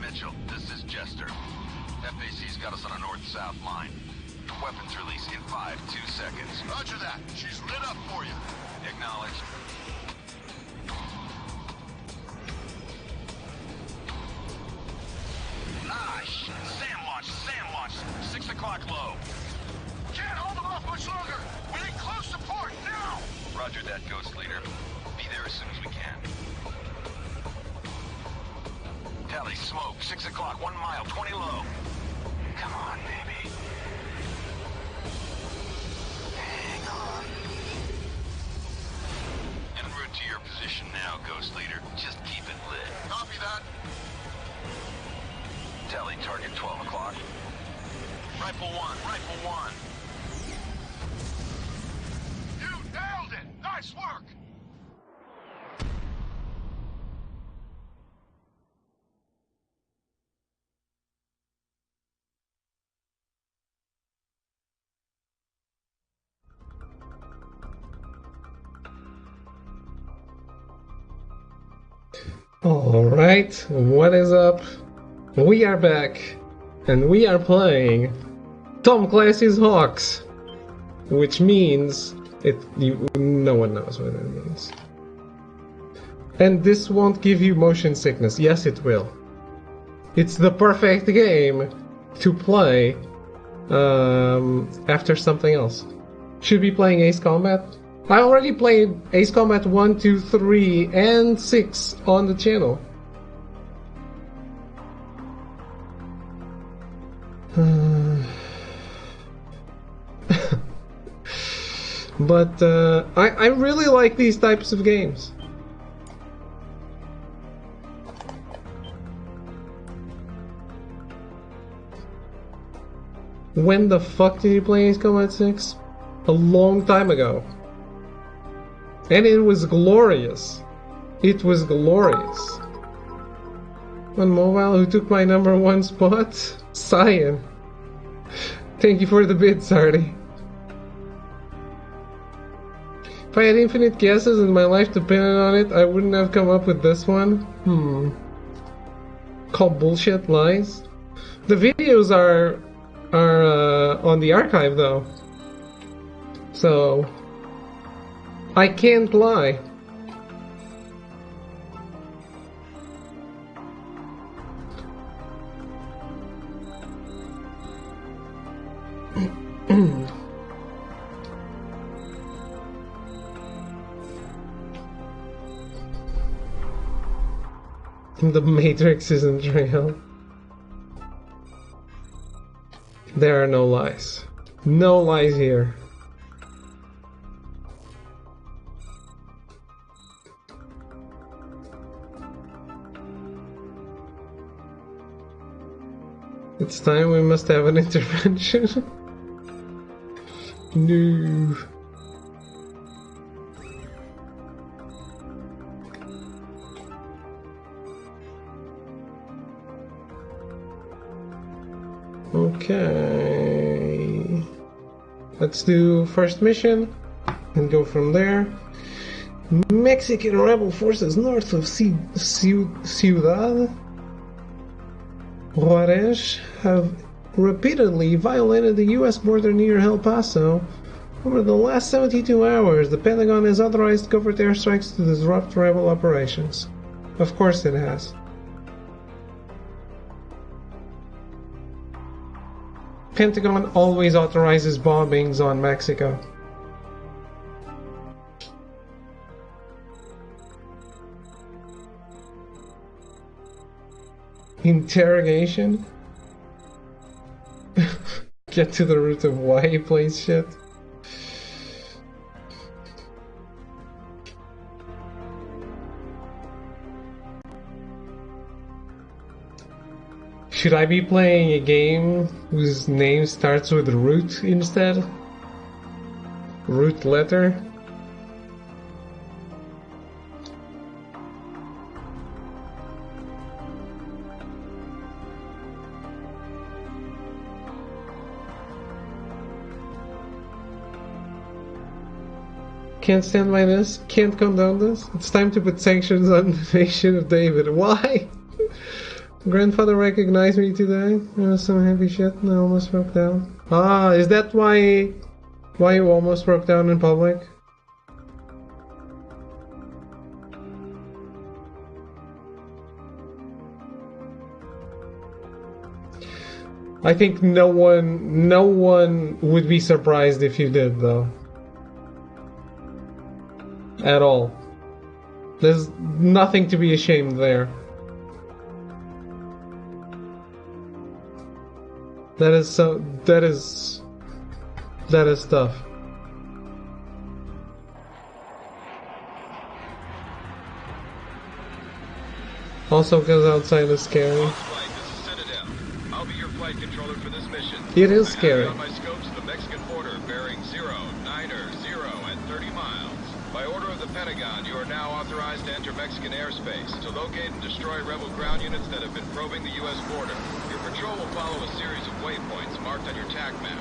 Mitchell, this is Jester. FAC's got us on a north-south line. Weapons release in 2 seconds. Roger that. She's lit up for you. Acknowledged. Ah, shit. SAM launch. 6 o'clock low. Can't hold them off much longer. We need close support now. Roger that, Ghost Leader. Be there as soon as we can. Tally, smoke. 6 o'clock, 1 mile, 20 low. Come on, baby. Hang on. En route to your position now, Ghost Leader. Just keep it lit. Copy that. Tally, target 12 o'clock. Rifle 1. You nailed it. Nice work. Alright, what is up? We are back, and we are playing Tom Clancy's H.A.W.X, which means no one knows what it means. And this won't give you motion sickness. Yes, it will. It's the perfect game to play after something else. Should be playing Ace Combat. I already played Ace Combat 1, 2, 3, and 6 on the channel. But I really like these types of games. When the fuck did you play Ace Combat 6? A long time ago. And it was glorious. It was glorious. On mobile, who took my #1 spot? Cyan. Thank you for the bid, Sardi. If I had infinite guesses and my life depended on it, I wouldn't have come up with this one. Call bullshit lies. The videos are on the archive though, so I can't lie. The Matrix isn't real. There are no lies. No lies here. It's time we must have an intervention. No. Okay. Let's do first mission and go from there. Mexican rebel forces north of Ciudad Juarez have repeatedly violated the U.S. border near El Paso. Over the last 72 hours, the Pentagon has authorized covert airstrikes to disrupt rebel operations. Of course it has. Pentagon always authorizes bombings on Mexico. Interrogation? Get to the root of why he plays shit. Should I be playing a game whose name starts with root instead? Root letter? Can't stand by this, can't condone this. It's time to put sanctions on the nation of David. Why? grandfather recognized me today. There was some heavy shit and I almost broke down. Ah, is that why you almost broke down in public? I think no one would be surprised if you did, though. At all. There's nothing to be ashamed there. That is tough. Also, because outside is scary. Controller for this mission. It is scary. On my scopes, the Mexican border bearing 0, 9, 0, and 30 miles. By order of the Pentagon, you are now authorized to enter Mexican airspace to locate and destroy rebel ground units that have been probing the U.S. border. Your patrol will follow a series of waypoints marked on your TAC map.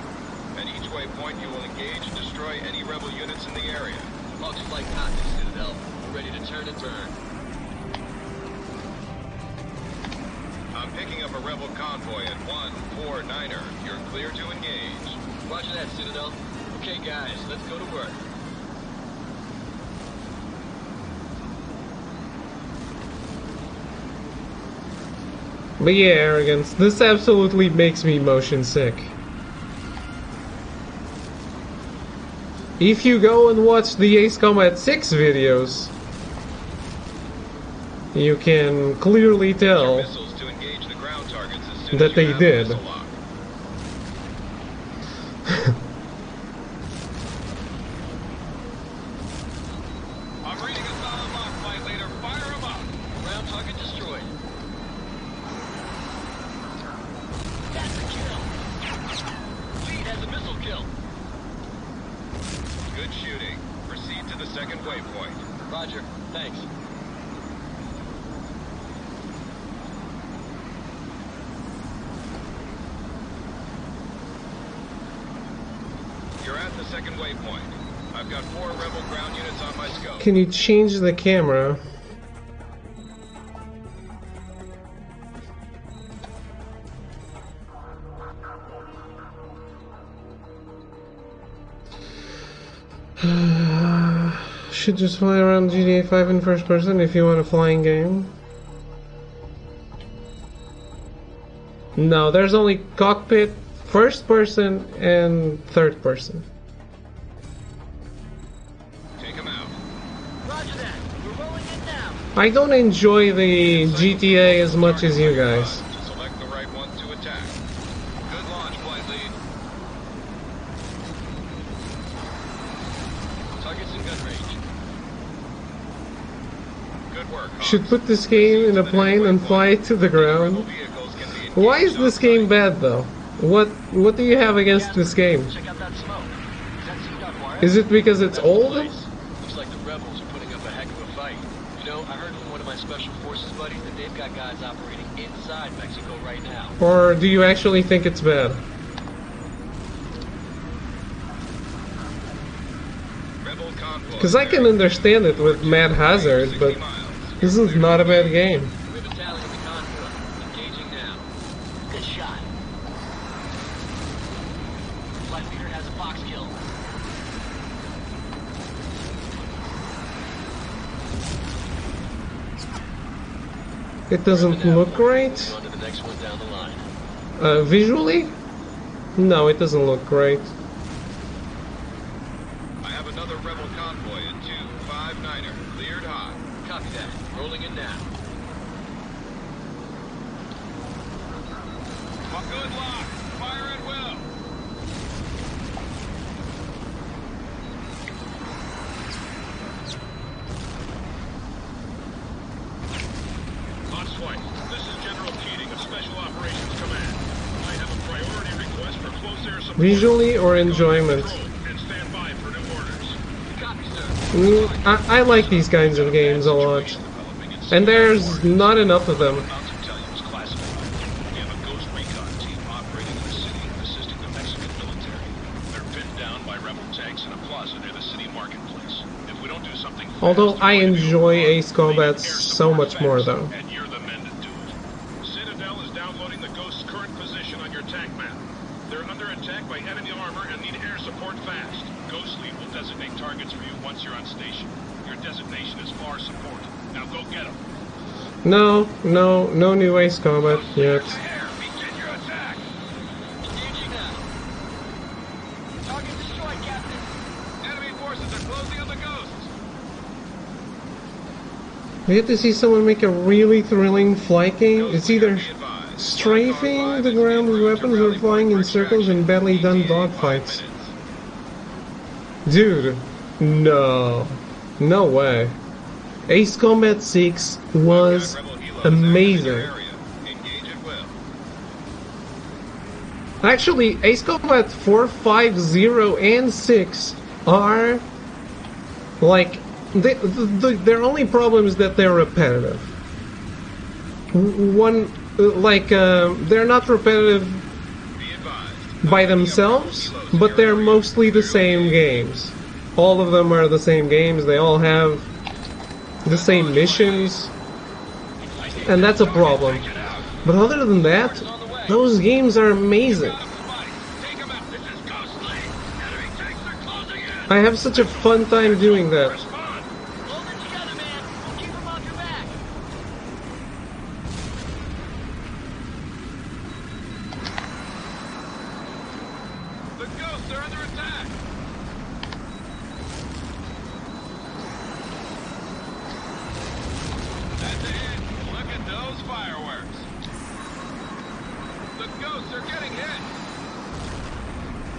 At each waypoint, you will engage and destroy any rebel units in the area. Looks like cotton, Citadel. We're ready to turn and burn. I'm picking up a rebel convoy at 149er. You're clear to engage. Roger that, Citadel. Okay, guys, let's go to work. But yeah, arrogance. This absolutely makes me motion sick. If you go and watch the H.A.W.X videos, you can clearly tell that they did. I'm reading a solid lock, flight leader. Fire him up. Ground target destroyed. That's a kill. Lead has a missile kill. Good shooting. Proceed to the second waypoint. Roger. Thanks. You're at the second waypoint. I've got 4 rebel ground units on my scope. Can you change the camera? Should just fly around GTA 5 in first person if you want a flying game. No, there's only cockpit, first person, and third person. Take him out. Roger that. We're rolling in now. I don't enjoy the GTA as much as you guys. Select the right one to attack. Good launch, flight lead. Target's in gun range. Good work. Should put this game in a plane and fly it to the ground. Why is this game bad though? What do you have against this game? Check out that smoke. Is that C.Y? Is it because it's old? Looks like the rebels are putting up a heck of a fight. You know, I heard from one of my special forces buddies that they've got guys operating inside Mexico right now. Or do you actually think it's bad? Because I can understand it with Mad Hazard, but this is not a bad game. We're battalion in the convoy. Engaging now. Good shot. Flight leader has a box kill. It doesn't look great. On to the next one down the line. Visually? No, it doesn't look great. I have another rebel convoy at 259er. Cleared hot. Copy that. Rolling in now. A good lock. Fire at will. Hot Swipe, this is General Keating of Special Operations Command. I have a priority request for close air support. Visually or enjoyment? And stand by for new orders. Copy, sir. I like these kinds of games a lot. And there's not enough of them. About to tell you is classified. We have a ghost recon team operating in the city, assisting the Mexican military. They're pinned down by rebel tanks in a plaza near the city marketplace. If we don't do something fast, Although I enjoy Ace Combat so much more though. and you're the men to do it. Citadel downloading the Ghost's current position on your tank map. They're under attack by enemy armor and need air support fast. Ghost Lead will designate targets for you once you're on station. Your designation is far support. Now go get them. No new Ace Combat yet. Begin your attack. Engaging now. Target destroyed, Captain. Enemy forces are closing on the Ghosts. We get to see someone make a really thrilling flight game. It's either strafing the ground with weapons or flying in circles in badly done dogfights. Dude, no way. Ace Combat 6 was amazing. Actually, Ace Combat 4, 5, 0, and 6 are like their only problem is that they're repetitive. They're not repetitive by themselves, but they're mostly the same games. All of them are the same games, they all have the same missions, and that's a problem. But other than that, those games are amazing. I have such a fun time doing that. Hold it together, man. Keep them off your back. The Ghosts are under attack. That's it. Look at those fireworks. The Ghosts are getting hit.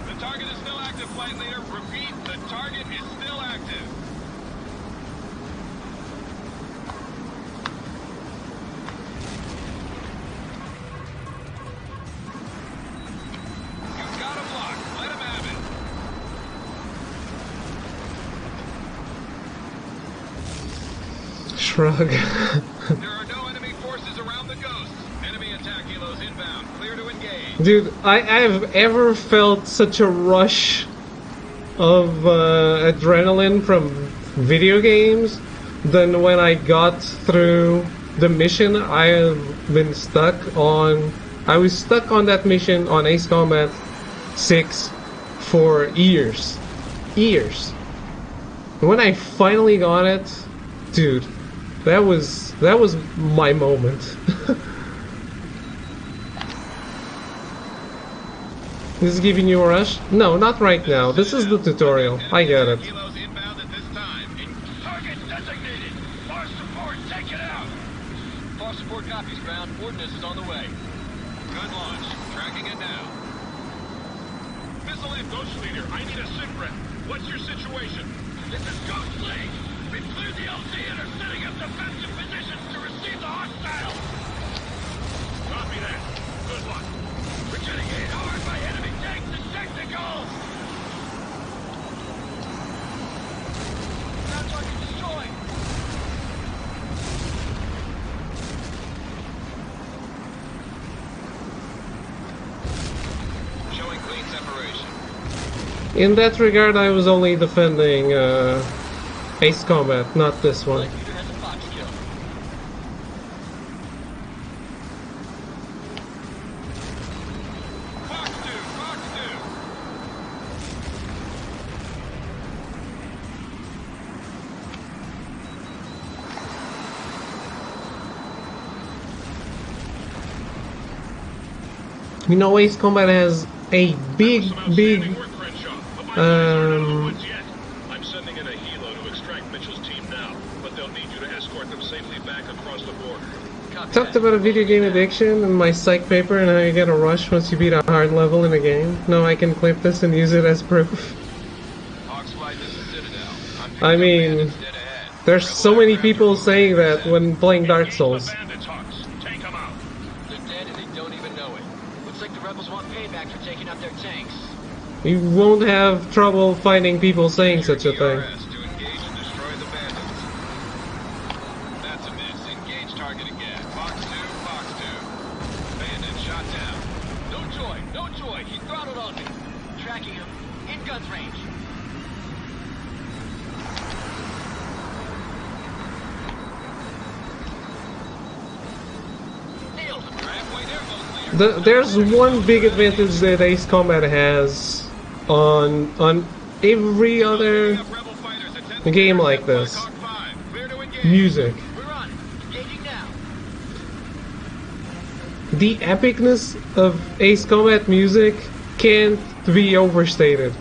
The target is still active, flight leader. Repeat, the target is still active. You've got him locked. Let him have it. Shrug. There are no enemy forces around the Ghosts. Enemy attack helos inbound. Clear to engage. Dude, I've ever felt such a rush of adrenaline from video games than when I got through the mission I have been stuck on. I was stuck on that mission on Ace Combat 6 for years. When I finally got it, dude, that was my moment. This is giving you a rush? No, not right now. This is the tutorial. I get it. Helos inbound at this time. Target designated. Far support, take it out. Far support copies, ground. Ordnance is on the way. Good launch. Tracking it now. Missile in, Ghost Leader. I need a sit rep. What's your situation? This is Ghost League. We've cleared the LZ and are setting up defensive positions to receive the hostiles. Copy that. Good luck. We're getting hit hard by enemy tanks and technicals. Ground target destroyed. Showing clean separation. In that regard, I was only defending Ace Combat, not this one. Flight leader has a Fox kill. Fox 2, Fox 2. You know, Ace Combat has a big I'm sending in a helo to extract Mitchell's team now, but they'll need you to escort them safely back across the border. Copy talked that. about a video game addiction and my psych paper and how you get a rush once you beat a hard level in a game. No, I can clip this and use it as proof. Hawks flight, this is Citadel. I'm picking I up mean, bandits dead ahead. there's Rebel so many aircraft people are saying that moving when playing Dark Engage Souls. the bandits, Hawks. Take them out. They're dead and they don't even know it. Looks like the rebels want payback for taking out their tanks. You won't have trouble finding people saying such a thing. ERS to engage and destroy the bandits. That's a miss. Engage target again. Fox 2, Fox 2. Bandit shot down. No joy, no joy. He throttled on me. Tracking him. In guns range. Nailed him. Halfway there, Ghost There's one big advantage that Ace Combat has on every other game like this. Music. The epicness of Ace Combat music can't be overstated.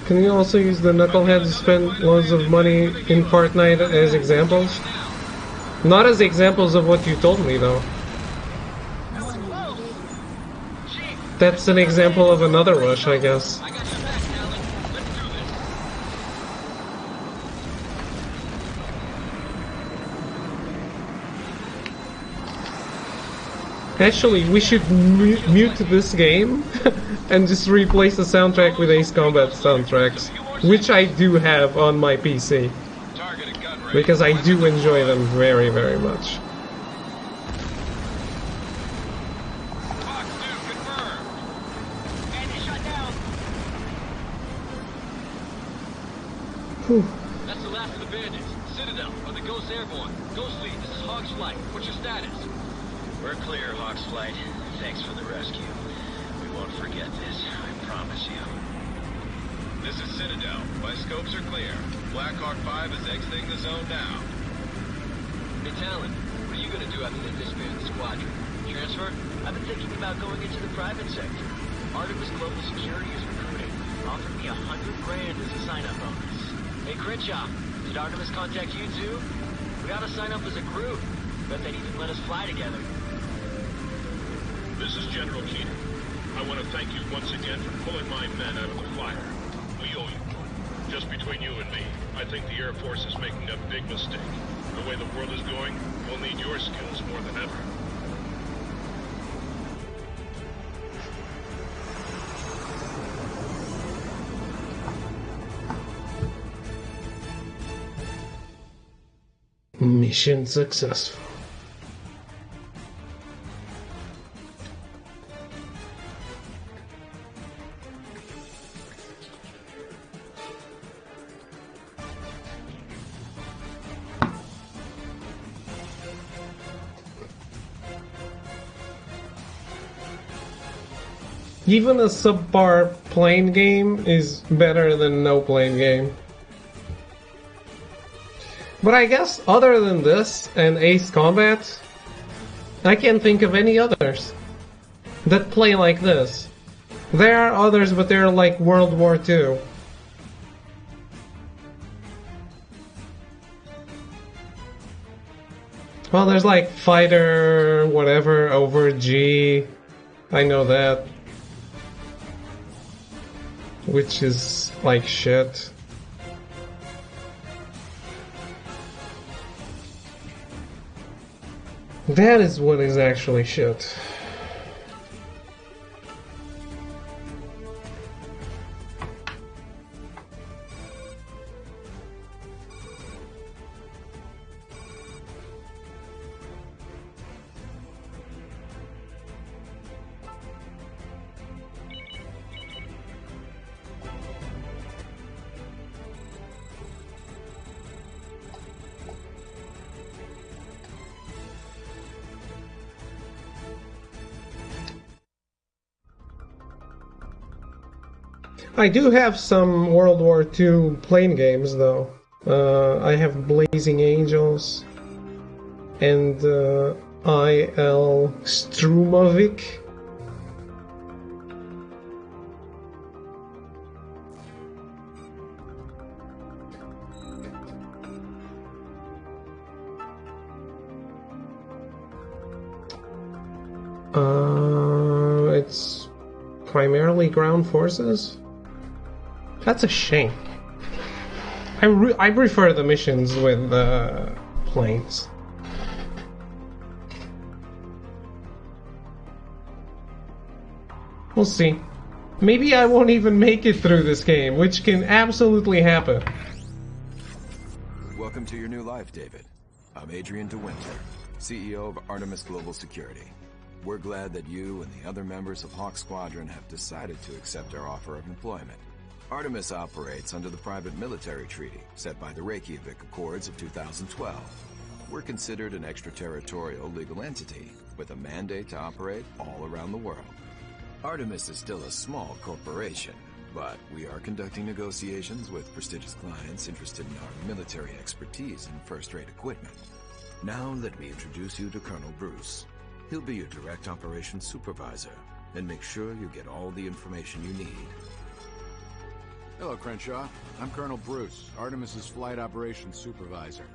Can you also use the knuckleheads to spend loads of money in Fortnite as examples? Not as examples of what you told me, though. That's an example of another rush, I guess. Actually, we should mute this game and just replace the soundtrack with Ace Combat soundtracks, which I do have on my PC, because I do enjoy them very, very much. Whew. That's the last of the bandits. Citadel, or the Ghost Airborne. Ghost Lead, this is Hawk's Flight. What's your status? We're clear, Hawk's Flight. Thanks for the rescue. We won't forget this, I promise you. This is Citadel. My scopes are clear. Black Hawk 5 is exiting the zone now. Hey, Talon, what are you gonna do after they disband the squadron? Transfer? I've been thinking about going into the private sector. Artemis Global Security is recruiting. Offered me $100 grand as a sign-up bonus. Hey, Crenshaw, did Artemis contact you too? We gotta sign up as a group. Bet they'd even let us fly together. This is General Keener. I want to thank you once again for pulling my men out of the fire. We owe you one. Just between you and me, I think the Air Force is making a big mistake. The way the world is going, we'll need your skills more than ever. Mission successful. Even a subpar plane game is better than no plane game. But I guess other than this and Ace Combat, I can't think of any others that play like this. There are others, but they're like World War II. Well, there's like Fighter, whatever, over G. I know that. Which is like shit. That is what is actually shit. I do have some World War II plane games, though. I have Blazing Angels and I.L. Strumovic. It's primarily ground forces? That's a shame. I prefer the missions with planes. We'll see. Maybe I won't even make it through this game, which can absolutely happen. Welcome to your new life, David. I'm Adrian DeWinter, CEO of Artemis Global Security. We're glad that you and the other members of Hawk Squadron have decided to accept our offer of employment. Artemis operates under the private military treaty set by the Reykjavik Accords of 2012. We're considered an extraterritorial legal entity with a mandate to operate all around the world. Artemis is still a small corporation, but we are conducting negotiations with prestigious clients interested in our military expertise and first-rate equipment. Now let me introduce you to Colonel Bruce. He'll be your direct operations supervisor and make sure you get all the information you need. Hello, Crenshaw. I'm Colonel Bruce, Artemis's flight operations supervisor.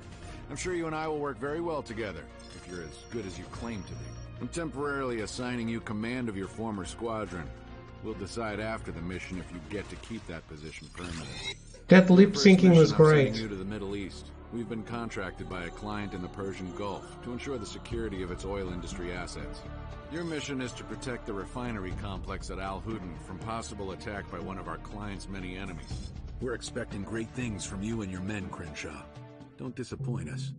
I'm sure you and I will work very well together, if you're as good as you claim to be. I'm temporarily assigning you command of your former squadron. We'll decide after the mission if you get to keep that position permanently. That lip syncing was I'm great. sending you to the Middle East. We've been contracted by a client in the Persian Gulf to ensure the security of its oil industry assets. Your mission is to protect the refinery complex at Al-Hudn from possible attack by one of our client's many enemies. We're expecting great things from you and your men, Crenshaw. Don't disappoint us.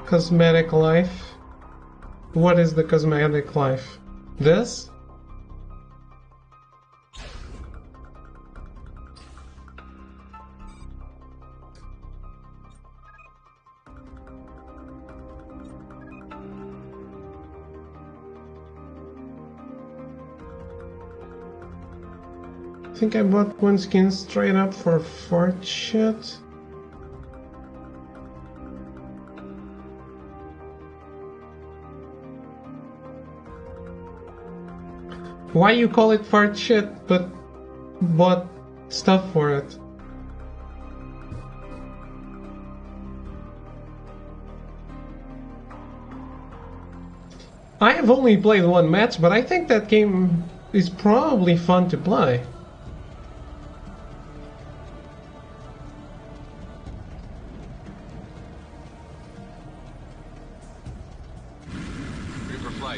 Cosmetic life? What is the cosmetic life? This? I think I bought one skin straight up for fart shit. Why you call it fart shit, but bought stuff for it? I have only played one match, but I think that game is probably fun to play.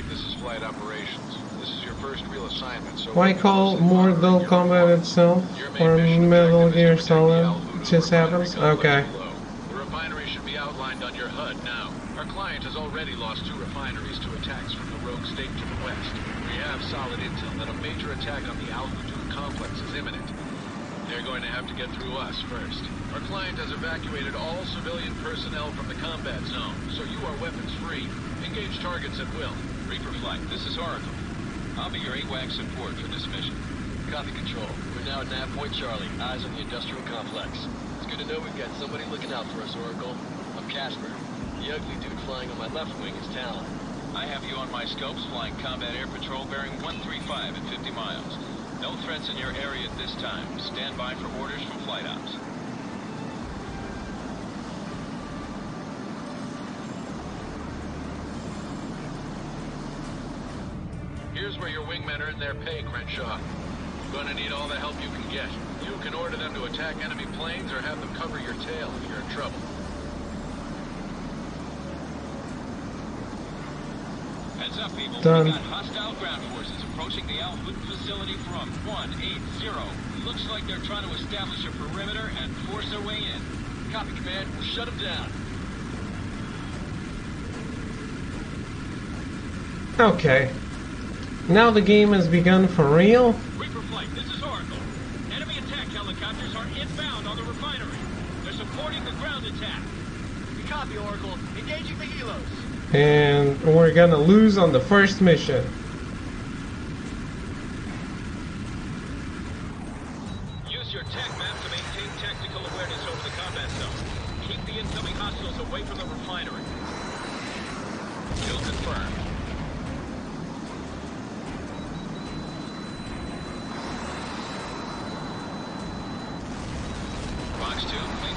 This is flight operations. This is your first real assignment, so... Why call Mortal Kombat itself or Metal Gear Solid? It just happens? Okay. The refinery should be outlined on your HUD now. Our client has already lost 2 refineries to attacks from the rogue state to the west. We have solid intel that a major attack on the Al-Hudn complex is imminent. They're going to have to get through us first. Our client has evacuated all civilian personnel from the combat zone, so you are weapons free. Engage targets at will. Reaper Flight, this is Oracle. I'll be your H.A.W.X support for this mission. Copy, Control. We're now at Nav Point Charlie, eyes on the industrial complex. It's good to know we've got somebody looking out for us, Oracle. I'm Casper. The ugly dude flying on my left wing is Talon. I have you on my scopes flying combat air patrol bearing 135 at 50 miles. No threats in your area at this time. Stand by for orders from flight ops. Here's where your wingmen earn their pay, Crenshaw. You're gonna need all the help you can get. You can order them to attack enemy planes or have them cover your tail if you're in trouble. Heads up, people. Done. We got hostile ground forces approaching the Al-Hudn facility from 180. Looks like they're trying to establish a perimeter and force their way in. Copy, Command. We'll shut them down. Okay. Now the game has begun for real? Reaper Flight, this is Oracle. Enemy attack helicopters are inbound on the refinery. They're supporting the ground attack. Copy, Oracle. Engaging the helos. And we're gonna lose on the first mission.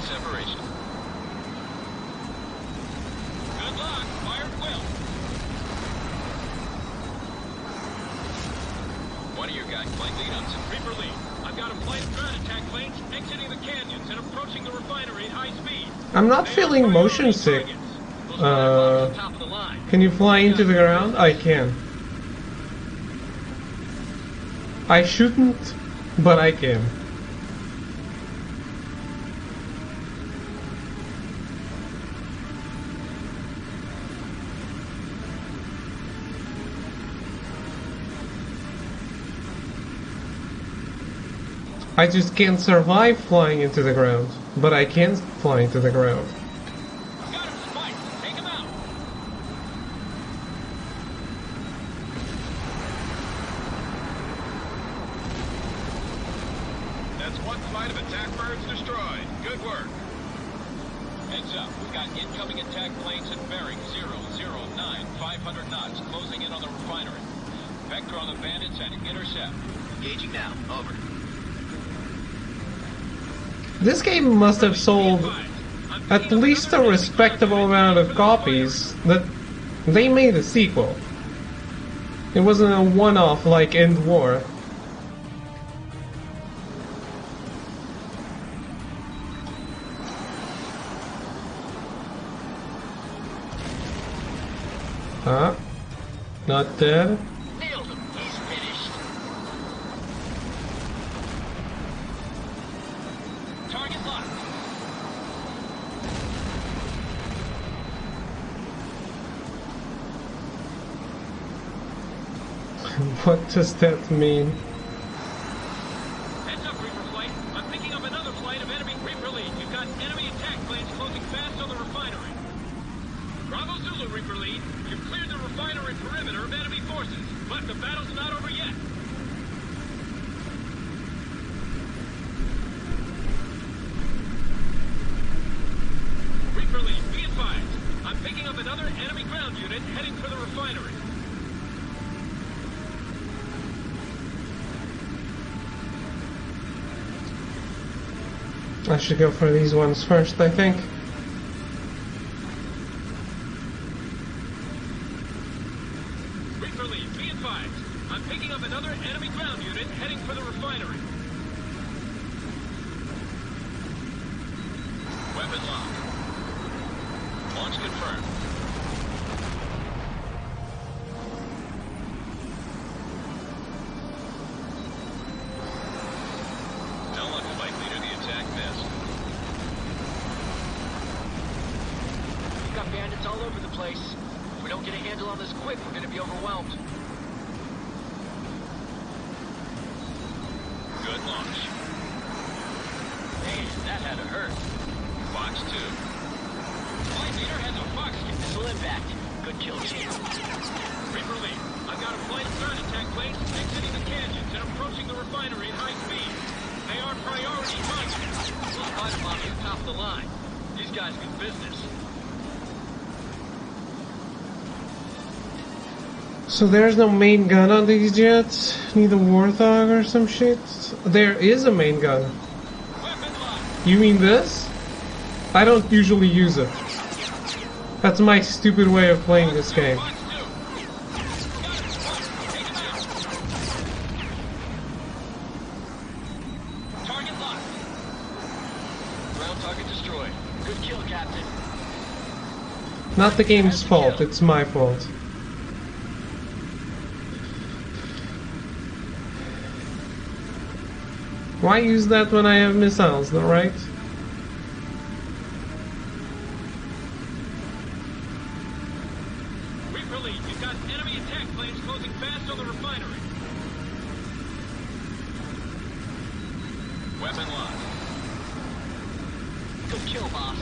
separation. Good luck. Fire at will. One of your guys flight lead-ups. Reaper lead. I've got a flight of ground attack planes exiting the canyons and approaching the refinery at high speed. I'm not feeling motion sick. Can you fly into the ground? I can. I shouldn't, but I can. I just can't survive flying into the ground, but I can fly into the ground. Got him, Spike. Take him out. That's one flight of attack birds destroyed. Good work. Heads up. We've got incoming attack planes at bearing 009, 500 knots, closing in on the refinery. Vector on the bandits and intercept. Engaging now. Over. This game must have sold at least a respectable amount of copies that they made a sequel. It wasn't a one-off like End War. Huh? Not dead? Nailed him. He's finished. Target locked. What does that mean? Heads up, Reaper flight. I'm picking up another flight of enemy Reaper lead. You've got enemy attack planes closing fast on the refinery. Bravo Zulu, Reaper lead. You've cleared the refinery perimeter of enemy forces, but the battle's not over yet. Reaper lead, be advised. I'm picking up another enemy ground unit heading for the refinery. I should go for these ones first, I think. Reaper lead, be advised. I'm picking up another enemy ground unit heading for the refinery. Weapon lock. Launch confirmed. Don't look, flight leader. The attack missed. We've got bandits all over the place. If we don't get a handle on this quick, we're gonna be overwhelmed. Good launch. Man, that had to hurt. Fox 2. Flight leader has a Fox. Missile impact. Good kill, team. Reaper lead. I've got a flight of ground attack planes exiting the canyons and approaching the refinery at high speed. They are priority targets. Those fighter bombs are top of the line. These guys mean business. So there's no main gun on these jets? Need a Warthog or some shit? There is a main gun. Weapon lock. You mean this? I don't usually use it. That's my stupid way of playing this game. Fox 2. Got it. Fox. Take him out. Target locked. Ground target destroyed. Good kill, Captain. Not the game's fault, it's my fault. Why use that when I have missiles, though, right? Reaper lead. You've got enemy attack planes closing fast on the refinery. Weapon locked. Good kill, boss.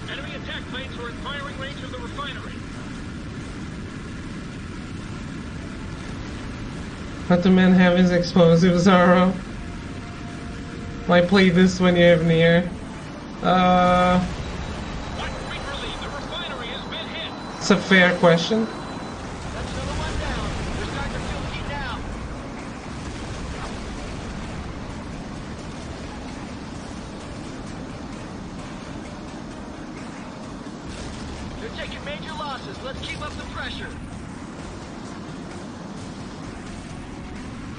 Enemy attack planes are in firing range of the refinery. Let the man have his explosives, Zaro. Why play this when you have near? What Reaper lead? The refinery has been hit. It's a fair question. That's another one down. They're starting to feel heat now. major losses. Let's keep up the pressure.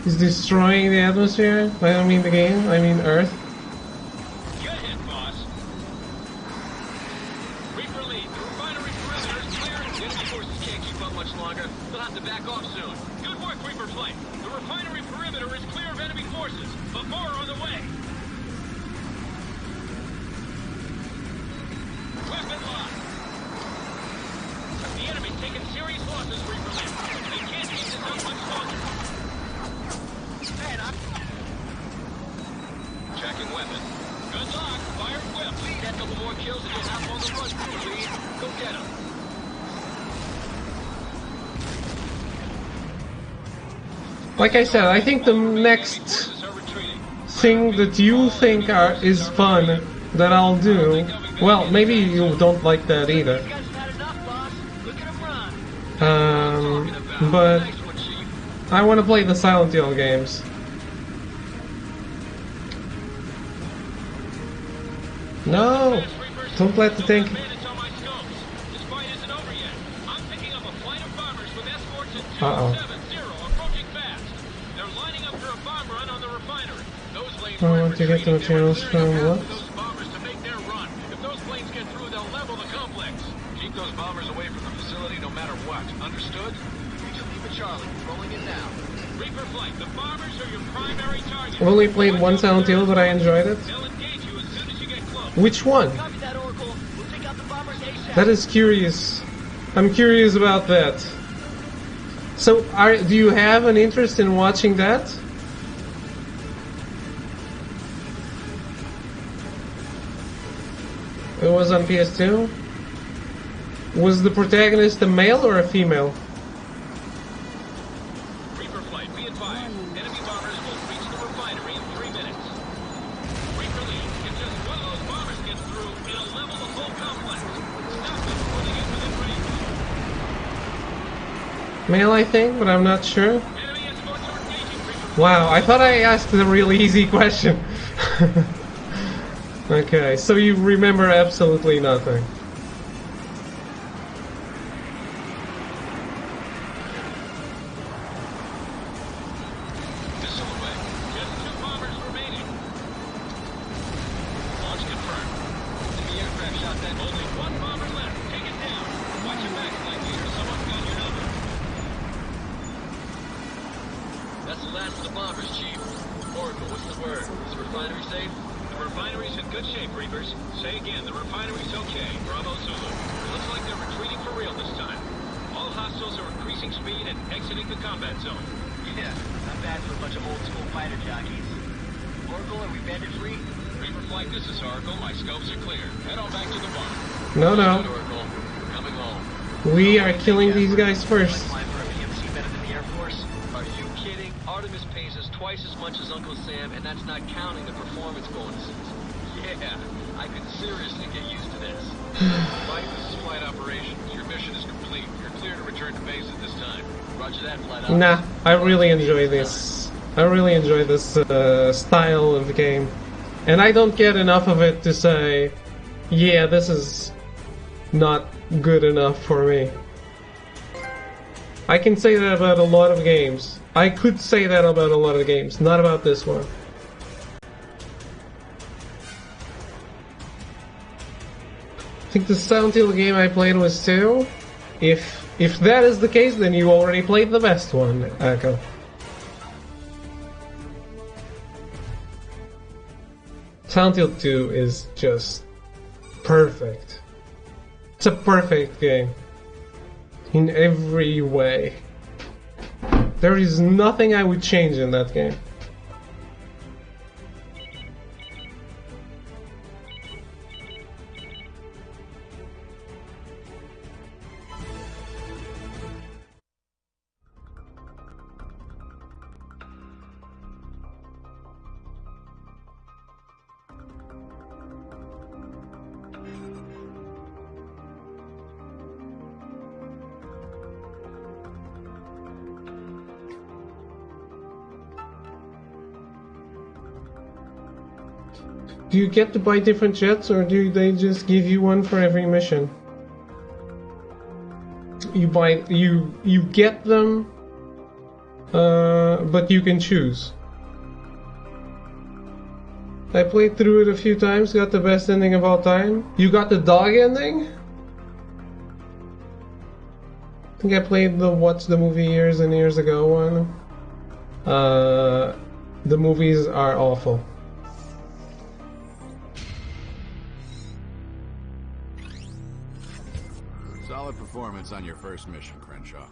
He's destroying the atmosphere? I don't mean the game, I mean Earth. Get hit, boss. Reaper lead. The refinery perimeter is clear. The enemy forces can't keep up much longer. They'll have to back off soon. Good work, Reaper flight. The refinery perimeter is clear of enemy forces, but more are on the way. Weapon lock. The enemy's taking serious losses, Reaper lead. They can't keep this up much longer. Man, Checking weapon. Good luck. Fire whip. Lead had a couple more kills and you'll have on the run, Lead. Go get him. Like I said, I think the next thing that you think is fun that I'll do, well, maybe you don't like that either. You guys have had enough, boss. Look at him run. But Nice one, Chief. I want to play the Silent Hill games. No! Don't let the tank... Uh-oh. I want to get the materials from what? Those bombers to make their run. If those planes get through, they'll level the complex. Keep those bombers away from the facility no matter what. Understood? Major Leaper Charlie, rolling in now. Reaper flight, the bombers are your primary target. I've only played one Silent Hill, but I enjoyed it. They'll engage you as soon as you get close. Which one? Copy that, Oracle. We'll take out the bombers ASAP. That is curious. I'm curious about that. So, do you have an interest in watching that? It was on PS2? Was the protagonist a male or a female? Reaper flight, be advised. Enemy bombers will reach the refinery in 3 minutes. Reaper lead, if just one of those bombers gets through, it'll level the whole complex. Stop them before they get within range. Male, I think, but I'm not sure. Enemy escorts are engaging, Reaper. Wow, I thought I asked a really easy question. Okay, so you remember absolutely nothing. Missile away. Just 2 bombers remaining. Launch confirmed. Enemy aircraft shot that. Only 1 bomber left. Take it down. Watch your back, Clancy, or someone's got your number. That's the last of the bombers, Chief. Oracle, what's the word? Is the refinery safe? The refinery's in good shape, Reapers. Say again, the refinery's okay. Bravo Zulu. Looks like they're retreating for real this time. All hostiles are increasing speed and exiting the combat zone. Yeah, not bad for a bunch of old-school fighter jockeys. Oracle, are we bandit-free? Reaper flight, this is Oracle. My scopes are clear. Head on back to the barn. No, Good, no. Oracle. We're coming home. We are killing these guys first. Flying for a PMC better than the Air Force? Are you kidding? Artemis pays us twice as much as Uncle Sam, and that's not counting the performance bonuses. Yeah, I could seriously get used to this. Flight, this is flight operations. Your mission is complete. You're clear to return to base at this time. Roger that, flight Nah, I really enjoy this. I really enjoy this style of the game. And I don't get enough of it to say, yeah, this is not good enough for me. I can say that about a lot of games. I could say that about a lot of games, not about this one. I think the Silent Hill game I played was 2. If that is the case, then you already played the best one, Echo. Silent Hill 2 is just perfect. It's a perfect game. In every way. There is nothing I would change in that game. Do you get to buy different jets, or do they just give you one for every mission? you get them, but you can choose. I played through it a few times, got the best ending of all time. You got the dog ending? I think I played the What's the Movie years and years ago one. The movies are awful. Solid performance on your first mission, Crenshaw.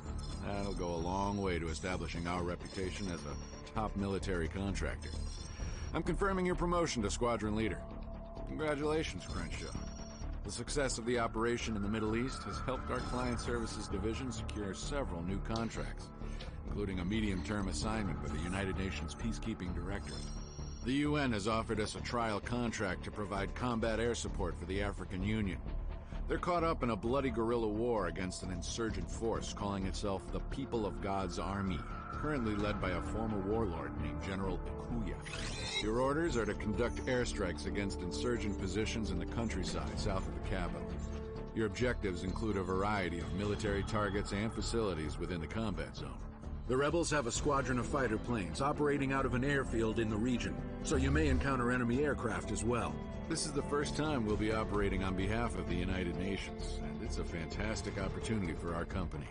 That'll go a long way to establishing our reputation as a top military contractor. I'm confirming your promotion to squadron leader. Congratulations, Crenshaw. The success of the operation in the Middle East has helped our client services division secure several new contracts, including a medium-term assignment with the United Nations Peacekeeping Directorate. The UN has offered us a trial contract to provide combat air support for the African Union. They're caught up in a bloody guerrilla war against an insurgent force calling itself the People of God's Army, currently led by a former warlord named General H.A.W.X. Your orders are to conduct airstrikes against insurgent positions in the countryside south of the capital. Your objectives include a variety of military targets and facilities within the combat zone. The rebels have a squadron of fighter planes operating out of an airfield in the region, so you may encounter enemy aircraft as well. This is the first time we'll be operating on behalf of the United Nations, and it's a fantastic opportunity for our company.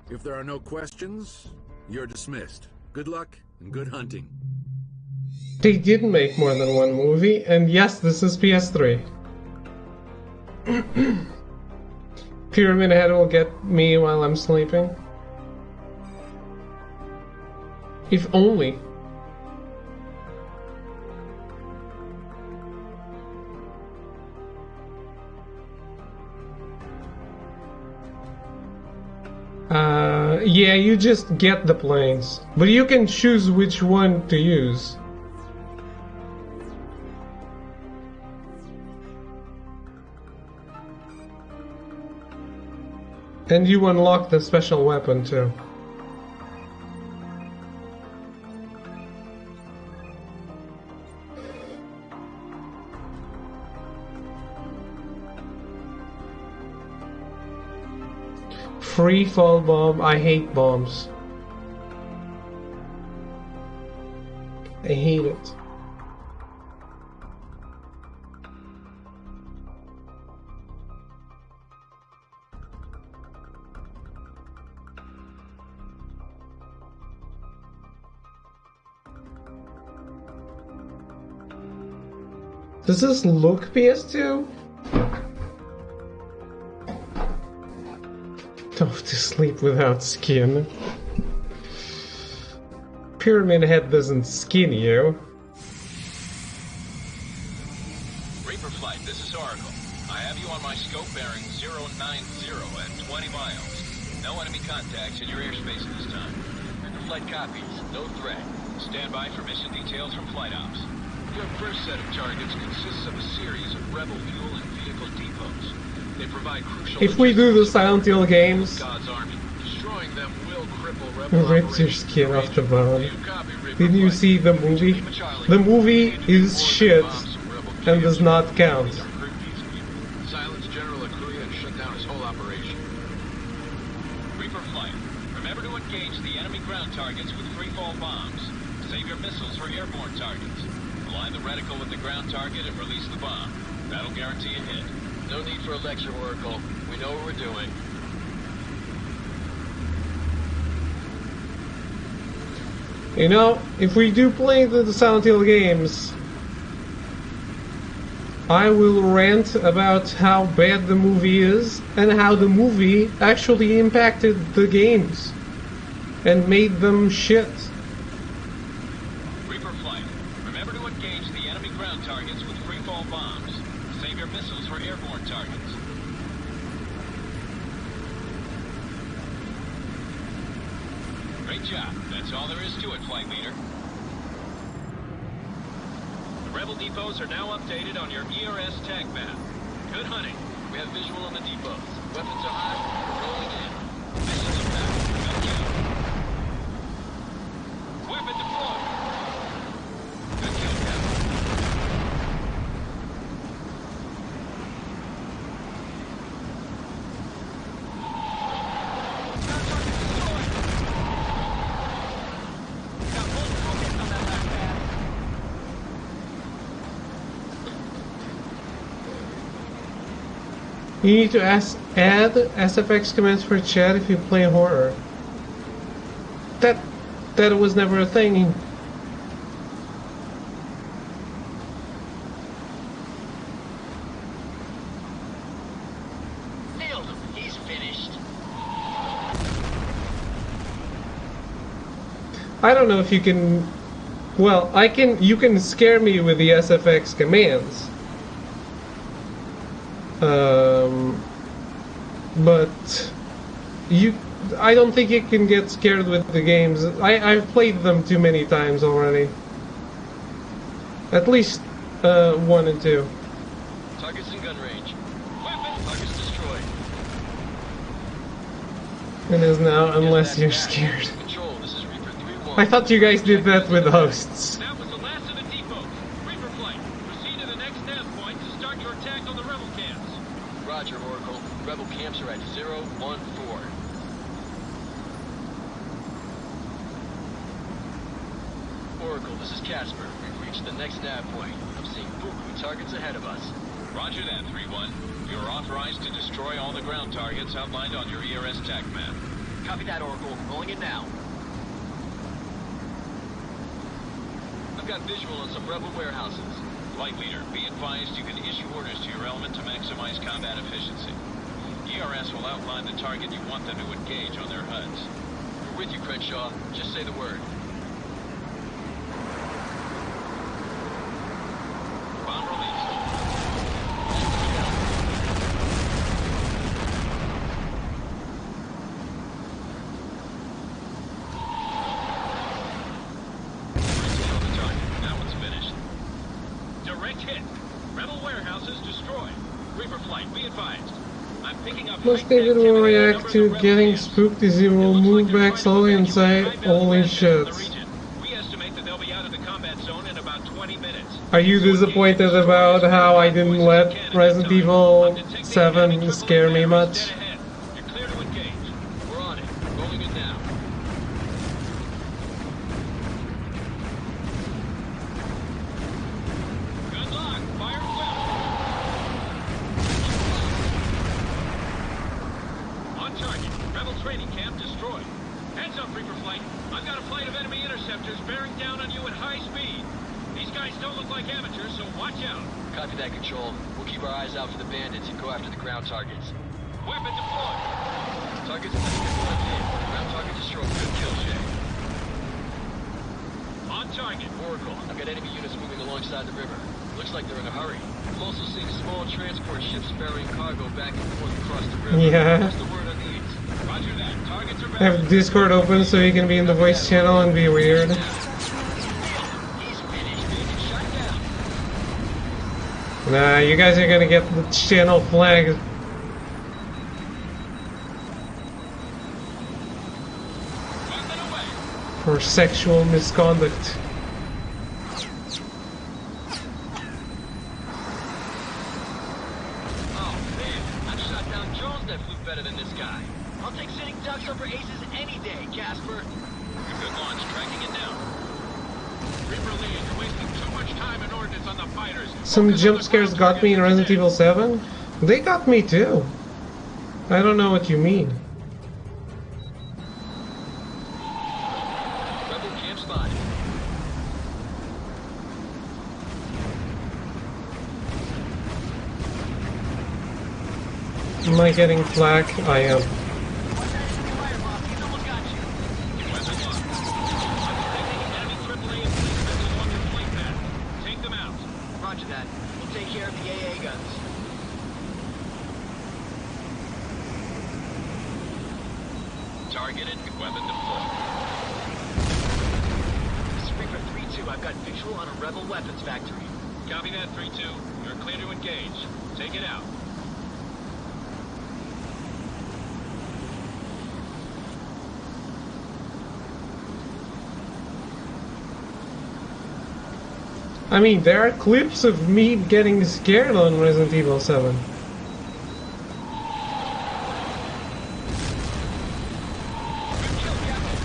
If there are no questions, you're dismissed. Good luck and good hunting. They did make more than one movie, and yes, this is PS3. Pyramid Head will get me while I'm sleeping. If only. Yeah, you just get the planes, but you can choose which one to use. And you unlock the special weapon too. Free fall bomb. I hate bombs. I hate it. Does this look PS2? Tough to sleep without skin. Pyramid Head doesn't skin you. Reaper Flight, this is Oracle. I have you on my scope bearing 090 at 20 miles. No enemy contacts in your airspace at this time. Reaper Flight copies. No threat. Stand by for mission details from Flight Ops. Your first set of targets consists of a series of rebel fuel and vehicle depots. They provide crucial. If we do the Silent Hill games, God's Army. Destroying them will cripple rebel rips your skin off the bone. Didn't you see the movie? The movie is shit and does not count. Silence General Akuya and shut down his whole operation. Reaper Flight, remember to engage the enemy ground targets with free-fall bombs. Save your missiles for airborne targets. Align the reticle with the ground target and release the bomb. That'll guarantee a hit. No need for a lecture, Oracle. We know what we're doing. You know, if we do play the Silent Hill games, I will rant about how bad the movie is and how the movie actually impacted the games and made them shit. Reaper Flight, remember to engage the enemy ground targets with free-fall bombs. Save your missiles for airborne targets. Great job. That's all there is to it, Flight Leader. The rebel depots are now updated on your ERS tag map. Good hunting. We have visual on the depots. Weapons are hot. We're rolling in. Missiles are back. Good kill. Weapon deployed. Good kill, Captain. You need to add SFX commands for chat if you play horror. That was never a thing. Nailed him. He's finished. I don't know if you can. Well, you can scare me with the SFX commands. But I don't think you can get scared with the games. I've played them too many times already. At least 1 and 2. Targets in gun range. Weapon. Targets destroyed. It is now, unless you're scared. Control, this is Reaper 3-1. I thought you guys did that with hosts. That was the last of the depots. Reaper flight. Proceed to the next nav point to start your attack on the rebel camps. Roger, Oracle. Rebel camps are at 014. Oracle, this is Casper. We've reached the next nav point. I'm seeing buku targets ahead of us. Roger that, 3-1. You're authorized to destroy all the ground targets outlined on your ERS TAC map. Copy that, Oracle. Rolling it now. I've got visual on some rebel warehouses. Flight leader, be advised you can issue orders to your element to maximize combat efficiency. ERS will outline the target you want them to engage on their HUDs. We're with you, Crenshaw. Just say the word. Bomb released. Reset on the target. That one's finished. Direct hit. Rebel warehouses destroyed. Reaper flight, be advised. I'm picking up. Most David will react to getting spooked as he will move back slowly and say, "Holy shit." We estimate that they'll be out of the combat zone in about 20 minutes. Are you disappointed about how I didn't let Resident Evil 7 scare me much? You're clear to engage. We're on it. Rolling it now. Good luck. Fire well. On target. Rebel training camp destroyed. Heads up, Reaper flight. I've got a flight of enemy interceptors bearing down on you at high speed. These guys don't look like amateurs, so watch out. Copy that, Control. We'll keep our eyes out for the bandits and go after the ground targets. Weapon deployed. Targets hit. Ground target destroyed. Good kill, Shay. On target. Oracle, I've got enemy units moving alongside the river. Looks like they're in a hurry. I'm also seeing small transport ships ferrying cargo back and forth across the river. Yeah. What's the word on these? Roger that. Targets are back. Have Discord open so you can be in the voice channel and be weird. He's finished being shut down. Nah, you guys are gonna get the channel flagged Weapon away. for sexual misconduct. Oh, man. I've shot down drones that flew better than this guy. I'll take sitting ducks over aces any day, Casper. Good launch. Tracking it now. Reaper lead. You're wasting too much time and ordnance on the fighters. Some Focus on jump the scares ground got me in targets Resident instead. Evil 7. They got me too. I don't know what you mean. Rebel camp spotted. Am I getting flak? I am. Watch that enemy fire, boss. He's almost got you. Weapon locked. I'm detecting enemy AAA and police missiles along your flight path. Take them out. Roger that. We'll take care of the AA guns. Targeted. Weapon deployed. This is Reaper 3-2. I've got visual on a rebel weapons factory. Copy that, 3-2. You're clear to engage. Take it out. I mean, there are clips of me getting scared on Resident Evil 7. Good kill, Captain.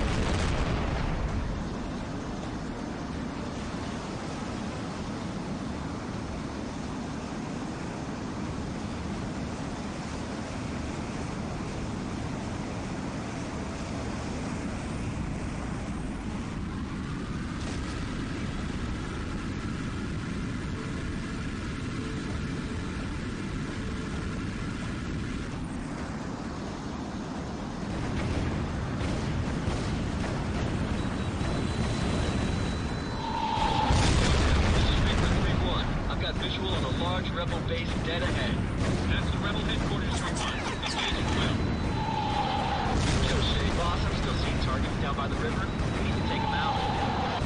by the river. We need to take them out.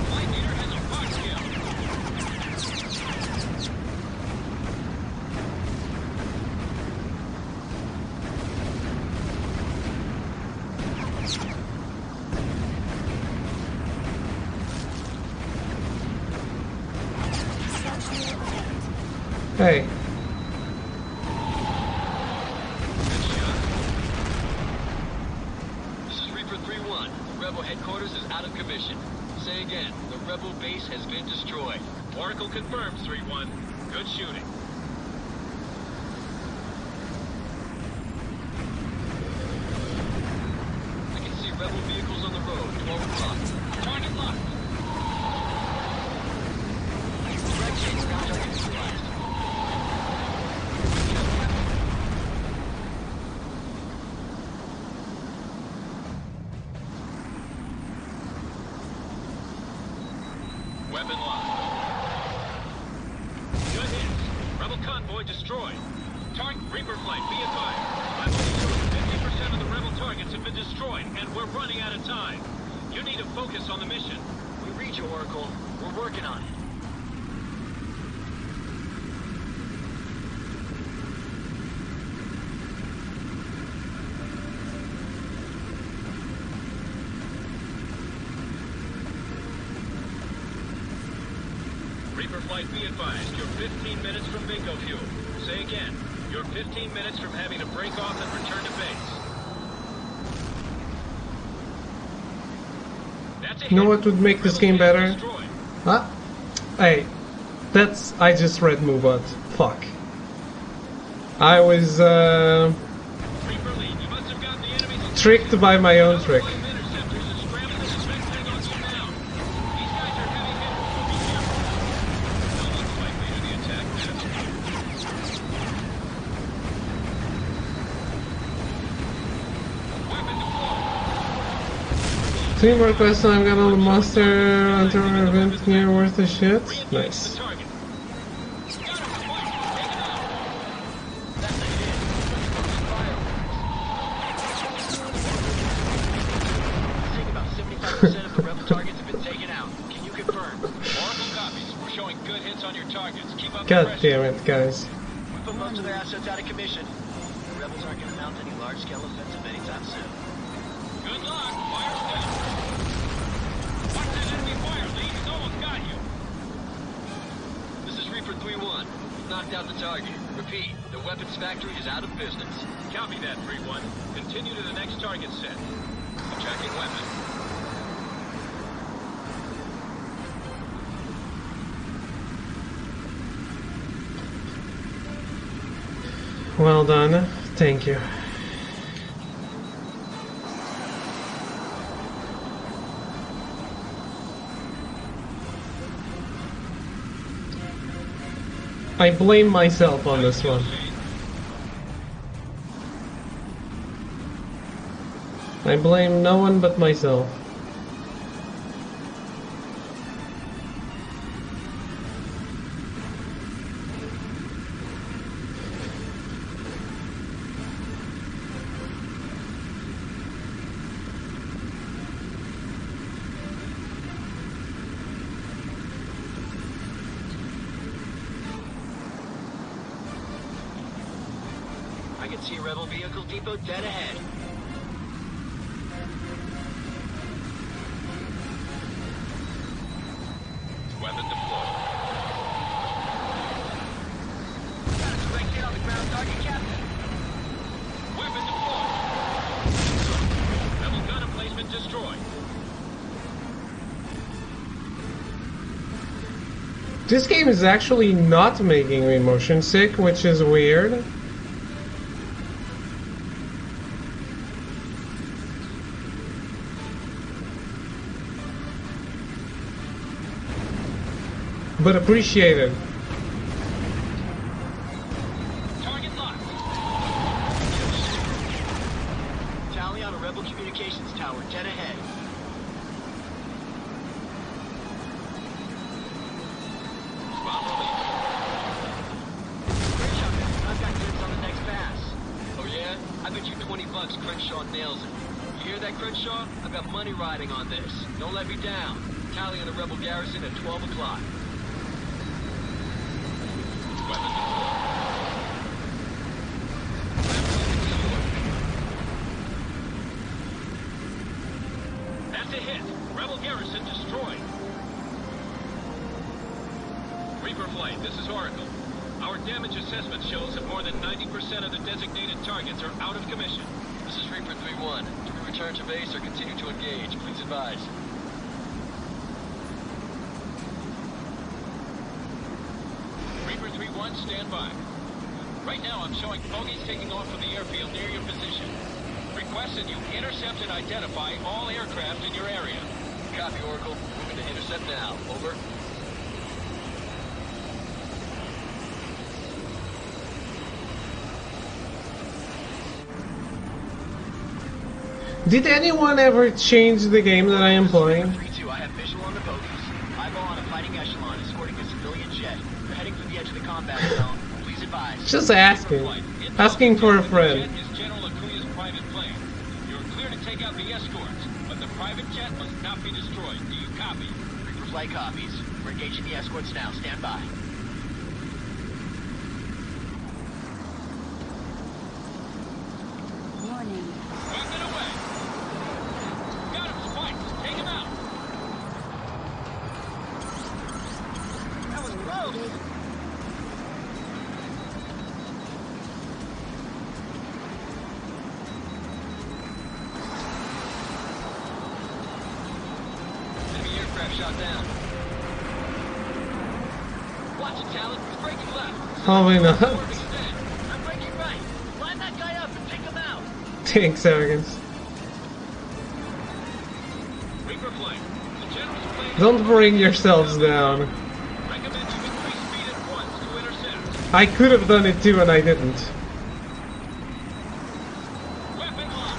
Flight leader has a fog skill. Hey. This is Reaper 3-1. The Rebel headquarters is out of commission. Say again, the Rebel base has been destroyed. Oracle confirms 3-1. Good shooting. I can see Rebel vehicles on the road, 12 o'clock. Target locked. Direct chase ground target neutralized. Weapon locked. Good hits. Rebel convoy destroyed. Target Reaper flight, be advised. I'm only sure 50% of the Rebel targets have been destroyed, and we're running out of time. You need to focus on the mission. We read you, Oracle. We're working on it. Reaper flight, be advised. You're 15 minutes from bingo fuel. Say again. You're 15 minutes from having to break off and return to base. That's a You know hit. what would make this game Rebel better? destroyed. Huh? Hey. That's... I just read Moobot. Fuck. I was, Reaper lead. You must have gotten the enemy's tricked by my own trick. Flight of interceptors is scrambling to suspect Pentagon's you now. These guys are heavy hitters, so be careful. No one's likely to the attack. Weapon deployed. Teamwork last time got on the monster until our event near worth a shit. Re-engage Nice. the target. Got him, fight. Take it out. That's a hit. Fire. I think about 75% of the Rebel targets have been taken out. Can you confirm? Oracle copies. We're showing good hits on your targets. Keep up the God pressure. damn it, guys. We put most of their assets out of commission. The Rebels aren't going to mount any large-scale offensive anytime soon. Good luck. Fire's down. Watch that enemy fire, Lee. He's almost got you. This is Reaper 3-1. We've knocked out the target. Repeat, the weapons factory is out of business. Copy that, 3-1. Continue to the next target set. Checking weapon. Well done. Thank you. I blame myself on this one. I blame no one but myself. I can see Rebel vehicle depot dead ahead. Weapon deployed. Got a direct hit on the ground target, Captain. Weapon deployed. Rebel gun emplacement destroyed. This game is actually not making me motion sick, which is weird. But appreciated. Target locked. Tally on a Rebel communications tower dead ahead. Bomb released. Great shot, man. I've got tips on the next pass. Oh yeah? I bet you $20 Crenshaw nails it. You hear that, Crenshaw? I've got money riding on this. Don't let me down. Tally on the rebel garrison at 12 o'clock. That's a hit. Rebel garrison destroyed. Reaper Flight, this is Oracle. Our damage assessment shows that more than 90% of the designated targets are out of commission. This is Reaper 3-1. Do we return to base or continue to engage? Please advise. Reaper 3-1, stand by. Right now I'm showing bogies taking off from the airfield near your position. Request that you intercept and identify all aircraft in your area. Copy, Oracle. Moving to intercept now. Over. Did anyone ever change the game that I am playing? 3-2, I have visual on the bogies. Eyeball on a fighting echelon escorting a civilian jet. They're heading for the edge of the combat zone. Please advise. Just asking. Asking for a friend. The jet is General Akuya's private plane. You're clear to take out the escorts, but the private jet must not be destroyed. Do you copy? Reaper Flight copies. We're engaging the escorts now. Stand by. Warning. Weapon away. Got him, Spikes. Take him out. That was close. Enemy aircraft shot down. Watch it, Talon. He's breaking left. Probably not. I'm breaking right. Line that guy up and take him out. Thanks, Arrogance. Reaper Flight. The General's plane. Don't bring yourselves down. Recommend you increase speed at once to intercept. I could have done it too and I didn't. Weapon on.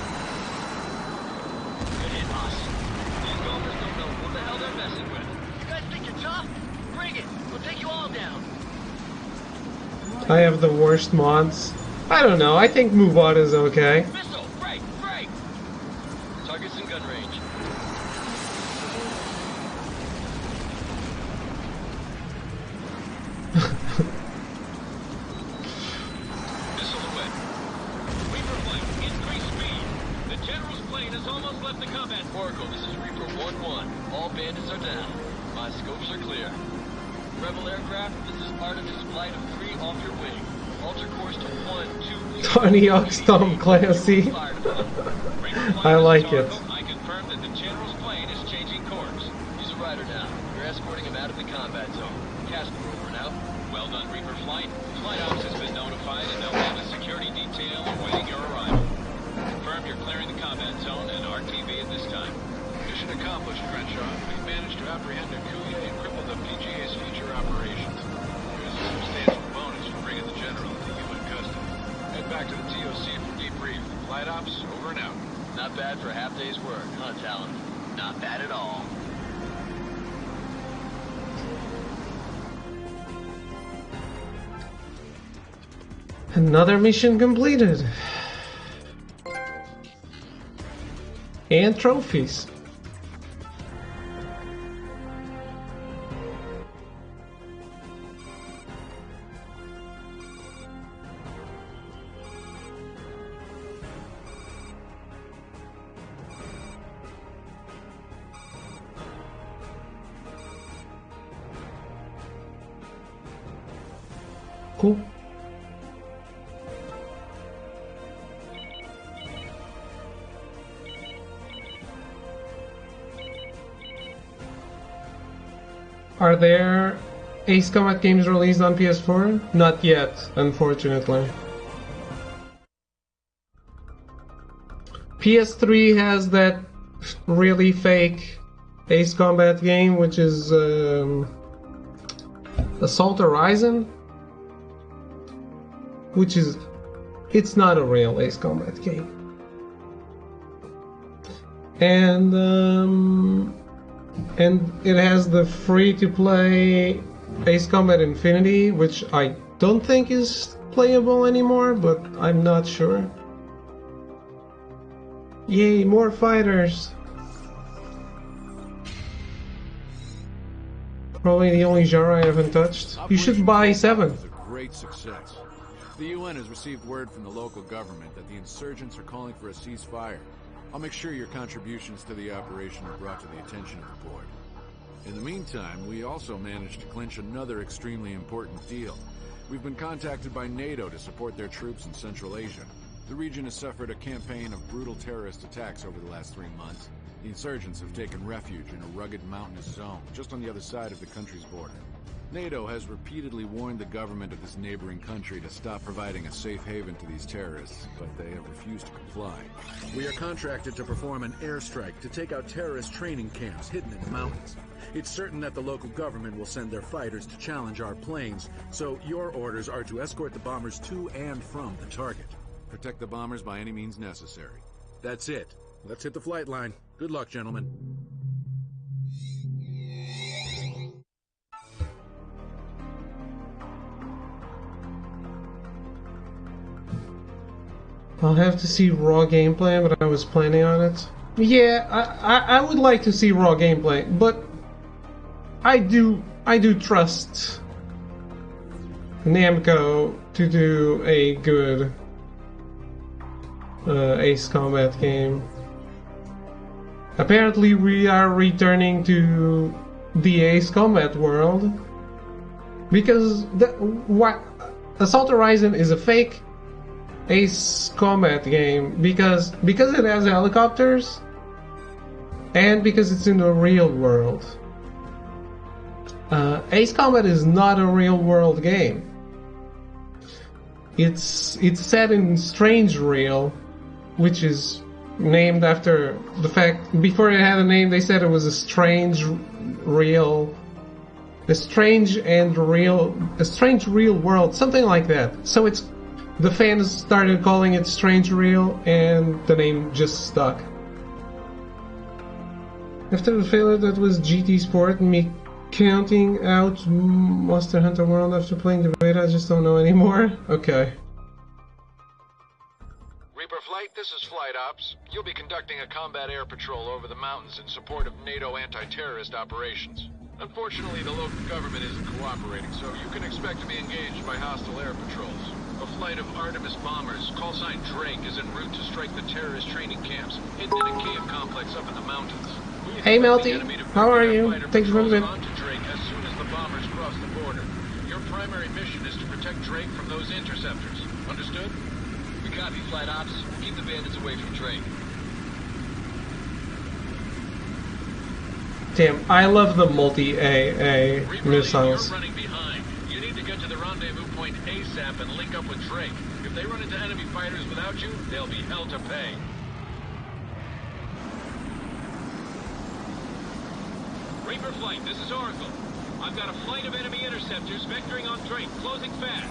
Good hit, boss. These gophers don't know what the hell they're messing with. You guys think you're tough? Bring it. We'll take you all down. I have the worst mods. I don't know, I think Mubot is okay. Missile! Break! Break! Target's in gun range. Missile away. Reaper Flight, increase speed. The General's plane has almost left the combat. Oracle, this is Reaper 1-1. All bandits are down. My scopes are clear. Rebel aircraft, this is Artemis Flight of 3 off your wing. Alter course to 1-2. H.A.W.X. Tom Clancy. I like it. I confirm that the General's plane is changing course. He's a rider now. You're escorting him out of the combat zone. Casper over now. Well done, Reaper Flight. Flight Ops has been notified and they'll have a security detail awaiting your arrival. Confirm you're clearing the combat zone and RTV at this time. Mission accomplished, Crenshaw. We've managed to apprehend Akuya and cripple the PGA's future operations. There's a substantial bonus for bringing the General to human custody. Head back to the TOC for debrief. Flight Ops, over and out. Not bad for a half day's work, huh, Talon? Not bad at all. Another mission completed. And trophies. Cool. Are there Ace Combat games released on PS4? Not yet, unfortunately. PS3 has that really fake Ace Combat game, which is Assault Horizon, which is, it's not a real Ace Combat game. And it has the free-to-play Ace Combat Infinity, which I don't think is playable anymore, but I'm not sure. Yay, more fighters! Probably the only genre I haven't touched. You should buy 7. It was a great success. The UN has received word from the local government that the insurgents are calling for a ceasefire. I'll make sure your contributions to the operation are brought to the attention of the board. In the meantime, we also managed to clinch another extremely important deal. We've been contacted by NATO to support their troops in Central Asia. The region has suffered a campaign of brutal terrorist attacks over the last 3 months. The insurgents have taken refuge in a rugged mountainous zone just on the other side of the country's border. NATO has repeatedly warned the government of this neighboring country to stop providing a safe haven to these terrorists, but they have refused to comply. We are contracted to perform an airstrike to take out terrorist training camps hidden in the mountains. It's certain that the local government will send their fighters to challenge our planes, so your orders are to escort the bombers to and from the target. Protect the bombers by any means necessary. That's it. Let's hit the flight line. Good luck, gentlemen. I'll have to see raw gameplay, but I was planning on it. Yeah, I would like to see raw gameplay, but I do trust Namco to do a good Ace Combat game. Apparently we are returning to the Ace Combat world because Assault Horizon is a fake Ace Combat game because it has helicopters and because it's in the real world. Ace Combat is not a real world game. It's set in Strange Real, which is named after the fact before it had a name they said it was a strange real world, something like that. So it's the fans started calling it Strange Real and the name just stuck. After the failure that was GT Sport, me counting out Monster Hunter World after playing the beta, I just don't know anymore. Okay. Reaper Flight, this is Flight Ops. You'll be conducting a combat air patrol over the mountains in support of NATO anti-terrorist operations. Unfortunately, the local government isn't cooperating, so you can expect to be engaged by hostile air patrols. A flight of Artemis bombers, call sign Drake, is en route to strike the terrorist training camps hidden in a cave complex up in the mountains. Hey Melty, how are you? Thanks for the onto Drake as soon as the bombers cross the border. Your primary mission is to protect Drake from those interceptors. Understood? We copy, Flight Ops. Keep the bandits away from Drake. Damn, I love the multi-AA missiles. You're running behind. You need to get to the rendezvous point ASAP and link up with Drake. If they run into enemy fighters without you, they'll be hell to pay. Reaper Flight, this is Oracle. I've got a flight of enemy interceptors vectoring on Drake, closing fast.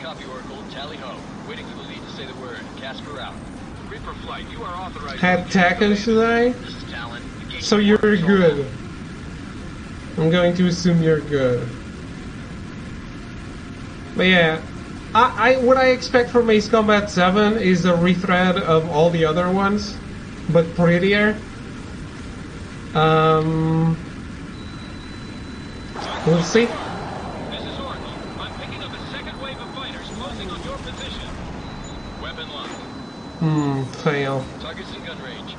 Copy, Oracle. Tally ho. Waiting for the lead to say the word. Casper out. Reaper Flight, you are authorized. Had Taken today? This is Talon. So you're good. I'm going to assume you're good. But yeah, what I expect from Ace Combat 7 is a rethread of all the other ones, but prettier. We'll see. This is Oracle. I'm picking up a second wave of fighters closing on your position. Weapon lock. Fail. Target's in gun range.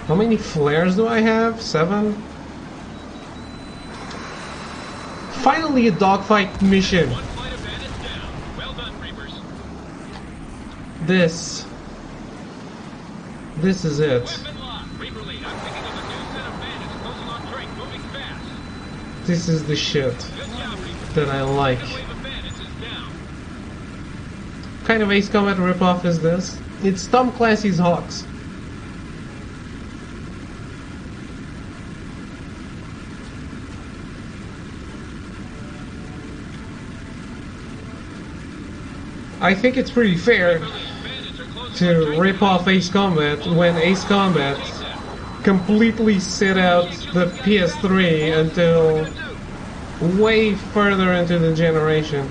How many flares do I have? 7? Finally a dogfight mission. One flight of bandits down. Well done, Reapers. This is it. Weapon lock. Reaper lead. I'm picking up a new set of bandits closing on Drake, moving fast. This is the shit Good job, Reaper. that I like. Second wave of bandits is down. What kind of Ace Combat ripoff is this? It's Tom Clancy's H.A.W.X. I think it's pretty fair to rip off Ace Combat when Ace Combat completely sit out the PS3 until way further into the generation.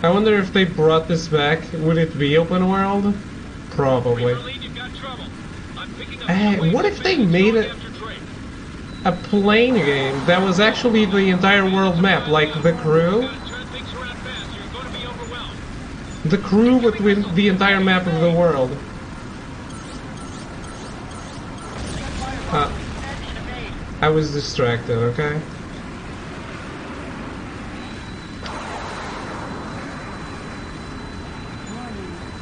I wonder if they brought this back, would it be open world? Probably. Hey, what if they made a plane game that was actually the entire world map, like The Crew? The Crew with the entire map of the world. I was distracted, okay?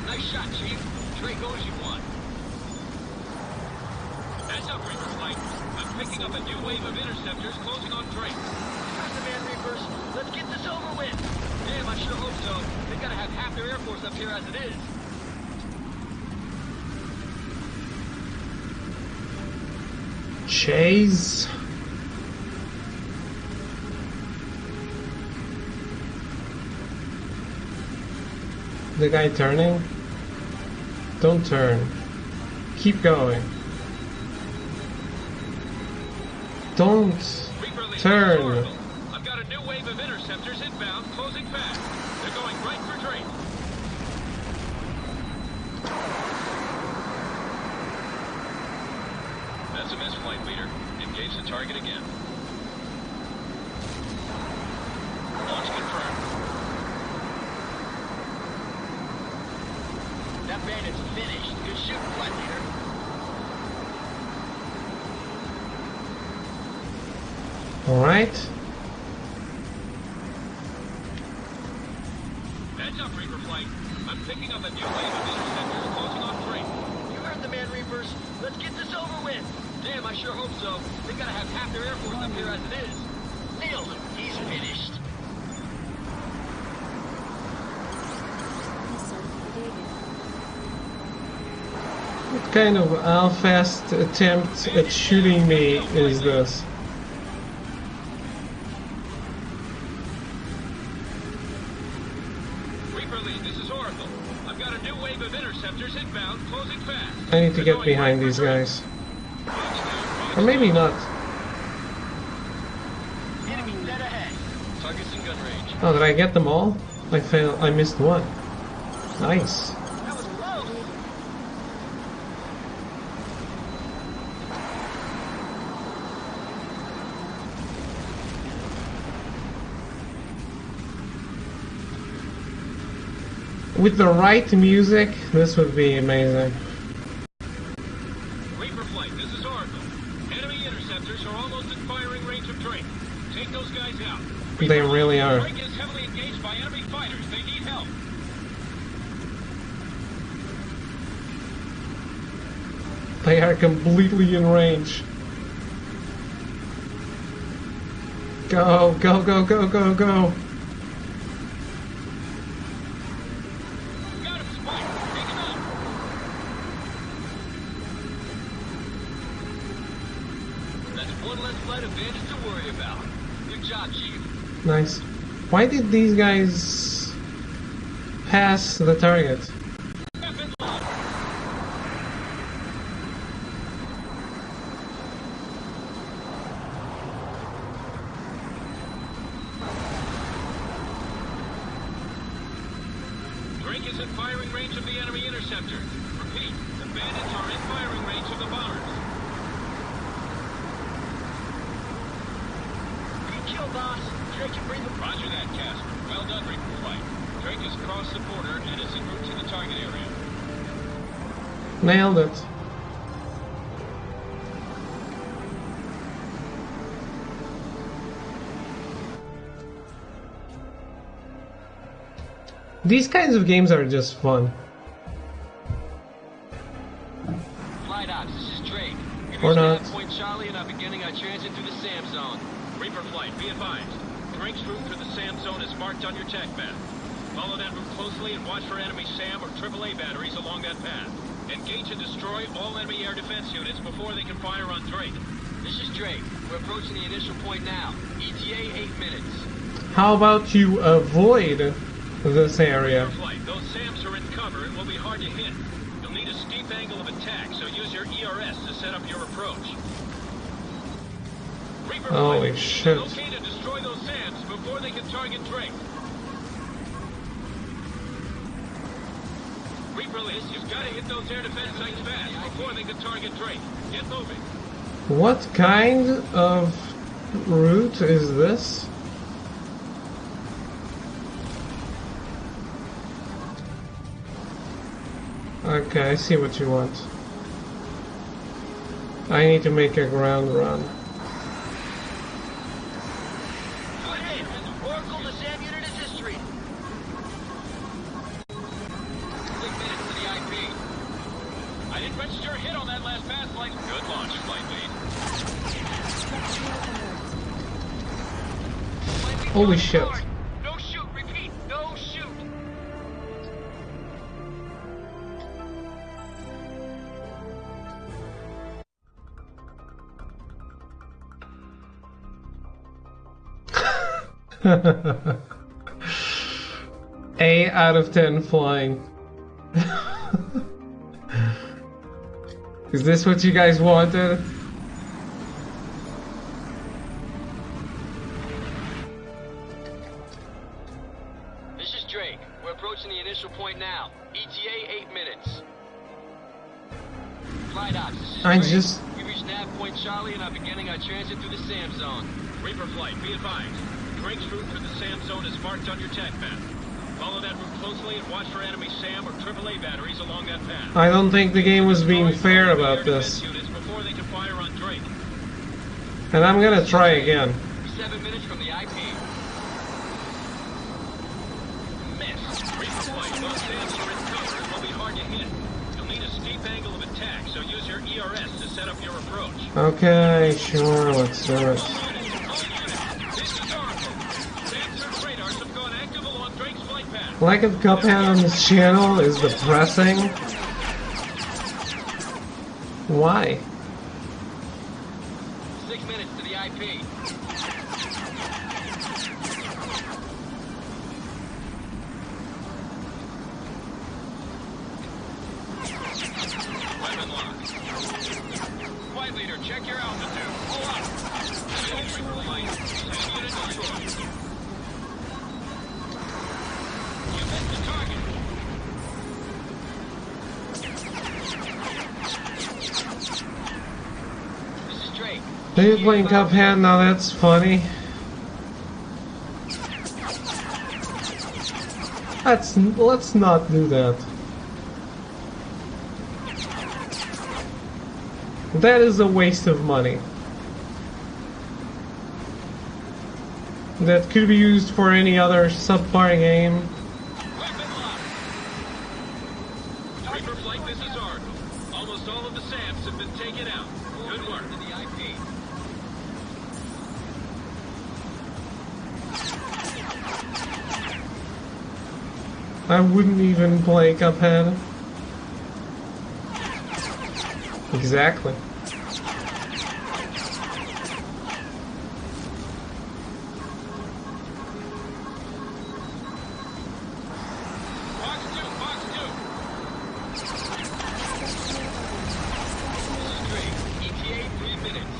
Nice shot, Chief. Trey goes you won. Heads up, Reaper Flight. I'm picking up a new wave of interceptors closing on Drake. Got the man, Reapers. Let's get this over with. Damn, I sure hope so. They gotta have half their Air Force up here as it is. Chase. The guy turning? Don't turn. Keep going. Don't turn. I've got a new wave of interceptors inbound, closing fast. They're going right for Drake. That's a miss, flight leader. Engage the target again. Launch confirmed. That bandit's finished. Good shooting, flight leader. Alright. Heads up, Reaper Flight. I'm picking up a new wave of interceptors closing on Drake. You heard the man, Reapers. Let's get this over with. Damn, I sure hope so. They gotta have half their Air Force up here as it is. Nailed him. He's finished. What kind of half-assed attempt at shooting me is this? Reaper Lead, this is Oracle. I've got a new wave of interceptors inbound, closing fast. I need to get behind these guys. Or maybe not. Enemy dead ahead. Targets in gun range. Oh, did I get them all? I missed one. Nice. That was close. With the right music, this would be amazing. Reaper Flight, this is Oracle. Enemy interceptors are almost in firing range of Drake. Take those guys out. They really are. Drake is heavily engaged by enemy fighters. They need help. They are completely in range. Go, go, go, go, go, go. Got him, Spike. Take him out. That's one less flight advantage to worry about. Good job, Chief. Nice. Why did these guys pass the target? Weapons locked. Drake is in firing range of the enemy interceptor. Repeat, the bandits are in firing range of the bombers. Good kill, boss. Drake can bring the... Roger that, Casper. Well done, Reaper Flight. Drake has crossed the border and is en route to the target area. Nailed it. These kinds of games are just fun. Flight Ops, this is Drake. Or not. Point Charlie and are beginning our transit through the SAM zone. Reaper Flight, be advised. Drake's route for the SAM zone is marked on your tech map. Follow that route closely and watch for enemy SAM or AAA batteries along that path. Engage and destroy all enemy air defense units before they can fire on Drake. This is Drake. We're approaching the initial point now. ETA 8 minutes. How about you avoid this area? Flight. Those SAMs are in cover and will be hard to hit. You'll need a steep angle of attack, so use your ERS to set up your approach. Reaper Holy flight. shit. It's okay to destroy those SAMs before they can target Drake. Reaper list, you've got to hit those air defense sites fast before they can target Drake. Get moving. What kind of route is this? Okay, I see what you want. I need to make a ground run. Oracle, the SAM unit is history. 6 minutes to the IP. I didn't register a hit on that last pass flight. Good launch, flight lead. Holy shit. No shoot, repeat, no shoot. A out of 10 flying. Is this what you guys wanted? This is Drake. We're approaching the initial point now. ETA 8 minutes. Flight ops, this is Drake. We reached nav point Charlie and are beginning our transit through the SAM zone. Reaper flight, be advised. Drake's route through the SAM zone is marked on your TAC map. Follow that route closely and watch for enemy SAM or AAA batteries along that path. I don't think the game was being fair about this. Before they can fire on Drake. And I'm gonna try again. 7 minutes from the IP. Miss. Reaper flight, those SAMs are in cover and will be hard to hit. You'll need a steep angle of attack, so use your ERS to set up your approach. Okay, sure, let's do it. Lack of Cuphead on this channel is depressing. Why? 6 minutes to the IP. Weapon lock. Flight leader, check your altitude. Pull up. Reaper flight. SAM unit destroyed. You missed the target. This is Drake. Are you playing Cuphead? Now that's funny. Let's not do that. That is a waste of money. That could be used for any other subpar game. Weapon lock. Reaper flight, this is Oracle. Almost all of the SAMs have been taken out. Good work. To the IP. I wouldn't even play Cuphead. Exactly. Box 2, box 2. This is Drake. ETA 3 minutes.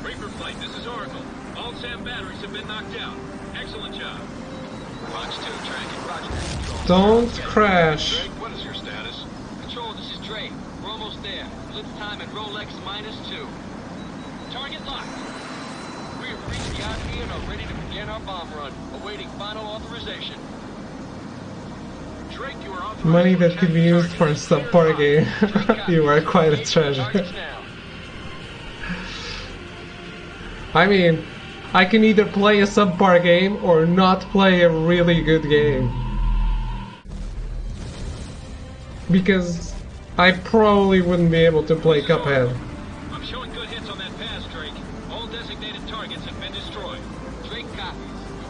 Reaper flight, this is Oracle. All SAM batteries have been knocked out. Excellent job. Box 2, tracking. Roger that. Control. Don't crash. Drake, what is your status? Control, this is Drake. We're almost there. Blitz time at Rolex -2. Target locked. We have reached the IP and are ready to begin our bomb run. Awaiting final authorization. Drake, you are authorized. Money that could be used for a subpar game. You are quite a treasure. Targets now. I mean, I can either play a subpar game or not play a really good game. Because I probably wouldn't be able to play Cuphead. I'm showing good hits on that pass, Drake. All designated targets have been destroyed. Drake copies.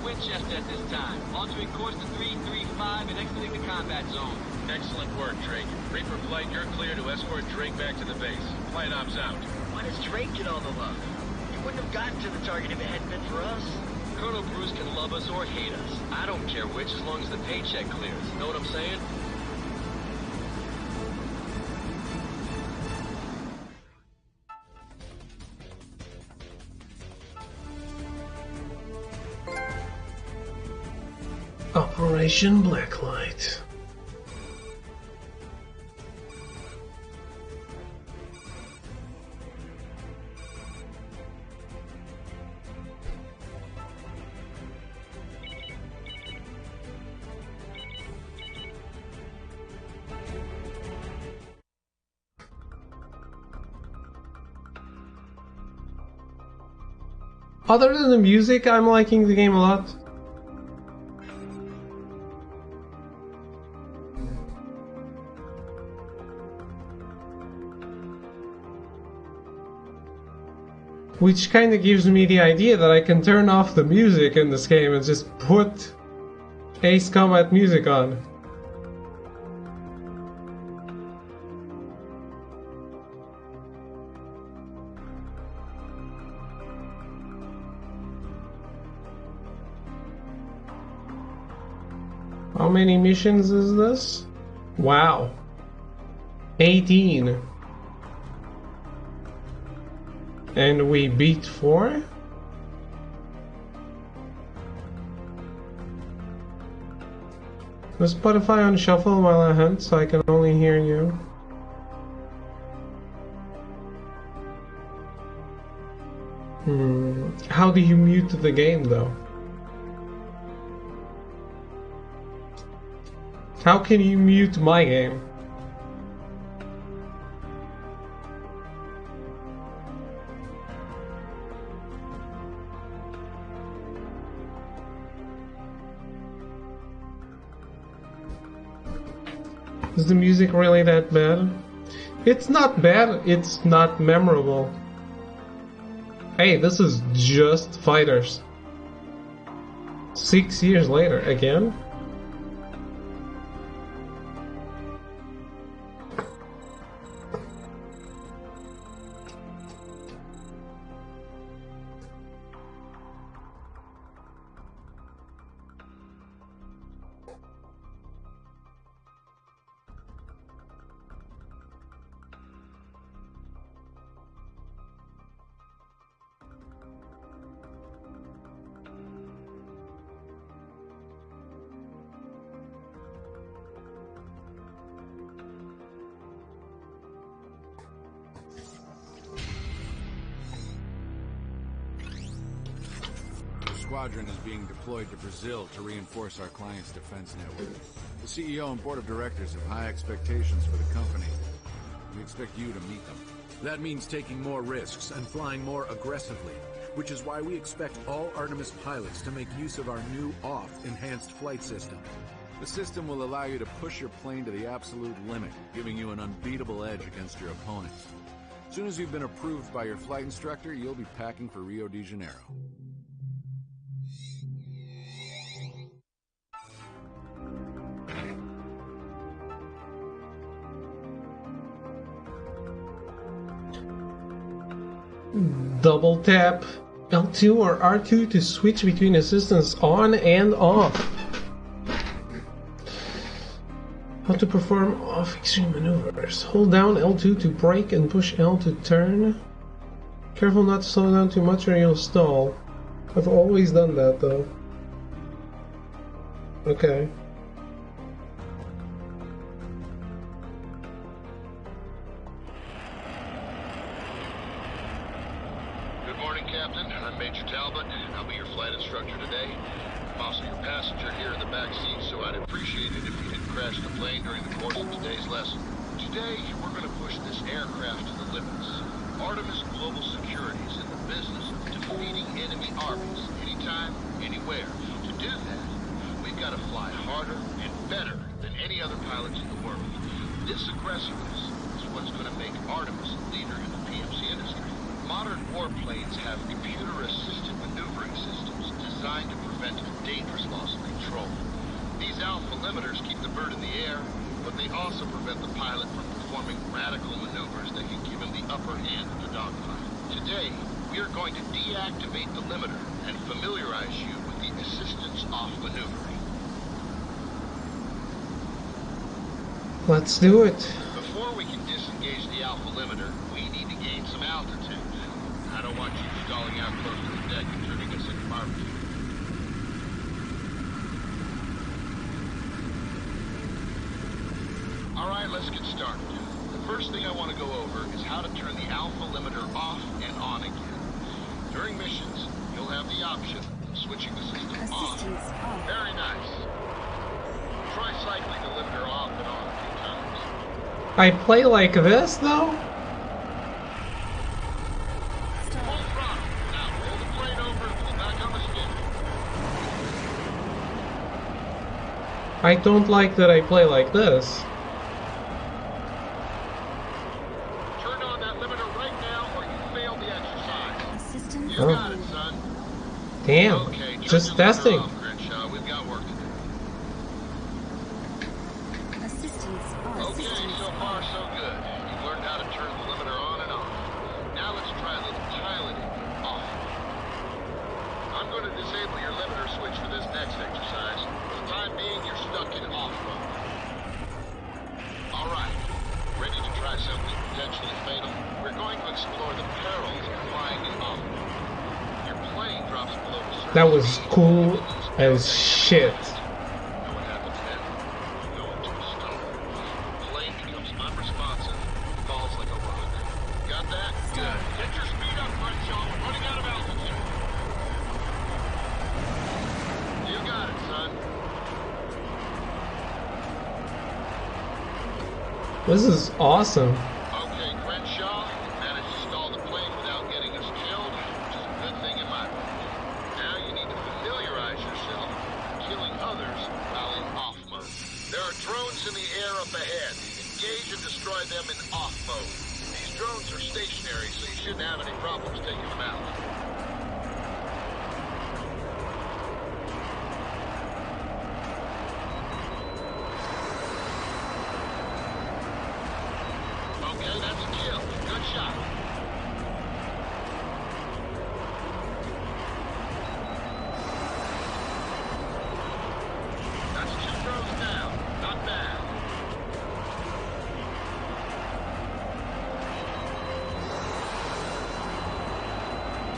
We're Winchester at this time. Altering course to 335 and exiting the combat zone. Excellent work, Drake. Reaper flight, you're clear to escort Drake back to the base. Flight ops out. Why does Drake get all the love? He wouldn't have gotten to the target if it hadn't been for us. Colonel Bruce can love us or hate us. I don't care which, as long as the paycheck clears. Know what I'm saying? Operation Blacklight. Other than the music, I'm liking the game a lot. Which kinda gives me the idea that I can turn off the music in this game and just put Ace Combat music on. How many missions is this? Wow. 18. And we beat 4? Was Spotify on shuffle while I hunt so I can only hear you? How do you mute the game though? How can you mute my game? Is the music really that bad? It's not bad, it's not memorable. Hey, this is just Fighters. 6 years later, again? Squadron is being deployed to Brazil to reinforce our client's defense network. The CEO and board of directors have high expectations for the company. We expect you to meet them. That means taking more risks and flying more aggressively, which is why we expect all Artemis pilots to make use of our new OFF enhanced flight system. The system will allow you to push your plane to the absolute limit, giving you an unbeatable edge against your opponents. As soon as you've been approved by your flight instructor, you'll be packing for Rio de Janeiro. Double tap L2 or R2 to switch between assistants on and off. How to perform off extreme maneuvers. Hold down L2 to brake and push L to turn. Careful not to slow down too much or you'll stall. I've always done that though. Okay. Captain, I'm Major Talbot, and I'll be your flight instructor today. I'm also your passenger here in the back seat, so I'd appreciate it if you didn't crash the plane during the course of today's lesson. Today, we're going to push this aircraft to the limits. Artemis Global Security is in the business of defeating enemy armies, anytime, anywhere. To do that, we've got to fly harder and better than any other pilots in the world. This aggressiveness is what's going to make Artemis a leader in the PMC industry. Modern warplanes have computer-assisted maneuvering systems designed to prevent dangerous loss of control. These alpha limiters keep the bird in the air, but they also prevent the pilot from performing radical maneuvers that can give him the upper hand in the dogfight. Today, We are going to deactivate the limiter and familiarize you with the assistance off maneuvering. Let's do it. Before we can disengage the alpha limiter, we need to gain some altitude. I don't want you stalling out close to the deck and turning us into barbecue. Alright, let's get started. The first thing I want to go over is how to turn the alpha limiter off and on again. During missions, you'll have the option of switching the system off. Very nice. Try cycling the limiter off and on a few times. I play like this, though? Full throttle. Now roll the plane over and pull back on the stick. I don't like that I play like this. Turn on that limiter right now or you failed the exercise. Assistant. You got it, son. Damn. Okay, turn Just your limiter testing. off, Crenshaw. We've got work to do. Assistance. Okay, so far so good. You've learned how to turn the limiter on and off. Now let's try a little piloting off. I'm going to disable your limiter switch for this next exercise. For the time being, you're stuck in off mode. Alright, ready to try something potentially fatal? We're going to explore the perils of flying in off mode. Your plane drops below the surface. That was cool as shit. Know what happens then? You go into a storm. The plane becomes unresponsive, falls like a rock. Got that? Good. Get your speed up, Crenshaw. We're running out of altitude. You got it, son. This is awesome. Okay, Crenshaw, you managed to stall the plane without getting us killed, which is a good thing in my book. Now you need to familiarize yourself with killing others while in off mode. There are drones in the air up ahead. Engage and destroy them in off mode. These drones are stationary, so you shouldn't have any problems taking them out. Okay, that's a kill. Good shot. That's 2 drones down. Not bad.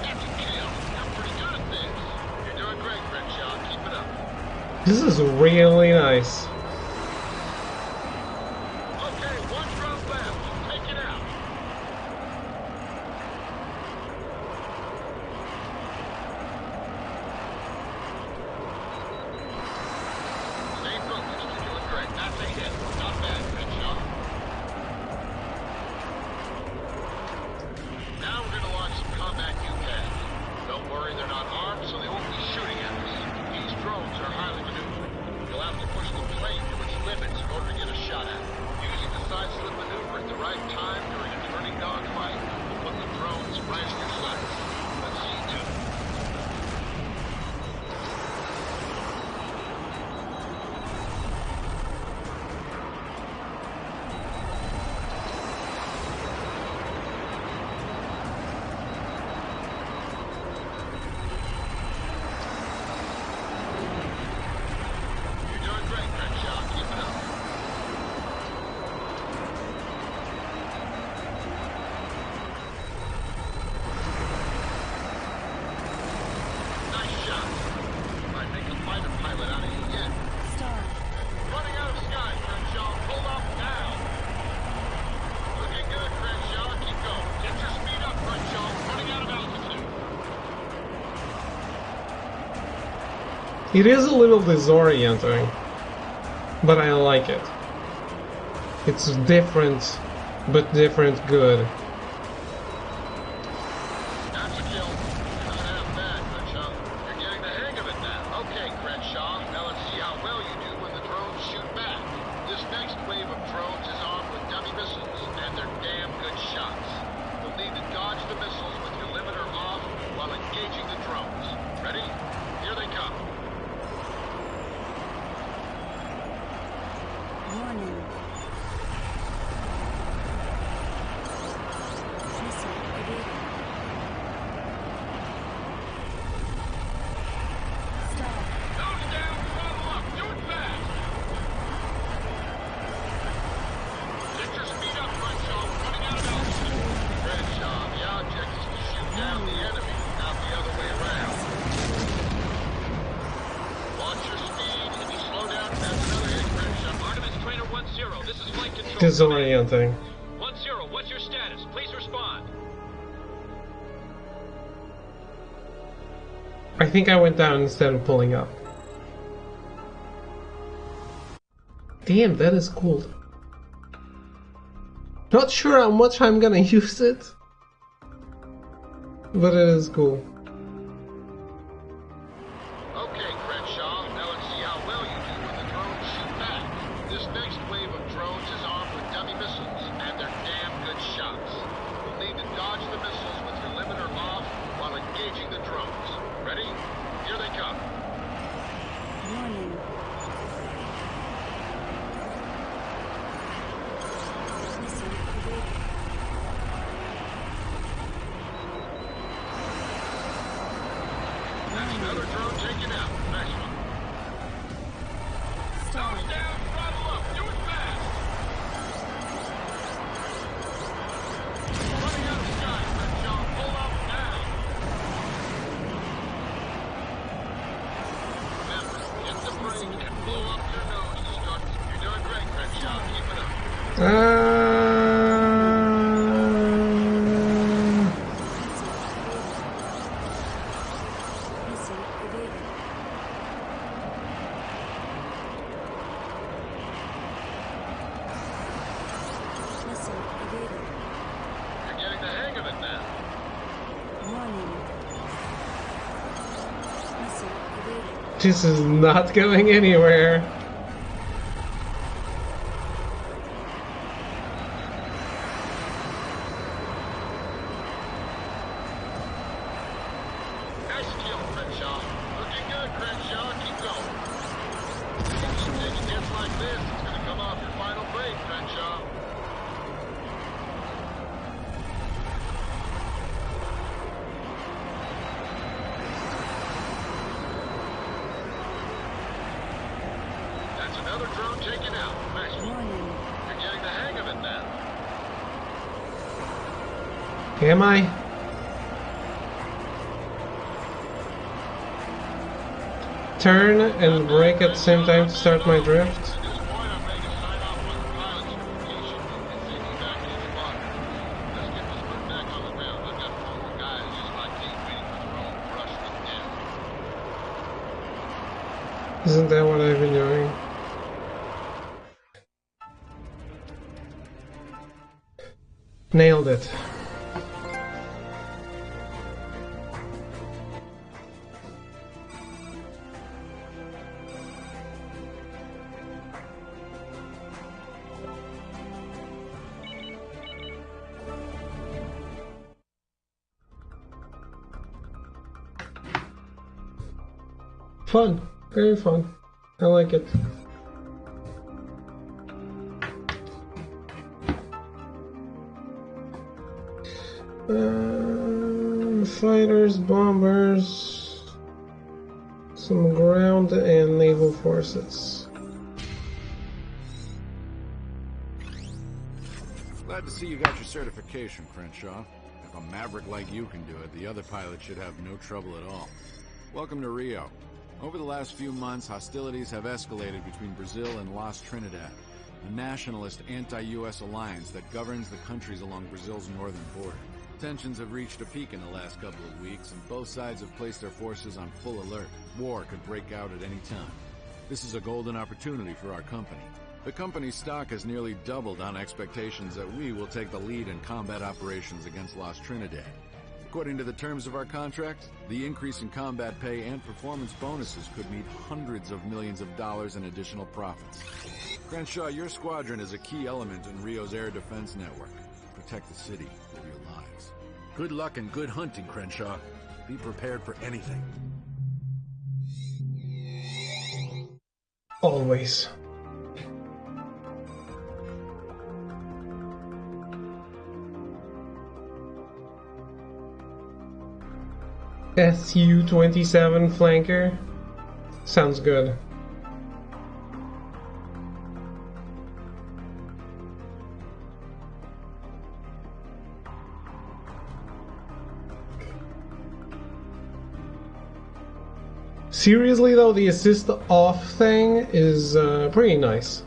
That's a kill. You're pretty good at this. You're doing great, Crenshaw. Keep it up. This is really nice. Okay, 1 drone left. Take it out. Stay focused. You're doing great. That's a hit. Not bad, Crenshaw. Now we're going to launch some combat UCAS. Don't worry, they're not armed, so they won't be shooting at us. These drones are highly maneuverable. You'll have to push the plane to its limits in order to get a shot at it. Using the side slip maneuver at the right time during a turning dogfight will put the drones right in your sights. Let's see you do it. You're doing great, Crenshaw. Keep it up. Nice shot. Might make a fighter pilot out of you yet. Star. Running out of sky, Crenshaw. Pull up now. Looking good, Crenshaw. Keep going. Get your speed up, Crenshaw. Running out of altitude. It is a little disorienting, but I like it. It's different, but different good. That's a kill. Not half bad, Crenshaw. You're getting the hang of it now. Okay, Crenshaw. Now let's see how well you do when the drones shoot back. This next wave of drones is armed with dummy missiles, and they're damn good shots. You'll need to dodge the missiles with your limiter off while engaging the drones. Ready? Here they come. Warning. Missile evaded. flight control. disorienting. 1-0, what's your status? Please respond. I think I went down instead of pulling up. Damn, that is cool. Not sure how much I'm gonna use it, but it is cool. Okay, Crenshaw, now let's see how well you do when the drones shoot back. This next wave of drones is armed with dummy missiles, and they're damn good shots. You'll need to dodge the missiles with your limiter off while engaging the drones. Ready? Here they come. Warning. Missile evaded. That's another drone taken out. Nice one. Stall. Down, throttle up, do it fast. Running out of sky, Crenshaw. Pull up now. Remember, hit the brake and blow up your nose to start. You're doing great, Crenshaw. Keep it up. Missile evaded. Missile evaded. You're getting the hang of it now. Warning. Missile evaded. This is not going anywhere. Nice kill, Crenshaw. Looking good, Crenshaw. Keep going. Taking hits like this, it's gonna come off your final break, Crenshaw. That's another drone taken out. Nice one. Warning. You're getting the hang of it now. Am I? Turn and brake at the same time to start my drift. At this point, I'm ready to sign off on the pilot certification and send you back to the squadron. Let's get this one back on the ground. I've got 4 more guys just like me waiting for their own brush with death. Isn't that what I've been doing? Nailed it. Fun. Very fun. I like it. Fighters, bombers, some ground and naval forces. Glad to see you got your certification, Crenshaw. If a maverick like you can do it, the other pilots should have no trouble at all. Welcome to Rio. Over the last few months, hostilities have escalated between Brazil and Las Trinidad, the nationalist anti-U.S. alliance that governs the countries along Brazil's northern border. Tensions have reached a peak in the last couple of weeks, and both sides have placed their forces on full alert. War could break out at any time. This is a golden opportunity for our company. The company's stock has nearly doubled on expectations that we will take the lead in combat operations against Las Trinidad. According to the terms of our contract, the increase in combat pay and performance bonuses could mean hundreds of millions of dollars in additional profits. Crenshaw, your squadron is a key element in Rio's air defense network. Protect the city with your lives. Good luck and good hunting, Crenshaw. Be prepared for anything. Always. Su-27 flanker. Sounds good. Seriously though, the assist off thing is pretty nice.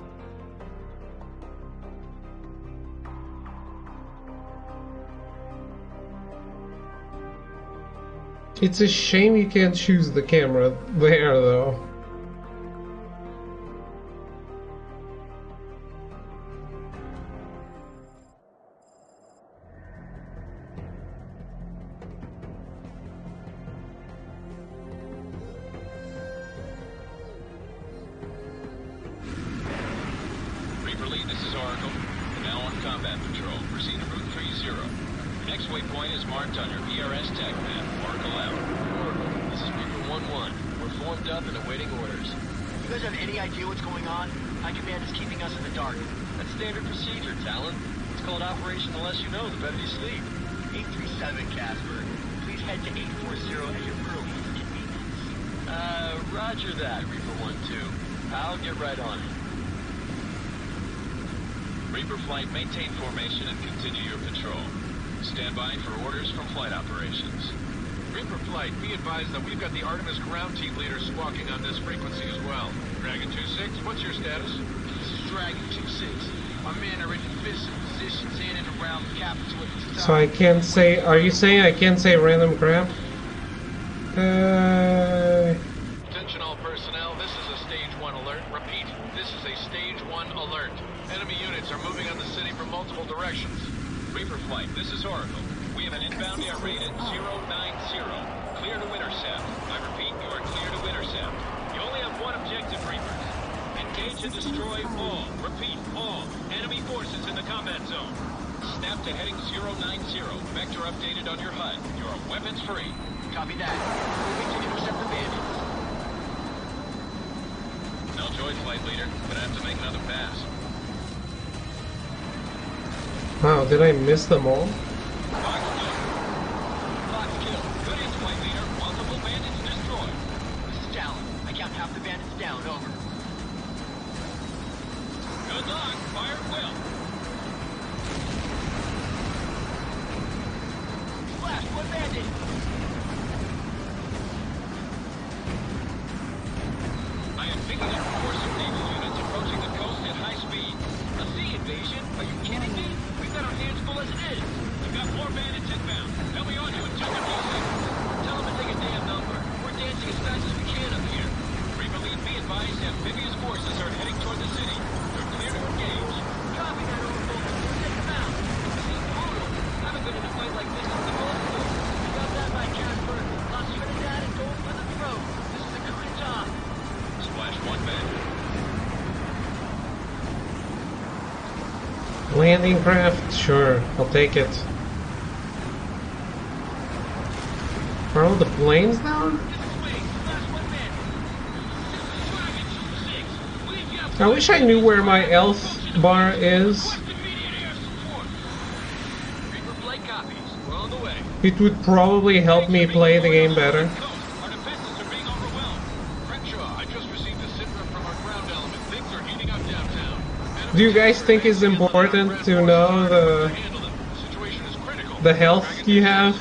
It's a shame you can't choose the camera there, though. Reaper Lead, this is Oracle. We're now on combat patrol. Proceed to Route 30. Your next waypoint is marked on your ERS tag map. Oracle out. Oracle, this is Reaper 1-1. We're formed up and awaiting orders. You guys have any idea what's going on? High Command is keeping us in the dark. That's standard procedure, Talon. It's called Operation The Less You Know, the better you sleep. 837, Casper. Please head to 840 at your earliest convenience. Roger that, Reaper 1-2. I'll get right on it. Reaper Flight, maintain formation and continue your patrol. Stand by for orders from flight operations. Reaper Flight, be advised that we've got the Artemis ground team leader squawking on this frequency as well. Dragon 2-6, what's your status? This is Dragon 2-6. Our men are in defensive positions in and around the capital at this time. So I can't say... Are you saying I can't say random crap? Attention all personnel, this is a Stage 1 alert. Repeat, this is a Stage 1 alert. Enemy units are moving on the city from multiple directions. Reaper Flight, this is Oracle. We have an inbound air raid at 090. Clear to intercept. I repeat, you are clear to intercept. You only have one objective, Reapers. Engage and destroy all, repeat, all enemy forces in the combat zone. Snap to heading 090. Vector updated on your HUD. You are weapons free. Copy that. Moving to intercept the bandits. No joy, Flight Leader, but I have to make another pass. Wow, did I miss them all? Fox kill. Good hits, Flight Leader. Multiple bandits destroyed. This is Talon. I count half the bandits down. Over. Good luck. Fire at will. Flash, one bandit. I am picking up a force of naval units approaching the coast at high speed. A sea invasion? Are you kidding me? We've got our hands full as it is. We've got more bandits inbound. They'll be on you in 2 to 3 seconds. Tell them to take a damn number. We're dancing as fast as we can up here. Reaper Lead, be advised, amphibious forces are heading toward the city. You're clear to engage. Copy that, Oracle. Take them out. This is brutal. I haven't been in a fight like this since the Gulf War. You got that right, Casper. Toss Trinidad and go for the throat. This is a coup d'etat. Splash one bandit. Landing craft? Sure, I'll take it. Are all the planes down? I wish I knew where my elf bar is. Reaper Flight copies. We're on the way. It would probably help me play the game better. Our defenses are being overwhelmed. Crenshaw, I just received a sitrep from our ground element. Things are heating up downtown. Do you guys think it's important to know the health you have?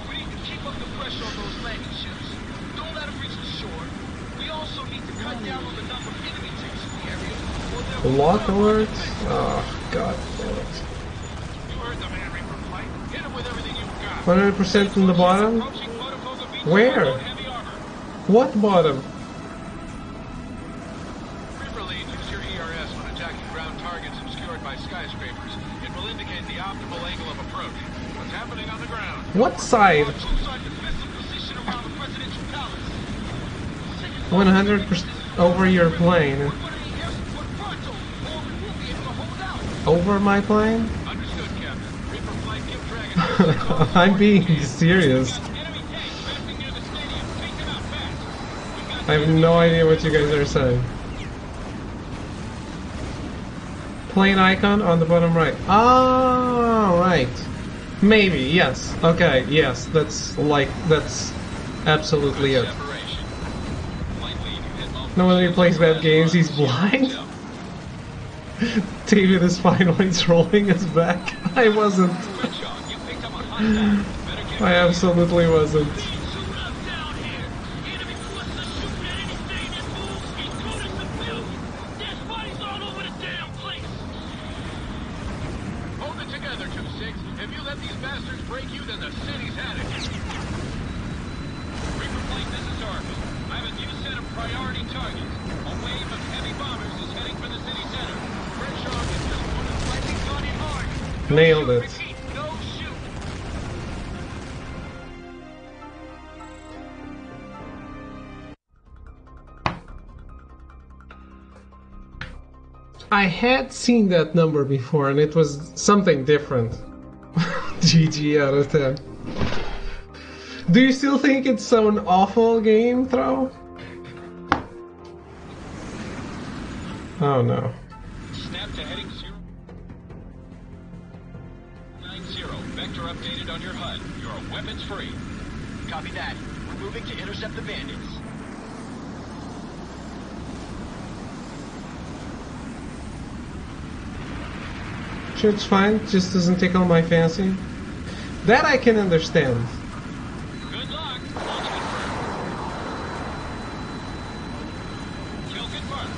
We need to keep up the pressure on those landing ships. Don't let them reach the shore. We also need to cut down on the number of enemy tanks in the area. Or they'll Lock alert? Oh, god damn it. You heard the man, Reaper Flight. Hit him with everything you've got. 100% in the bottom? Approaching Botafogo Beach. Where? Load heavy armor. What bottom? Reaper Lead, use your ERS when attacking ground targets obscured by skyscrapers. It will indicate the optimal angle of approach. What's happening on the ground? What side? troops are in defensive position around the presidential palace. 100% over your plane. We're going to need air support pronto, or we won't be able to hold out. Over my plane? Understood, Captain. Reaper Flight, give Dragon. I'm being serious. Enemy tanks passing near the stadium. Take them out fast. I have no idea what you guys are saying. Plane icon on the bottom right. Ah, right. Maybe, yes. Okay, yes, that's absolutely it. No one who plays bad games, he's blind. David is fine when he's rolling his back. I wasn't. I absolutely wasn't. Hold it together, 2-6. If you let these bastards break you, then the city's had it. Nailed it. No shoot. I had seen that number before and it was something different. GG out of 10. Do you still think it's an awful game, Throw? Oh no. Snap to heading 090. Vector updated on your HUD. You're weapons free. Copy that. We're moving to intercept the bandits. Sure, it's fine. Just doesn't tickle my fancy. That I can understand. Good luck. Launch confirmed. Kill confirmed.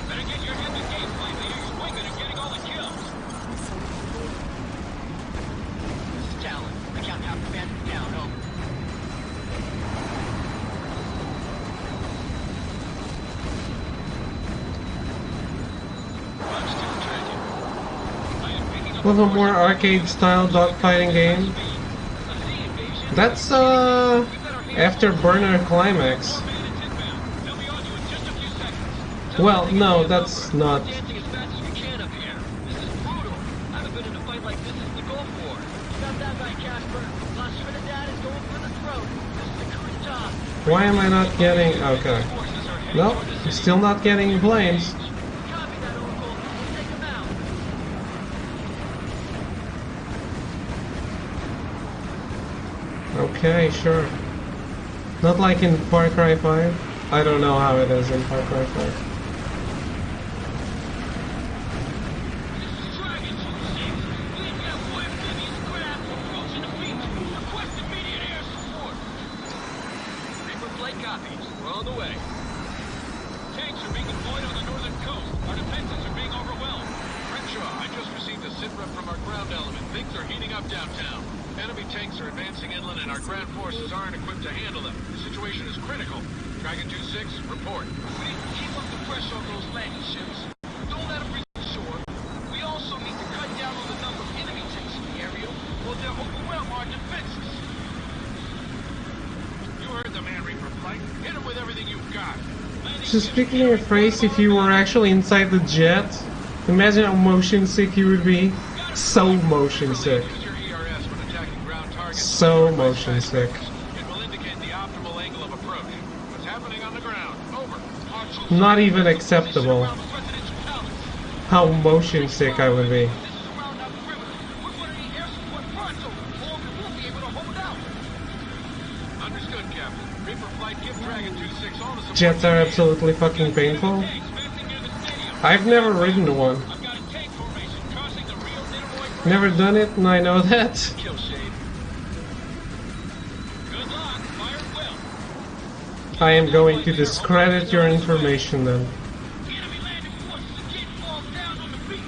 Better get your head in the game, Clancy. You're swinging and getting all the kills. This is Talon. I count half the bandits down. Over. I'm still tracking. I am picking up With a more arcade-style dogfighting game. That's Afterburner Climax. They'll be on you in just a few seconds. Well, no, that's not. Dancing as fast as you can up here. This is brutal. I haven't been in a fight like this since the Gulf War. You got that right, Casper. Last Trinidad is going for the throat. This is the coup d'etat. Why am I not getting... Okay. Nope, still not getting flames. Copy that, Oracle. We'll take them out. Okay, sure. Not like in Far Cry 5. I don't know how it is in Far Cry 5. Reaper flight copies. We're on the way. Tanks are being deployed on the northern coast. Our defenses are being overwhelmed. Crenshaw, I just received a sit rep from our ground element. Things are heating up downtown. Enemy tanks are advancing inland and our ground forces aren't equipped to handle them. The situation is critical. Dragon 2-6, report. We need to keep up the pressure on those landing ships. Don't let them reach the shore. We also need to cut down on the number of enemy tanks in the area, or they'll overwhelm our defenses. You heard the man, Reaper Flight. Hit him with everything you've got. So speaking of phrase, if you were actually inside the jet, imagine how motion sick you would be. So motion sick. Use your ERS when attacking ground targets. So motion sick. It will indicate the optimal angle of approach. What's happening on the ground? Over. Not even acceptable. How motion sick I would be. Understood, Captain. Reaper Flight, give Dragon 2-6 all the support. Jets are absolutely fucking painful. I've never ridden one. Never done it, and I know that. Kill shade. Good luck. Fire well. I am going to discredit your information then. Enemy landing forces again fall down on the beach.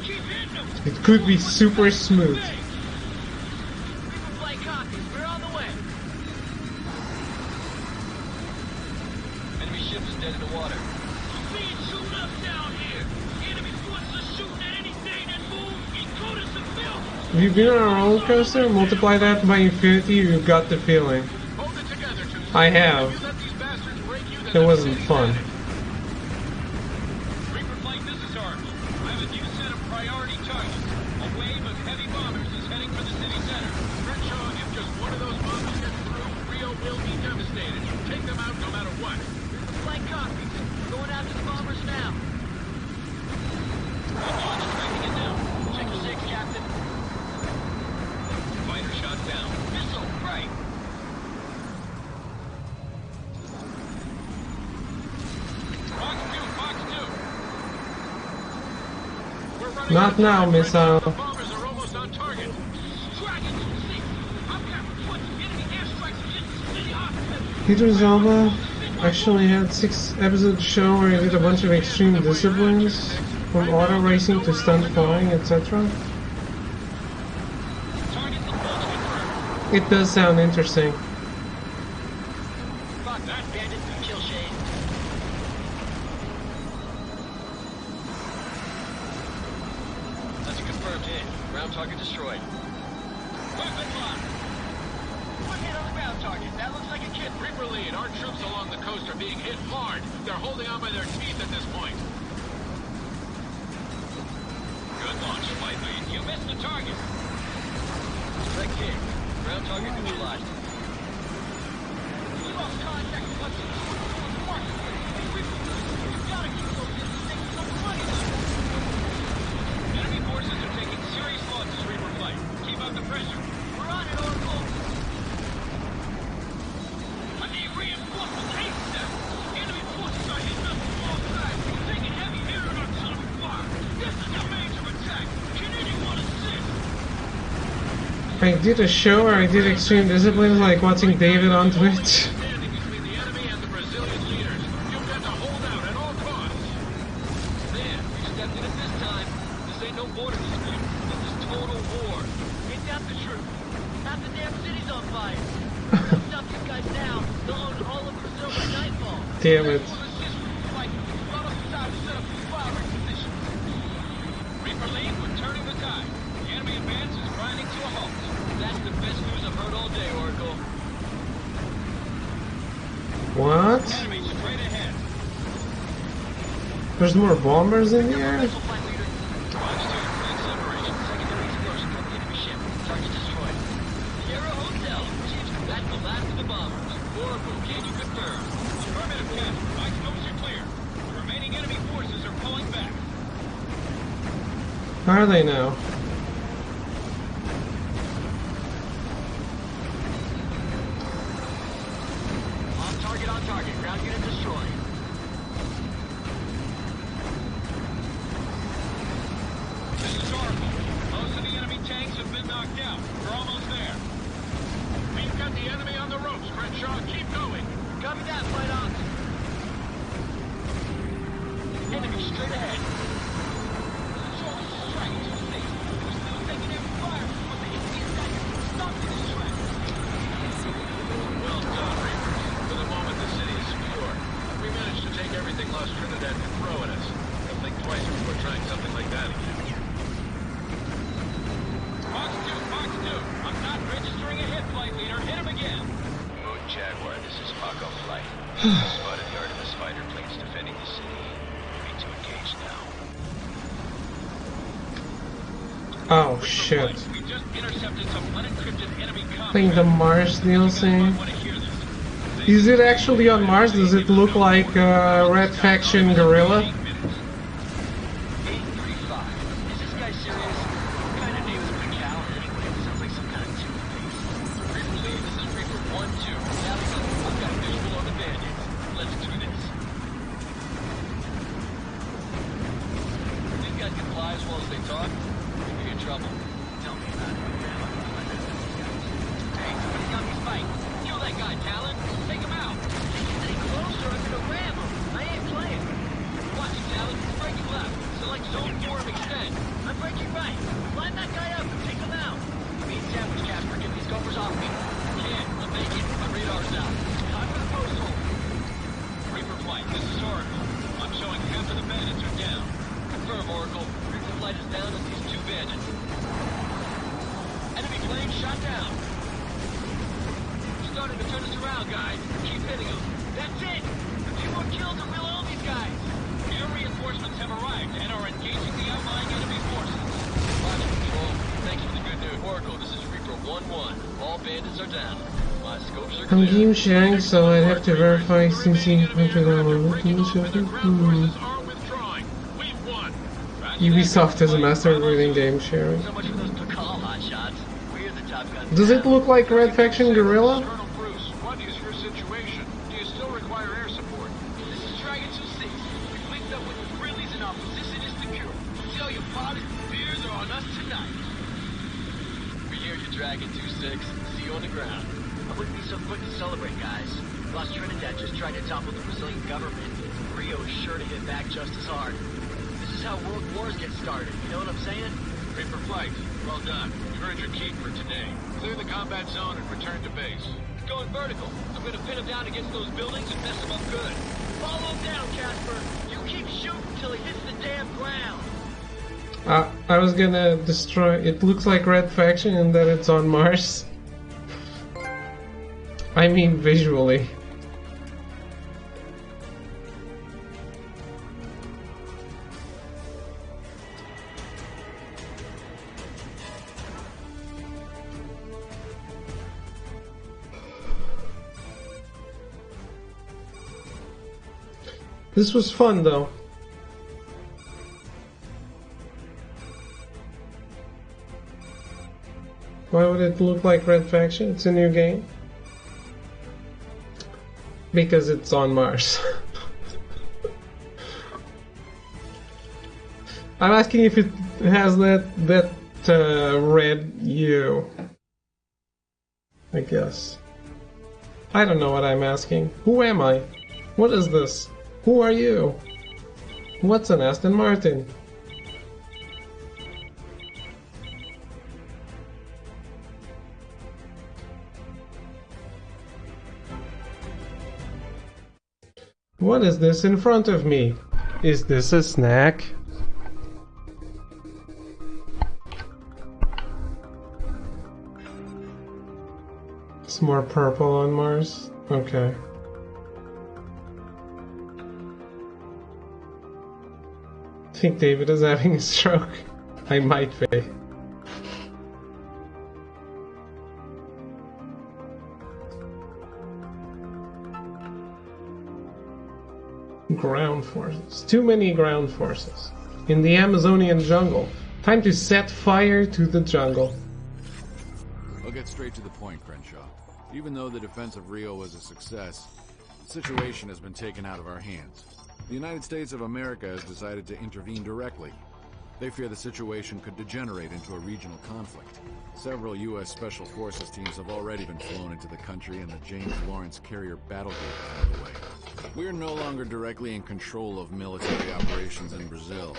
Keep hitting them. It could be super smooth. Reaper flight copies. We're on the way. Enemy ship is dead in the water. We're being chewed up down here. Enemy forces are shooting at anything that moves. Encode us and film. If you've been on a roller coaster, multiply that by infinity, you've got the feeling. Hold it together, 2-6. I have. You let these bastards break you, then It wasn't fun. Reaper flight, this is Army. I have a new set of priority targets. A wave of heavy bombers is heading for the city center. Crenshaw, if just one of those bombs gets through, Rio will be devastated. Take them out no matter what. Reaper flight copies. We're going after the bombers now. Launch tracking it now. Check your six, Captain. Fighter shot down. Missile, right. Fox 2. We're running Not out of now, time, missile. Crenshaw. The bombers are almost on target. Dragon 2-6. I've got reports of enemy airstrikes against the city hospital. Idris Elba actually had 6-episode show where he did a bunch of extreme disciplines, from auto racing to stunt flying, etc. Targets and launch confirmed. It does sound interesting. Fuck that bandit through kill shade. Hit. Ground target destroyed. Weapon lock. One hit on the ground target. That looks like a kid. Reaper lead, our troops along the coast are being hit hard. They're holding on by their teeth at this point. Good launch, flight lead. You missed the target. Direct hit. Ground target neutralized. We lost contact with what's in the marketplace. You gotta keep those things so funny. Enemy forces are taking serious losses, Reaper flight. Keep up the pressure. We're on it, Oracle. I need reinforcements ASAP. Enemy forces are hitting us from all sides. Taking heavy air and artillery fire. This is a major attack. Can anyone assist? I did a show where I did extreme disciplines like watching David on Twitch. Standing between the enemy and the Brazilian leaders. You've got to hold out at all costs. Man, we stepped in it this time. This ain't no border dispute. This is total war. Ain't that the truth? Half the damn city's on fire. Don't stop these guys now. They'll own all of Brazil by nightfall. Damn it. Reaper lead, we're turning the tide. The enemy advance is grinding to a halt. That's the best news I've heard all day, Oracle. What? Enemy straight ahead. There's more bombers in the air? Missile flight leader. Watch two, flank separation. Secondary explosion from the enemy ship. Target destroyed. Sierra Hotel. Chiefs, that's the last of the bombers. Oracle, can you confirm? Affirmative, Captain. My scopes are clear. The remaining enemy forces are pulling back. Are they now? On target. Ground unit destroyed. This is Oracle. Most of the enemy tanks have been knocked out. We're almost there. We've got the enemy on the ropes, Crenshaw. Keep going. Copy that, flight ops. Enemy straight ahead. Well done, Reaper. For the moment, the city is secure. We managed to take everything Los Trinidad could throw at us. They'll think twice before trying something like that again. Fox 2. I'm not registering a hit, flight leader. Hit him again. Moon Jaguar, this is Paco Flight. Spotted the Artemis fighter planes defending the city. We need to engage now. Oh shit. We just intercepted some unencrypted enemy I think the Mars DLC. Is it actually on Mars? Does it look like Red Faction Guerrilla? 835. Is this guy serious? What kind of name is McAllen anyway? It sounds like some kind of toothpaste. Reaper lead, this is Reaper 1-2. Tally up. I've got a visual on the bandits. Let's do this. These guys can fly as well as they talk. We'll be in trouble. Tell me about it. Hey, somebody's got me spiked. Kill that guy, Talon. Take him out. If he's any closer, I'm gonna ram him. I ain't playing. Watch it, Talon. He's breaking left. Select zone 4 and extend. I'm breaking right. Line that guy up and take him out. Me and Sandwich Casper, get these gophers off me. Can't. I'm making. My radar's out. Time for the post hole. Reaper flight, this is Oracle. I'm showing half of the bandits are down. Confirm, Oracle. Reaper flight is down at these 2 bandits. Enemy plane shot down. Starting to turn us around, guys. Keep hitting them. That's it. A few more kills and we'll own these guys. Air reinforcements have arrived and are engaging the outlying enemy forces. Roger, Control. Thanks for the good news. Oracle, this is Reaper 1-1. All bandits are down. My scopes are I'm clear. game sharing, so I'd have to verify since you have to download The ground forces are withdrawing. We've won. Ubisoft is a master at reading game sharing. So much for those Pakal hotshots. We're the top guns. Does it look like Red Faction Guerrilla? Colonel Bruce, what is your situation? Do you still require air support? This is Dragon 2-6. We've linked up with the Brillies and our position is secure. Tell your pilots the beers are on us tonight. We hear you, Dragon 2-6. See you on the ground. I wouldn't be so quick to celebrate, guys. Los Trinidad just tried to topple the Brazilian government. Rio is sure to hit back just as hard. This is how world wars get started, you know what I'm saying? Reaper flight, well done. You earned your keep for today. Clear the combat zone and return to base. Going vertical. I'm gonna pin him down against those buildings and mess him up good. Follow him down, Casper. You keep shooting till he hits the damn ground. I was gonna destroy... It looks like Red Faction and that it's on Mars. I mean visually. This was fun though. Why would it look like Red Faction? It's a new game. Because it's on Mars. I'm asking if it has that red hue. I guess. I don't know what I'm asking. Who am I? What is this? Who are you? What's an Aston Martin? What is this in front of me? Is this a snack? It's more purple on Mars? Okay. I think David is having a stroke. I might be. Ground forces. Too many ground forces. In the Amazonian jungle. Time to set fire to the jungle. I'll get straight to the point, Crenshaw. Even though the defense of Rio was a success, the situation has been taken out of our hands. The United States of America has decided to intervene directly. They fear the situation could degenerate into a regional conflict. Several U.S. Special Forces teams have already been flown into the country, and the James Lawrence Carrier battle group is on the way. We are no longer directly in control of military operations in Brazil.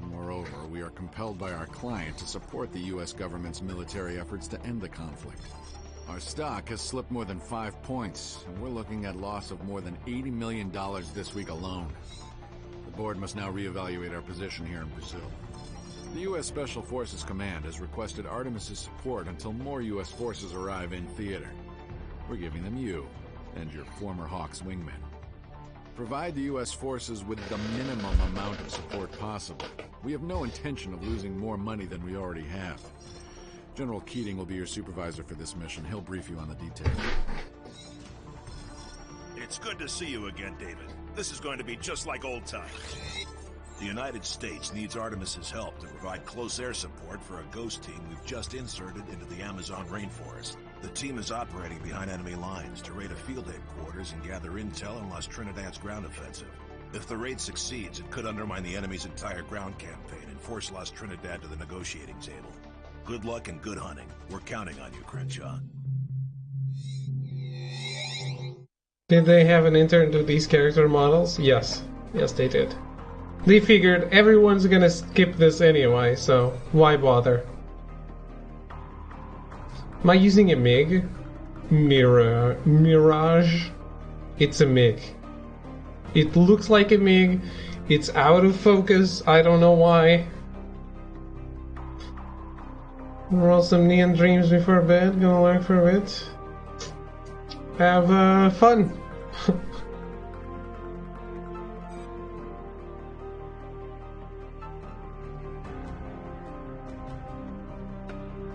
Moreover, we are compelled by our client to support the U.S. government's military efforts to end the conflict. Our stock has slipped more than 5 points, and we're looking at loss of more than $80 million this week alone. The board must now reevaluate our position here in Brazil. The U.S. Special Forces Command has requested Artemis's support until more U.S. forces arrive in theater. We're giving them you, and your former H.A.W.X wingmen. Provide the U.S. forces with the minimum amount of support possible. We have no intention of losing more money than we already have. General Keating will be your supervisor for this mission. He'll brief you on the details. It's good to see you again, David. This is going to be just like old times. The United States needs Artemis's help to provide close air support for a ghost team we've just inserted into the Amazon rainforest. The team is operating behind enemy lines to raid a field headquarters and gather intel on Las Trinidad's ground offensive. If the raid succeeds, it could undermine the enemy's entire ground campaign and force Las Trinidad to the negotiating table. Good luck and good hunting. We're counting on you, Crenshaw. Did they have an intern do these character models? Yes. Yes, they did. They figured everyone's gonna skip this anyway, so why bother? Am I using a MiG? Mirage? It's a MiG. It looks like a MiG. It's out of focus. I don't know why. Roll some neon dreams before bed. Gonna lurk for a bit. Have fun.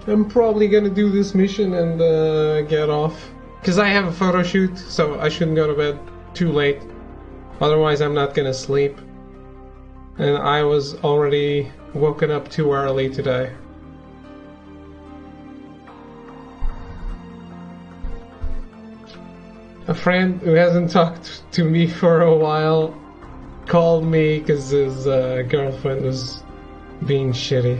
I'm probably gonna do this mission and get off. Because I have a photo shoot, so I shouldn't go to bed too late. Otherwise I'm not gonna sleep. And I was already woken up too early today. A friend who hasn't talked to me for a while called me because his girlfriend was being shitty.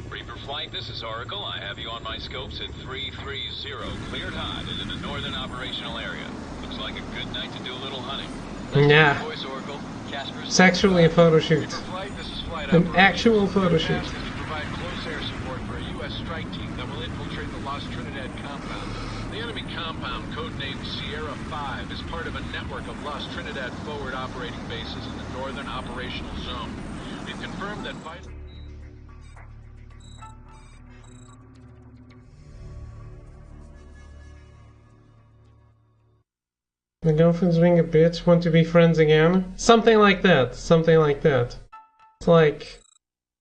Reaper Flight, this is Oracle. I have you on my scopes at 330, cleared hot into the northern operational area. Looks like a good night to do a little hunting. Yeah. Voice, Oracle. It's actually a photo shoot. Flight, this is Flight An Operations. actual photo shoot. Provide close air support for a U.S. strike team that will infiltrate the Las Trinidad compound. The enemy compound, codenamed Sierra 5, is part of a network of Las Trinidad forward operating bases in the northern operational zone. We've confirmed that vital... My girlfriend's being a bitch, want to be friends again? Something like that, something like that. It's like,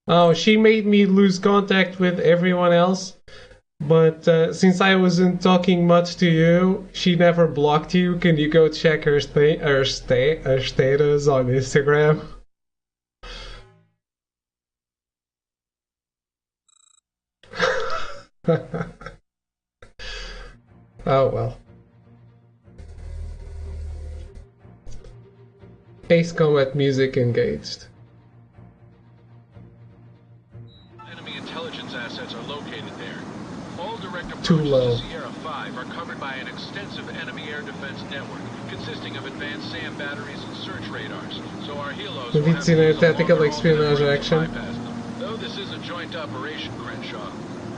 oh, she made me lose contact with everyone else, but since I wasn't talking much to you, she never blocked you. Can you go check her status on Instagram? Oh well. Ace Combat music engaged. Enemy intelligence assets are located there. All direct Too approaches low. to Sierra 5 are covered by an extensive enemy air defense network consisting of advanced SAM batteries and search radars, so our helos will have to use a Tactical longer espionage alternate action. route to bypass them. Though this is a joint operation, Crenshaw,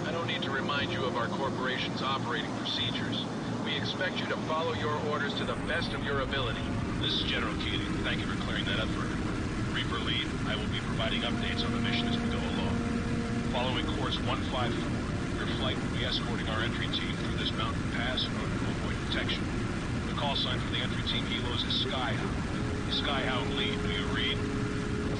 I don't need to remind you of our corporation's operating procedures. We expect you to follow your orders to the best of your ability. This is General Keating. Thank you for clearing that up for everyone. Reaper Lead, I will be providing updates on the mission as we go along. Following course 154, your flight will be escorting our entry team through this mountain pass in order to avoid detection. The call sign for the entry team helos is Skyhound. Skyhound Lead, do you read?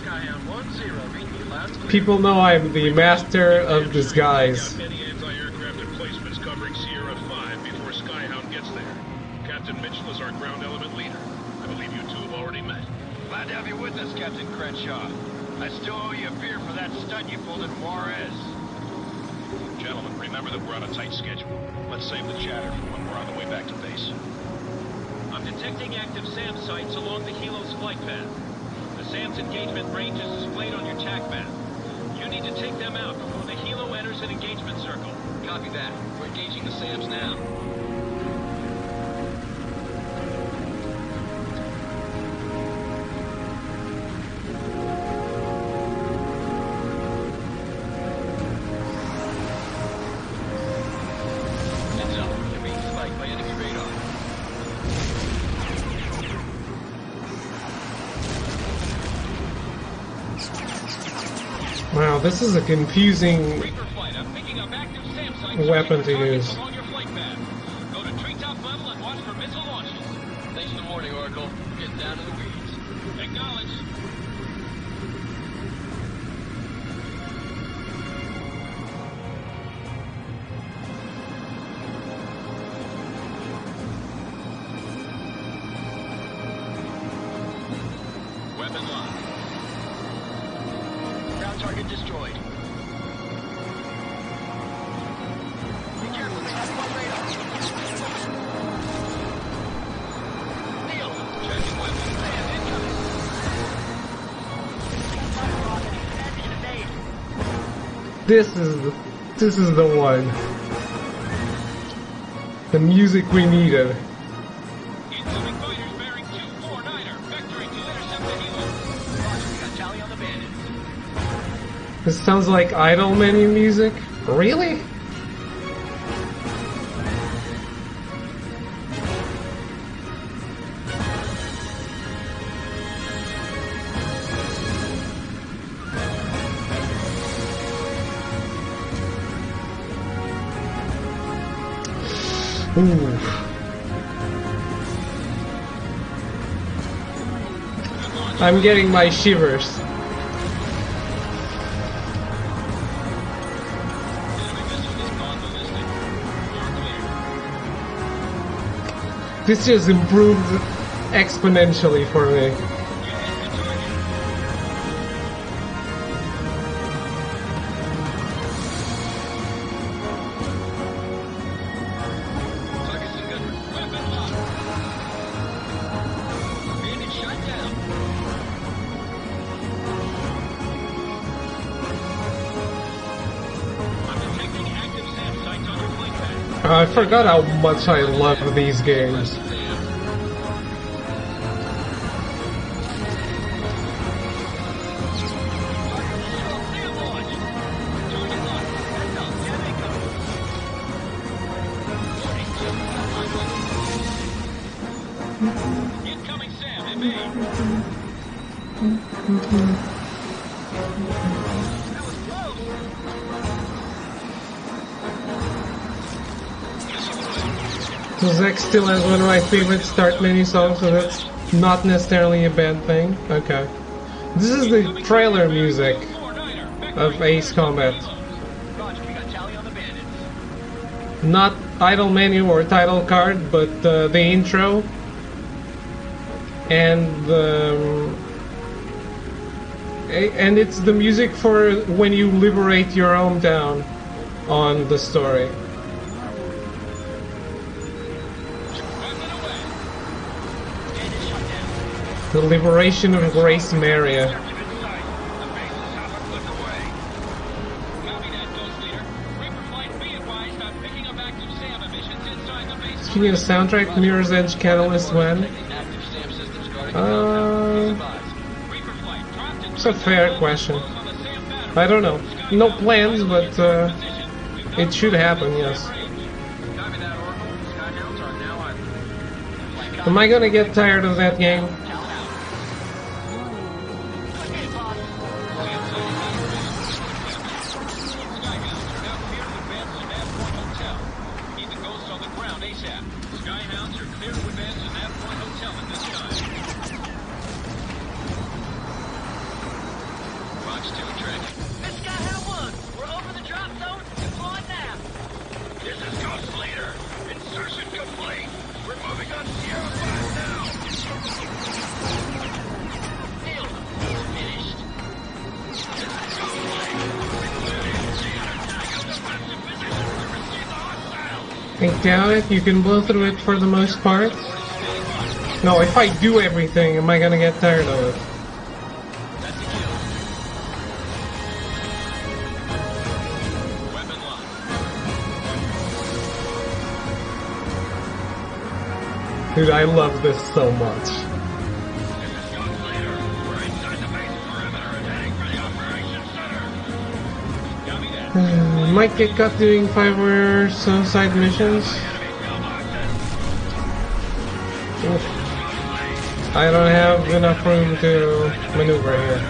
Skyhound 10, reading you loud and clear. People know I'm the master of disguise. Got many anti-aircraft emplacements covering Sierra 5 before Skyhound gets there. Captain Mitchell is our ground element leader. I believe you two have already met. Glad to have you with us, Captain Crenshaw. I still owe you a beer for that stunt you pulled in Juarez. Gentlemen, remember that we're on a tight schedule. Let's save the chatter for when we're on the way back to base. I'm detecting active SAM sites along the Helo's flight path. The SAM's engagement range is displayed on your TAC map. You need to take them out before the Helo enters an engagement circle. Copy that. We're engaging the SAMs now. Heads up. You're being spiked by enemy radar. Wow, this is a confusing Reaper flight, I'm picking up active SAM sites weapon to targets use. along your flight path. Go to treetop level and watch for missile launches. Thanks for the warning, Oracle. Getting down to the weeds. Acknowledge. Weapon locked. Ground target destroyed. Be careful, they have one radar. Neil, checking weapons. Man, incoming. Fire rocket, advantage grenade. This is the one. The music we needed. Incoming fighters bearing 249er, vectoring to intercept the Helo. Roger, we got tally on the bandits. This sounds like idle menu music. Really? Ooh. I'm getting my shivers. This just improved exponentially for me. Targets in good. Weapon locked. Bandit shot down. I'm detecting active SAM sites on your flight path. I forgot how much I love these games. SAM launch. Target locked. Heads up, get incoming. Incoming Sam, evade. That was close. Zach still has one of my favorite start menu songs, so that's not necessarily a bad thing. Okay. This is the trailer music of Ace Combat. Not title menu or title card, but the intro and it's the music for when you liberate your hometown on the story. The liberation of Grace Maria. Speaking of soundtrack, Mirror's Edge Catalyst when? It's a fair question. I don't know. No plans, but it should happen, yes. Am I gonna get tired of that game? I doubt it. You can blow through it for the most part. No, if I do everything, am I gonna get tired of it? Dude, I love this so much. Might get caught doing 5 or so side missions. Oof. I don't have enough room to maneuver here.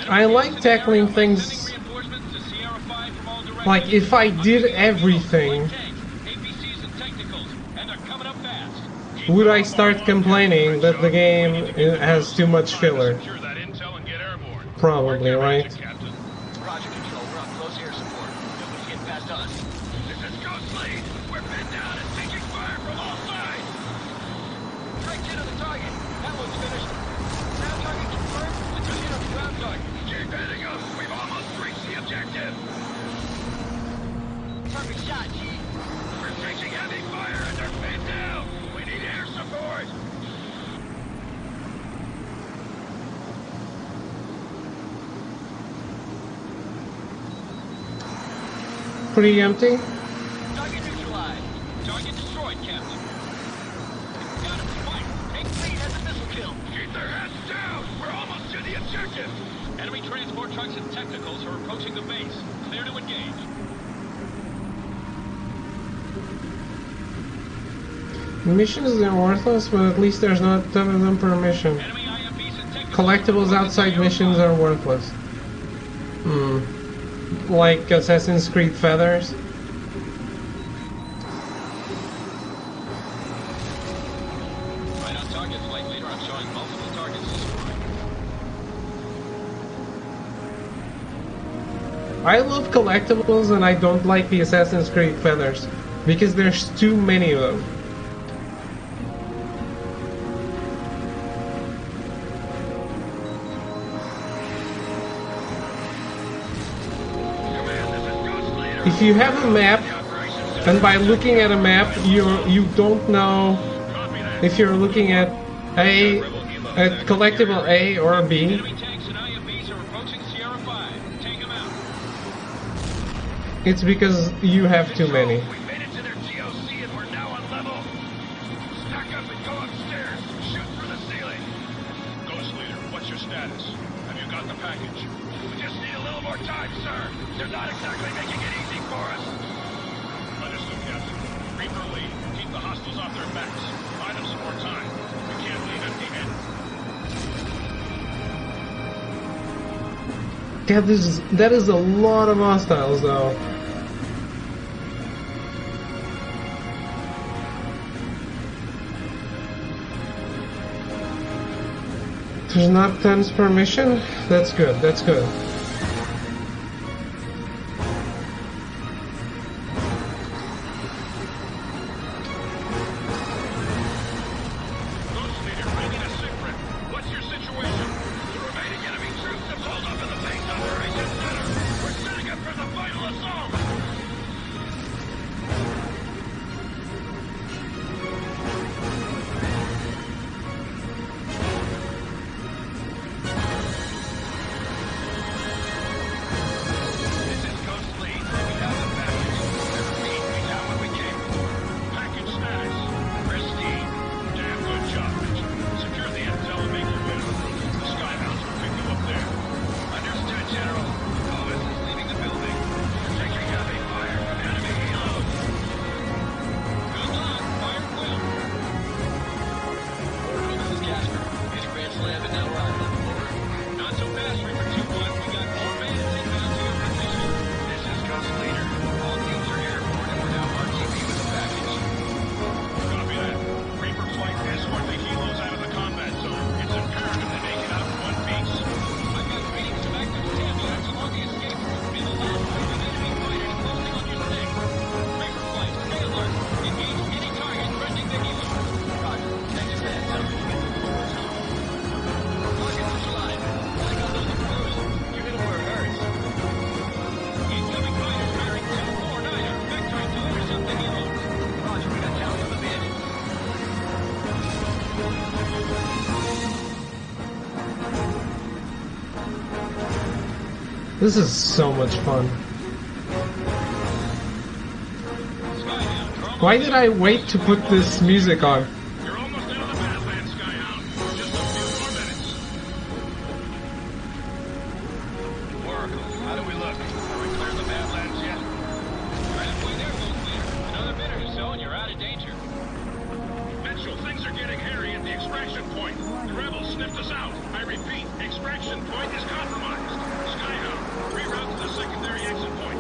I like tackling things. Like, if I did everything, would I start complaining that the game has too much filler? Probably, right? Roger, Control. We're on close air support. Nobody's getting past us. This is Ghost Lead. We're pinned down and taking fire from all sides. Direct hit on the target. That one's finished. Ground target confirmed. Let's proceed on the ground target. Keep heading up. We've almost reached the objective. Perfect shot, G. We're taking heavy fire and they're pinned down. We need air support. Pretty empty. Target neutralized. Target destroyed, Captain. Got him, Spike. Take lead as a missile kill. Keep their heads down. We're almost to the objective. Enemy transport trucks and technicals are approaching the base. Clear to engage. Missions are worthless, but at least there's not a ton of them per mission. Collectibles outside missions are worthless. Like Assassin's Creed Feathers. Right on target, flight leader. I'm showing multiple targets destroyed. I love collectibles and I don't like the Assassin's Creed Feathers because there's too many of them. If you have a map, and by looking at a map, you don't know if you're looking at a collectible A or B. It's because you have too many. What's your status? Have you got the package? We just need a little more time, sir. They're not exactly making it easy for us. Understood, Captain. Reaper lead. Keep the hostiles off their backs. Buy them some more time. We can't leave empty-handed. That is a lot of hostiles, though. There's not tons per mission? That's good, that's good. This is so much fun. Why did I wait to put this music on? You're almost out of the Badlands, Skyhound. Just a few more minutes. Oracle, how do we look? Are we clear the Badlands yet? Halfway there, little clear. Another minute or so and you're out of danger. Mitchell, things are getting hairy at the extraction point. The rebels sniffed us out. I repeat, extraction point is compromised. Skyhound, reroute to the secondary exit point.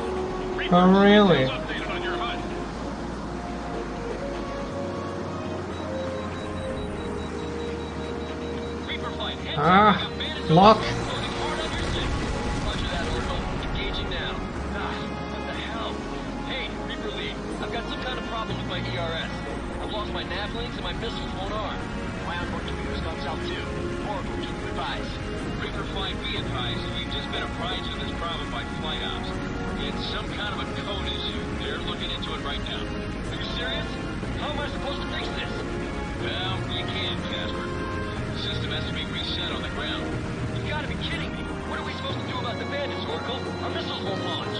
Reaper, Oh, really? updated on your HUD. Reaper flight, heads Ah, up, bandits lock. loading hard on your six. Roger that, Oracle. Engaging now. What the hell? Hey, Reaper lead. I've got some kind of problem with my ERS. I've lost my nav links and my missiles won't arm. My onboard computer's gone south too. Oracle, keep you advised. Reaper flight, be advised. We've just been apprised of this problem by flight ops. It's some kind of a code issue. They're looking into it right now. Are you serious? How am I supposed to fix this? Well, you can't, Casper. The system has to be reset on the ground. You gotta be kidding me. What are we supposed to do about the bandits, Oracle? Our missiles won't launch.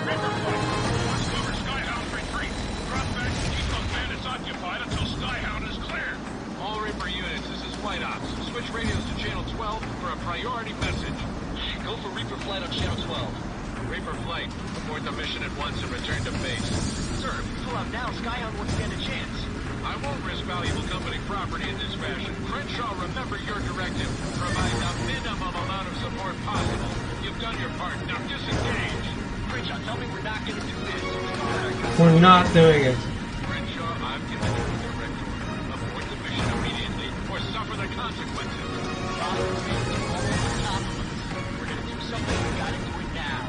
Reaper flight, watch cover, Skyhound retreat. Drop back and keep those bandits occupied until Skyhound is cleared. All Reaper units, this is flight ops. Switch radios to channel 12 for a priority message. Go for Reaper flight on channel 12. Reaper flight, abort the mission at once and return to base. Sir, if we pull out now, Skyhound won't stand a chance. I won't risk valuable company property in this fashion. Crenshaw, remember your directive. Provide the minimum amount of support possible. You've done your part. Now disengage. Crenshaw, tell me we're not gonna do this. We're not doing it. Crenshaw, I'm giving you a direct order. Abort the mission immediately or suffer the consequences. We're gonna do something. We gotta do it now.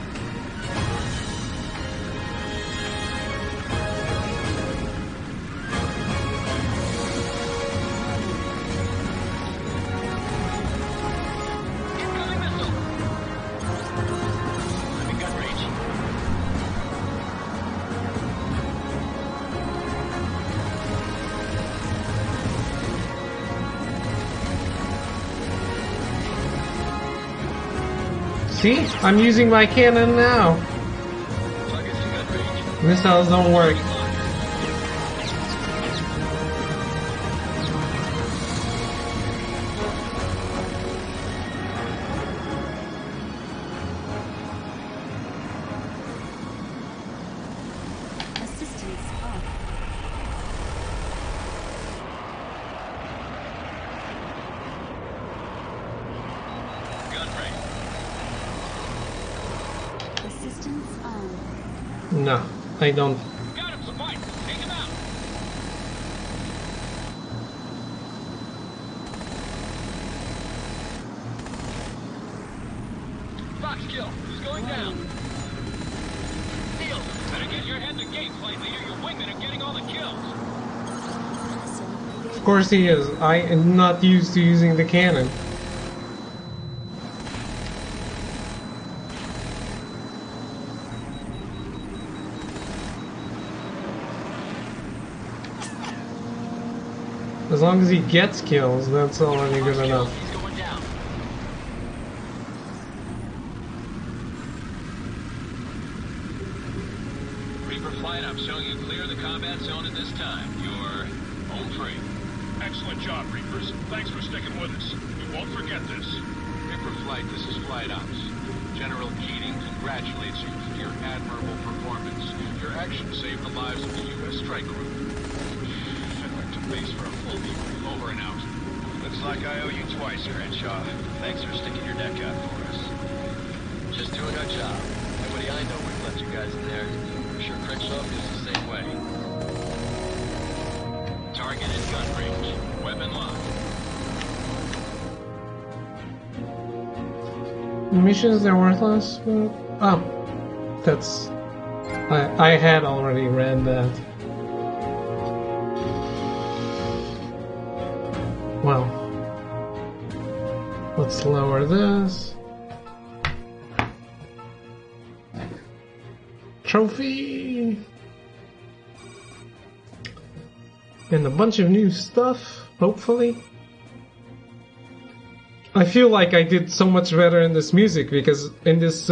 Incoming missile. I'm in gun range. See? I'm using my cannon now. Target's in gun range. Missiles don't work. No, I don't. Got him, some white. Take him out. Fox kill. Who's going down? Deal. Better get your head in the game, Clancy. Your wingmen are getting all the kills. Of course he is. I am not used to using the cannon. As long as he gets kills, that's already good enough. He's going down. Reaper flight, I'm showing you clear of the combat zone at this time. You're home free. Excellent job, Reapers. Thanks for sticking with us. We won't forget this. Reaper flight, this is Flight Ops. General Keating congratulates you for your admirable performance. Your actions saved the lives of the U.S. strike group. I'd to base for a full debrief. Over and out. Looks like I owe you twice, Crenshaw. Thanks for sticking your neck out for us. Just doing our job. Nobody I know would let you guys in there. I'm sure Crenshaw feels the same way. Target in gun range. Weapon locked. Missions, they're worthless. Oh, that's... I had already read that. Well, let's lower this. Trophy! And a bunch of new stuff, hopefully. I feel like I did so much better in this music because in this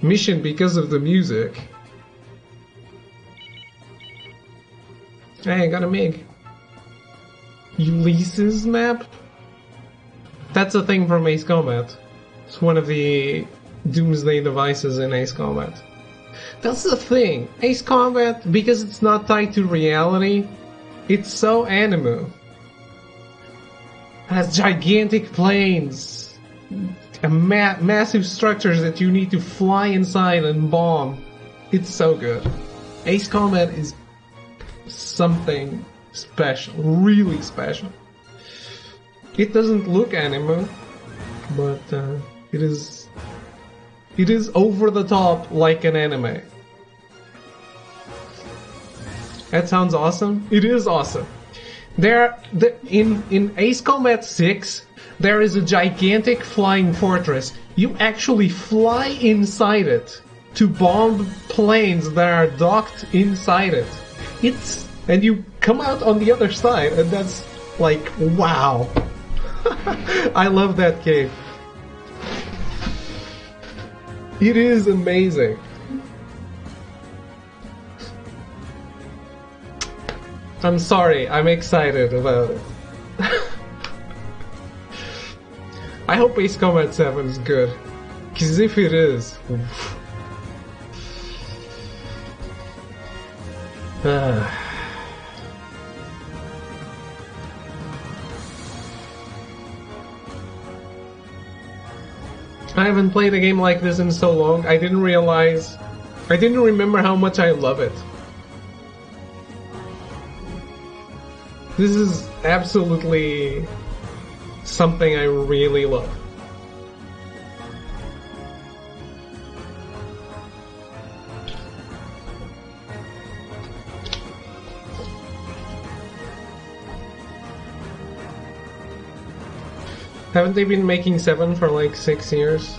mission because of the music. Hey, I got a MiG. Ulysses map? That's a thing from Ace Combat. It's one of the doomsday devices in Ace Combat. That's the thing. Ace Combat, because it's not tied to reality, it's so anime. It has gigantic planes, massive structures that you need to fly inside and bomb. It's so good. Ace Combat is something special, really special. It doesn't look anime, but it is over the top like an anime. That sounds awesome. It is awesome. In Ace Combat 6, there is a gigantic flying fortress. You actually fly inside it to bomb planes that are docked inside it. And you come out on the other side, and that's like, wow. I love that game. It is amazing. I'm sorry, I'm excited about it. I hope Ace Combat 7 is good. Because if it is... I haven't played a game like this in so long. I didn't remember how much I love it. This is absolutely something I really love. Haven't they been making 7 for like 6 years?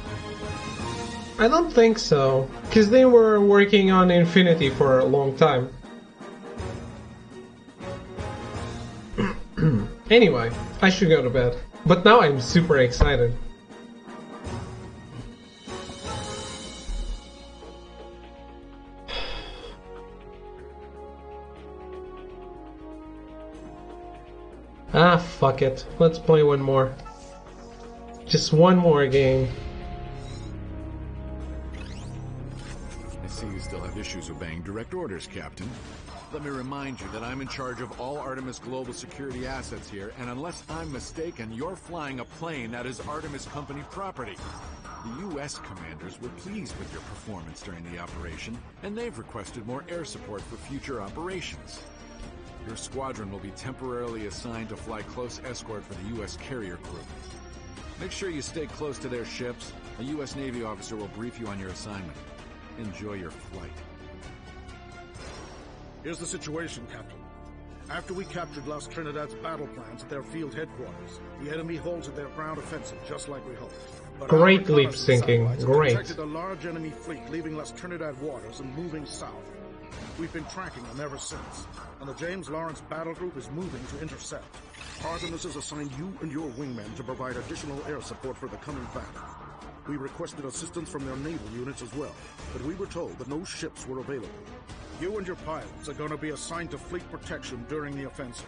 I don't think so, because they were working on Infinity for a long time. Anyway, I should go to bed. But now I'm super excited. Ah, fuck it. Let's play one more. Just one more game. I see you still have issues obeying direct orders, Captain. Let me remind you that I'm in charge of all Artemis Global security assets here, and unless I'm mistaken, you're flying a plane that is Artemis Company property. The U.S. commanders were pleased with your performance during the operation, and they've requested more air support for future operations. Your squadron will be temporarily assigned to fly close escort for the U.S. carrier group. Make sure you stay close to their ships. A U.S. Navy officer will brief you on your assignment. Enjoy your flight. Here's the situation, Captain. After we captured Las Trinidad's battle plans at their field headquarters, the enemy halted their ground offensive just like we hoped. But Great lip syncing, great. Detected a large enemy fleet leaving Las Trinidad waters and moving south. We've been tracking them ever since, and the James Lawrence battle group is moving to intercept. Artemis has assigned you and your wingmen to provide additional air support for the coming battle. We requested assistance from their naval units as well, but we were told that no ships were available. You and your pilots are going to be assigned to fleet protection during the offensive.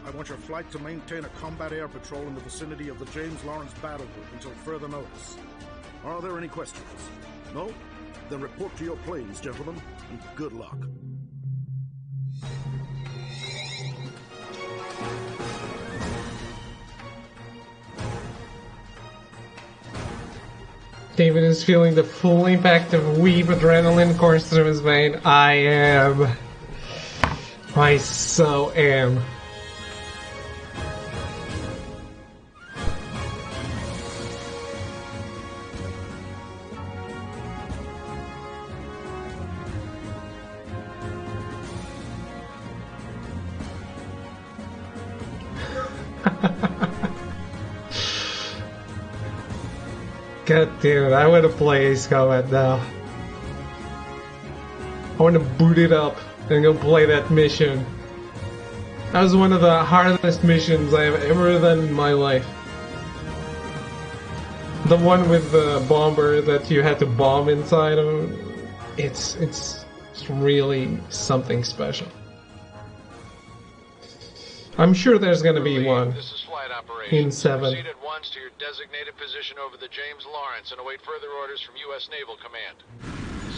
I want your flight to maintain a combat air patrol in the vicinity of the James Lawrence battle group until further notice. Are there any questions? No? Then report to your planes, gentlemen, and good luck. David is feeling the full impact of weeb adrenaline course through his vein. I am. I so am. God damn it, I want to play Ace Combat now. I want to boot it up and go play that mission. That was one of the hardest missions I have ever done in my life. The one with the bomber that you had to bomb inside of. It's really something special. I'm sure there's gonna be one This is flight operations. in 7. Proceed at once to your designated position over the James Lawrence and await further orders from U.S. Naval Command.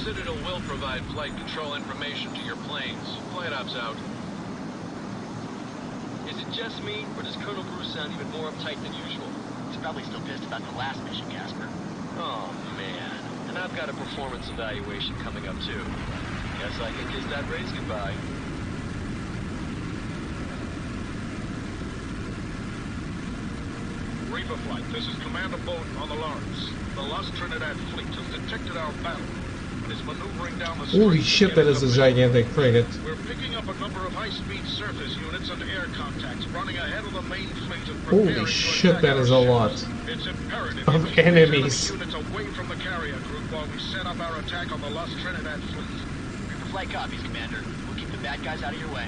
Citadel will provide flight control information to your planes. Flight ops out. Is it just me, or does Colonel Bruce sound even more uptight than usual? He's probably still pissed about the last mission, Casper. Oh, man. And I've got a performance evaluation coming up, too. Guess I can kiss that race goodbye. Reaper Flight, this is Commander Bowden on the Lawrence. The Las Trinidad fleet has detected our battle and is maneuvering down the street. Holy shit, that is a gigantic frigate. We're picking up a number of high-speed surface units and air contacts running ahead of the main fleet and preparing Holy to shit, attack that is a our lot ships. It's imperative of we keep these enemies. enemy units away from the carrier group while we set up our attack on the Las Trinidad fleet. Reaper Flight copies, Commander. We'll keep the bad guys out of your way.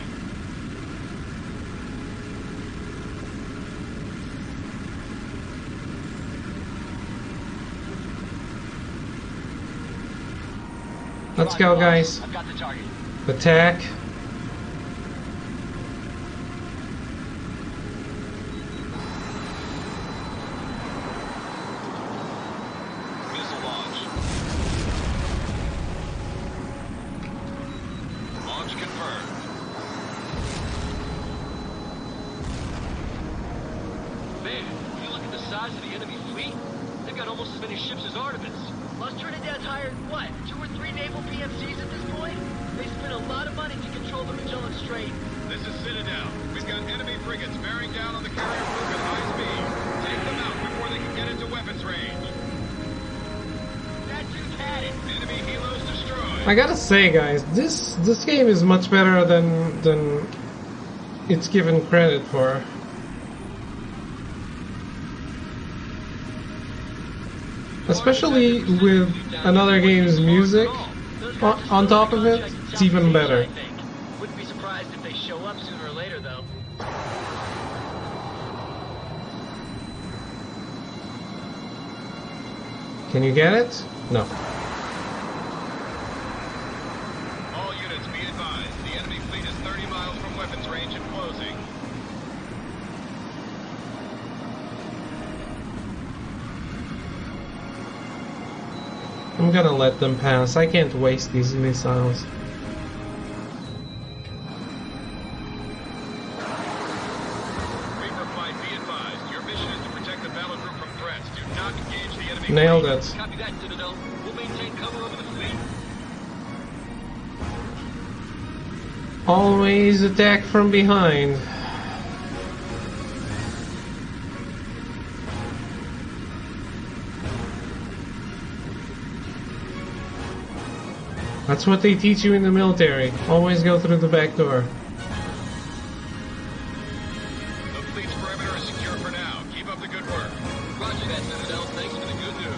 Let's go, guys. I've got the target. Attack. Missile launch. Launch confirmed. Man, you look at the size of the enemy fleet. They've got almost as many ships as Artemis. Las Trinidad's hired, what, 2 or 3 naval PMCs at this point? They spent a lot of money to control the Magellan Strait. This is Citadel. We've got enemy frigates bearing down on the carrier group at high speed. Take them out before they can get into weapons range. That dude's had it. Enemy helos destroyed. I gotta say, guys, this game is much better than it's given credit for. Especially with another game's music on top of it, it's even better. Wouldn't be surprised if they show up sooner or later, though. Can you get it? No. All units be advised. The enemy fleet is 30 miles from weapons range and closing. I'm gonna let them pass. I can't waste these missiles. Reaper Flight, be advised. Your mission is to protect the battle group from threats. Do not engage the enemy Nailed it. Copy that, Citadel. We'll maintain cover over the fleet. Always attack from behind. That's what they teach you in the military. Always go through the back door. The fleet's perimeter is secure for now. Keep up the good work. Roger that, Citadel. Thanks for the good news.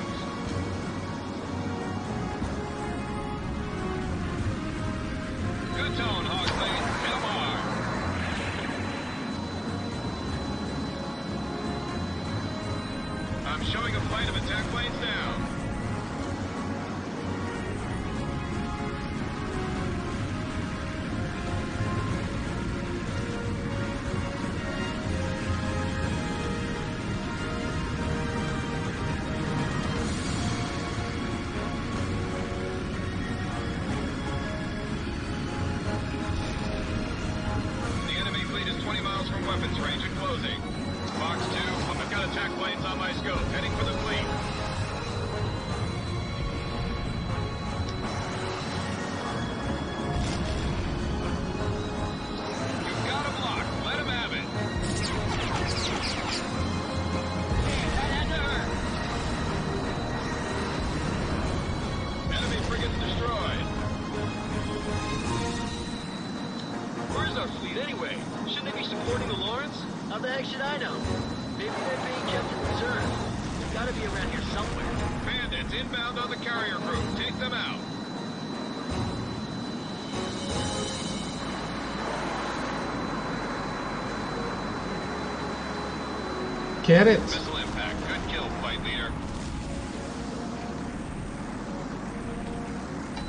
Good tone, Hogsley. Hit 'em hard. I'm showing a flight of attack planes down. The enemy fleet is 20 miles from weapons range and closing. Fox 2, I've got attack planes on my scope, heading for the fleet. You've got 'em locked. Let 'em have it. Enemy frigates destroyed. Where's our fleet anyway? Shouldn't they be supporting the Lawrence? How the heck should I know? Maybe they're being kept in reserve. They've got to be around here somewhere. Bandits inbound on the carrier group. Take them out. Get it. Missile impact. Good kill, flight leader.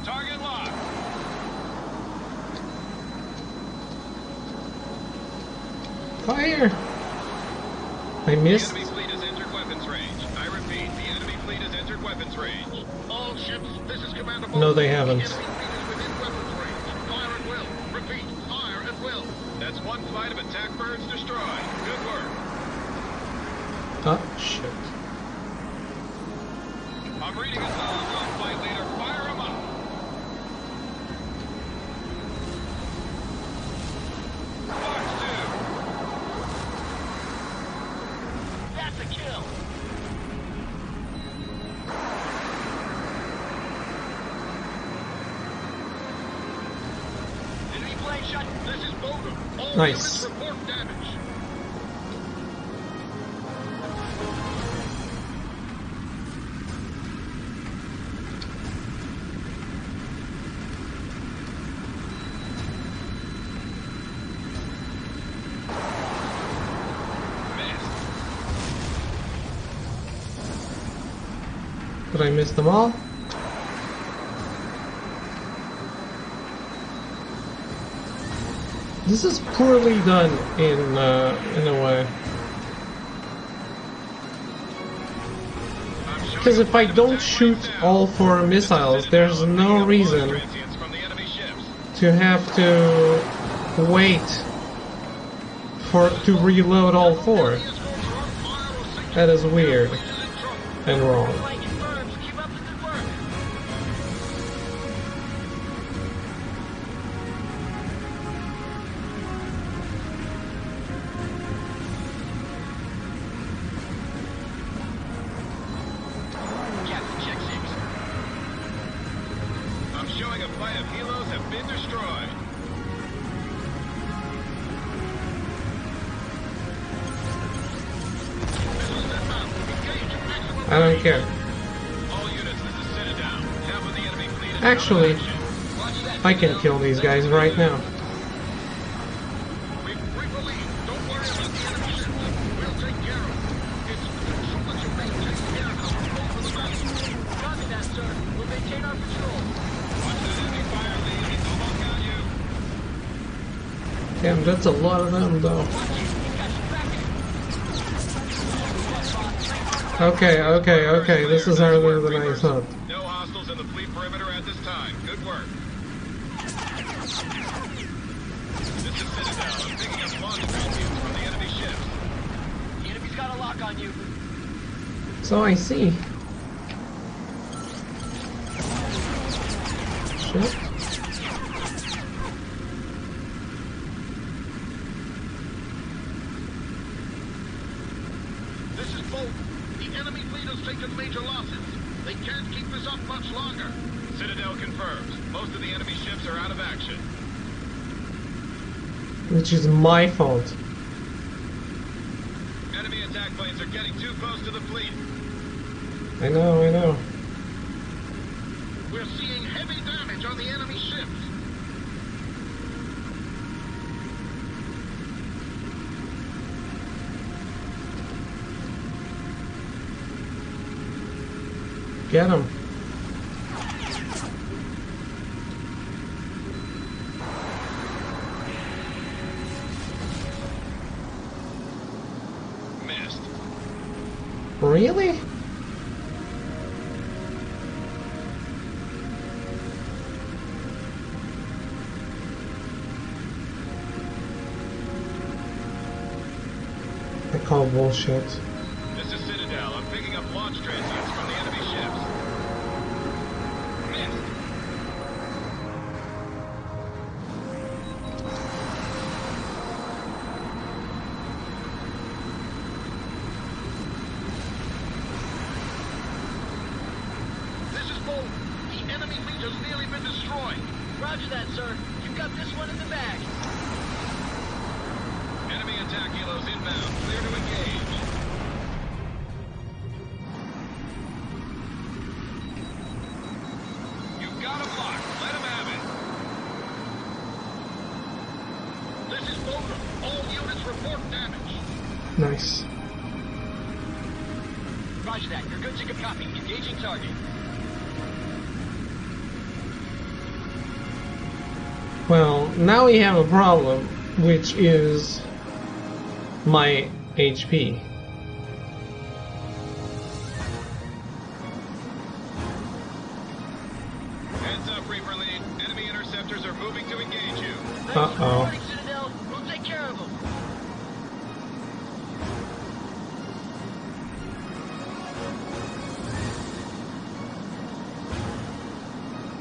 Target locked. Fire! I The missed. enemy fleet has entered weapons range. I repeat, the enemy fleet has entered weapons range. All ships, this is Commander No, they The haven't. enemy fleet is within weapons range. Fire at will. Repeat, fire at will. That's one flight of attack birds destroyed. Good work. Oh, shit. I'm reading a solid low, flight leader. Fire 'em up. Fox 2. That's a kill. Enemy plane shot. This is Boulder. All Nice. units report damage. Did I miss them all? This is poorly done in a way. Because if I don't shoot all 4 missiles, there's no reason to have to wait to reload all 4. That is weird and wrong. I'm showing a flight of helos have been destroyed. I don't care. All units, this is Citadel. Half of the enemy fleet is Actually, out of action. I can kill these guys right now. We believe. Don't worry about the enemy ships. We'll take care of it. It's so much of maintain air cover over the battle. Copy that, sir. We'll maintain our patrol. Watch that enemy fire lead. It's almost got you. Damn, that's a lot of them though. Okay, this is harder than I thought. No hostiles in the fleet perimeter at this time. Good work. This is Citadel. I'm picking up launch transmutes from the enemy ships. The enemy's got a lock on you. So I see. Boat. The enemy fleet has taken major losses. They can't keep this up much longer. Citadel confirms. Most of the enemy ships are out of action. Which is my fault. Enemy attack planes are getting too close to the fleet. I know, I know. We're seeing heavy damage on the enemy ships. Get him. Missed. Really? I call bullshit. This is Citadel. I'm picking up launch transients from the enemy ships. Missed. This is Bolt. The enemy fleet has nearly been destroyed. Roger that, sir. You've got this one in the bag. Enemy attack helos inbound. Clear to engage. You've got him locked. Let him have it. This is Boulder. All units report damage. Nice. Roger that. You're good to copy. Engaging target. Well, now we have a problem, which is my HP. Heads up, Reaper Lead. Enemy interceptors are moving to engage you. Uh-oh. Citadel. We'll take care of them.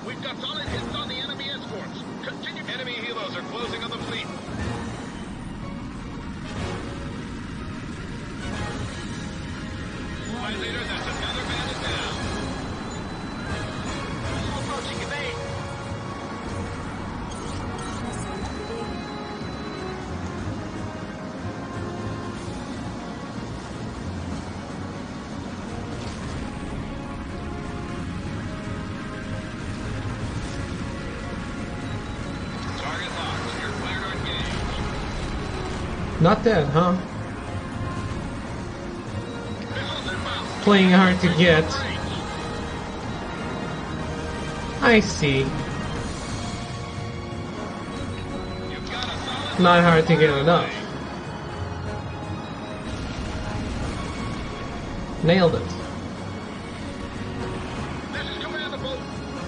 We've got solid hits on the enemy escorts. Continue. Enemy helos are closing on the fleet. My leader, that's another bandit down. Missile approaching evade. Missile evaded. Target locked. You're clear to engage. Not dead, huh? Missiles inbound. Playing hard to get. I see. You've got a solid Not hard to get enough. Nailed it. This is Commander Boat.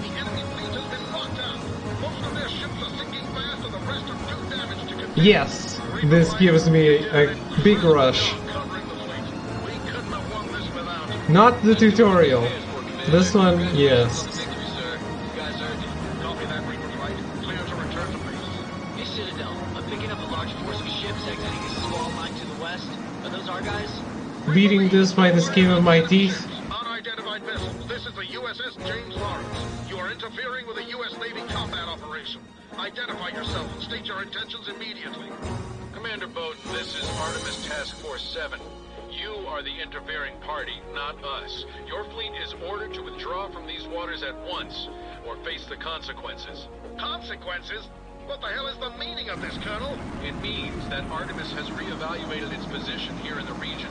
The enemy fleet has been locked down. Most of their ships are sinking fast and the rest are too damaged to continue. Yes, this gives me a big rush. Covering the fleet. We couldn't have won this without you. Not the tutorial. This one, yes. Victory, sir. You guys earned it. Copy that, Reaper flight. Clear to return to base. Hey, Citadel. I'm picking up a large force of ships exiting a small line to the west. Are those our guys? Beating this by the skin of my teeth. Unidentified vessels. This is the USS James Lawrence. You are interfering with a U.S. Navy combat operation. Identify yourself and state your intentions immediately. Commander Boat, this is Artemis Task Force 7. You are the interfering party, not us. Your fleet is ordered to withdraw from these waters at once, or face the consequences. Consequences? What the hell is the meaning of this, Colonel? It means that Artemis has reevaluated its position here in the region.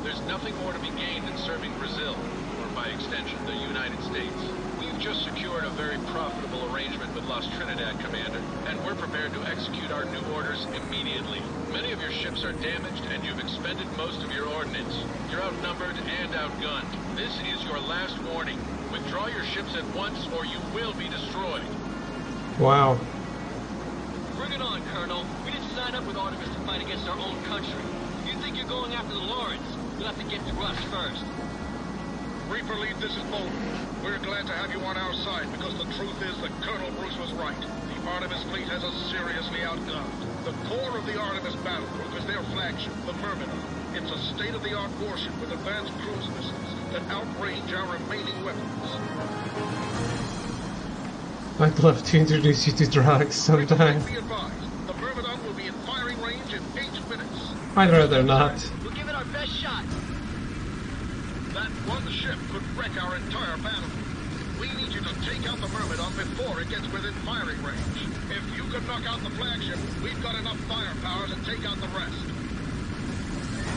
There's nothing more to be gained in serving Brazil, or by extension, the United States. We've just secured a very profitable arrangement with Las Trinidad, Commander, and we're prepared to execute our new orders immediately. Many of your ships are damaged, and you've expended most of your ordnance. You're outnumbered and outgunned. This is your last warning. Withdraw your ships at once, or you will be destroyed. Wow. Bring it on, Colonel. We didn't sign up with Artemis to fight against our own country. If you think you're going after the Lawrence, you'll have to get to us first. Reaper Lead, this is Bolton. We're glad to have you on our side because the truth is that Colonel Bruce was right. The Artemis fleet has us seriously outgunned. The core of the Artemis battle group is their flagship, the Myrmidon. It's a state-of-the-art warship with advanced cruise missiles that outrange our remaining weapons. I'd love to introduce you to H.A.W.X sometime. Be advised, the Myrmidon will be in firing range in 8 minutes. I'd rather not. We'll give it our best shot. That one ship could wreck our entire battle. We need you to take out the Myrmidon before it gets within firing range. If you can knock out the flagship, we've got enough firepower to take out the rest.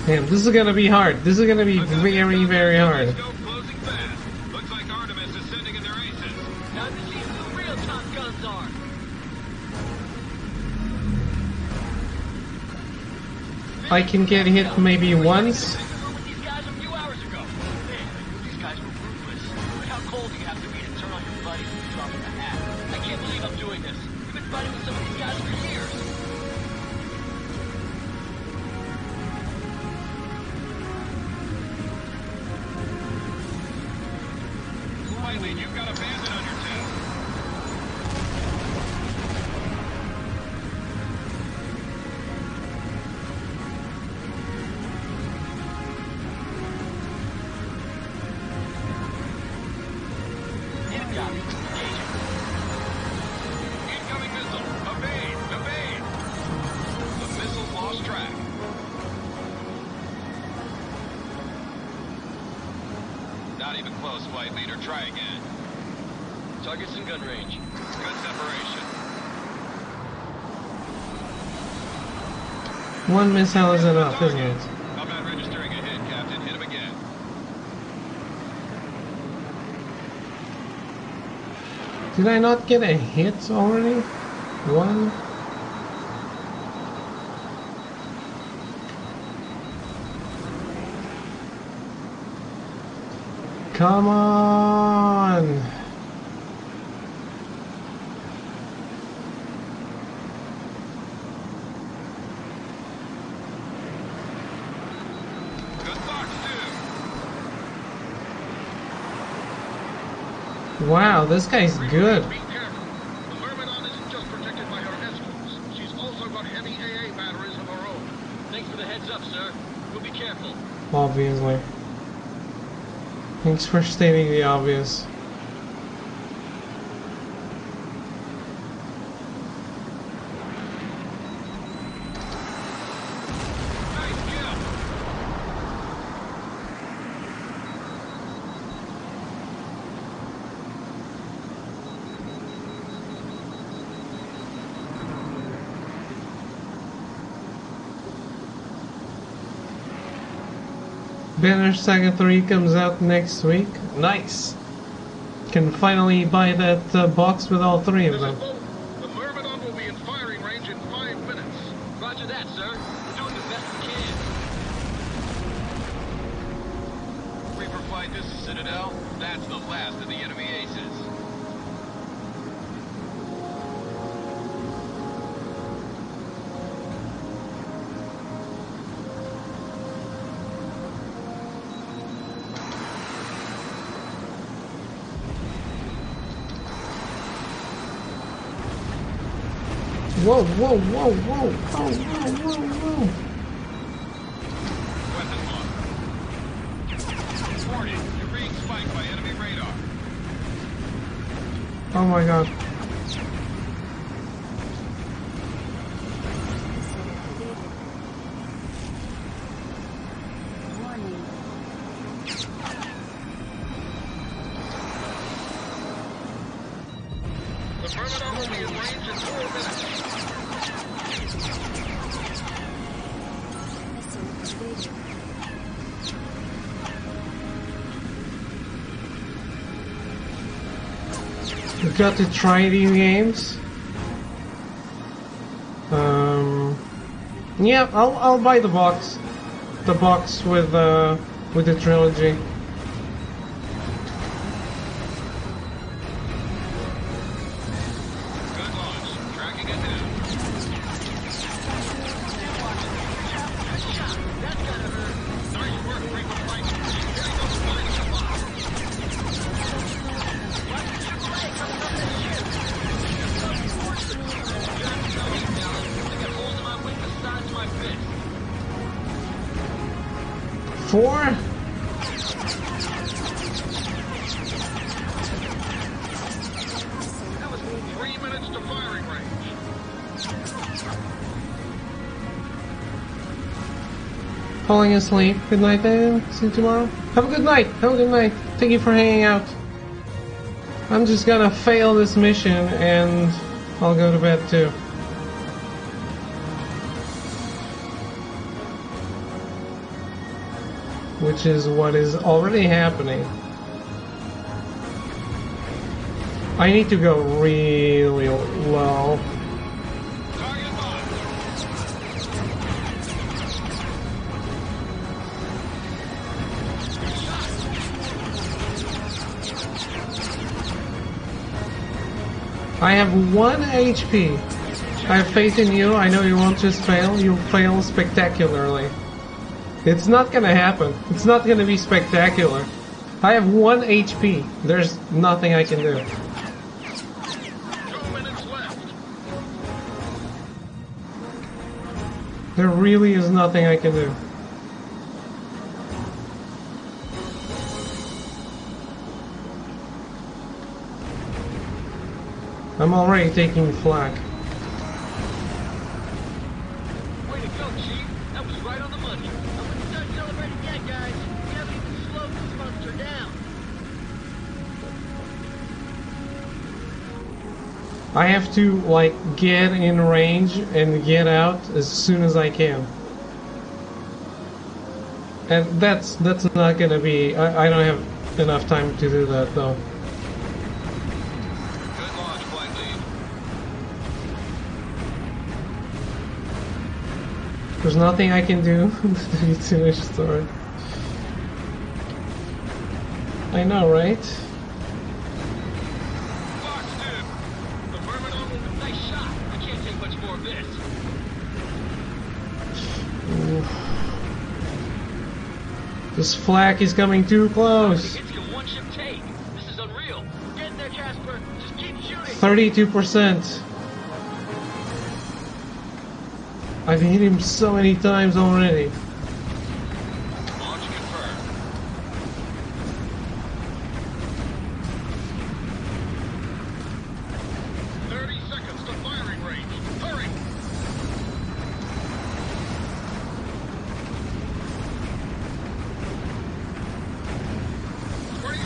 Damn, this is gonna be hard. This is gonna be very, very hard. Closing fast. Looks like Artemis is sending in their aces. Time to see who the real top guns are. I can get hit maybe once. These guys a few hours ago. Man, these guys were ruthless. Look how cold you have to be to turn on your buddies and drop in the hat. I can't believe I'm doing this. We've been fighting with some of these guys for years. Riley, you've got a bandit on your tail. Incoming missile. Evade! Evade! The missile lost track. Not even close, Flight Leader. Try again. Target's in gun range. Good separation. One missile is enough, isn't it? I'm not registering a hit, Captain. Hit him again. Did I not get a hit already? One? Come on! Good box, too. Wow, this guy's good. Be careful. The Myrmidon isn't just protected by her escorts. She's also got heavy AA batteries of her own. Thanks for the heads up, sir. We'll be careful. Obviously. Thanks for stating the obvious. Nice kill. Banner Saga 3 comes out next week. Nice! Can finally buy that box with all three of them. The Myrmidon will be in firing range in 5 minutes. Roger that, sir. We're doing the best we can. Reaper Flight, this is Citadel. That's the last of the enemy aces. Whoa, whoa, whoa, whoa, whoa, whoa, whoa, whoa. Weapon lost. Warning, you're being spiked by enemy radar. Oh my god. The Myrmidon will be in range in 4 minutes. You got to try these games. Yeah, I'll buy the box. The box with the trilogy. Good launch. Tracking it down. Nice work, Reaper Flight. Hitting those flying spots. I got holes in my wing the size of my my fist. 4? That was 3 minutes to firing range. Falling asleep. Good night then. See you tomorrow. Have a good night. Have a good night. Thank you for hanging out. I'm just gonna fail this mission and I'll go to bed too. Which is what is already happening. I need to go really low. I have 1 HP. I have faith in you. I know you won't just fail. You'll fail spectacularly. It's not gonna happen. It's not gonna be spectacular. I have 1 HP. There's nothing I can do. 2 minutes left. There really is nothing I can do. I'm already taking flak. Way to go, Chief. That was right on the money. I wouldn't start celebrating yet, guys. We haven't even slowed this monster down. I have to, like, get in range and get out as soon as I can. And that's not gonna be... I don't have enough time to do that, though. Good launch, flight lead. There's nothing I can do to finish the story. I know, right? The Myrmidon was a nice shot. I can't take much more of this. Oof. This flak is coming too close. Hits can one ship take. This is unreal. Get in there, Casper. Just keep shooting. 32%. I've hit him so many times already. Launch confirmed. 30 seconds to firing range. Hurry!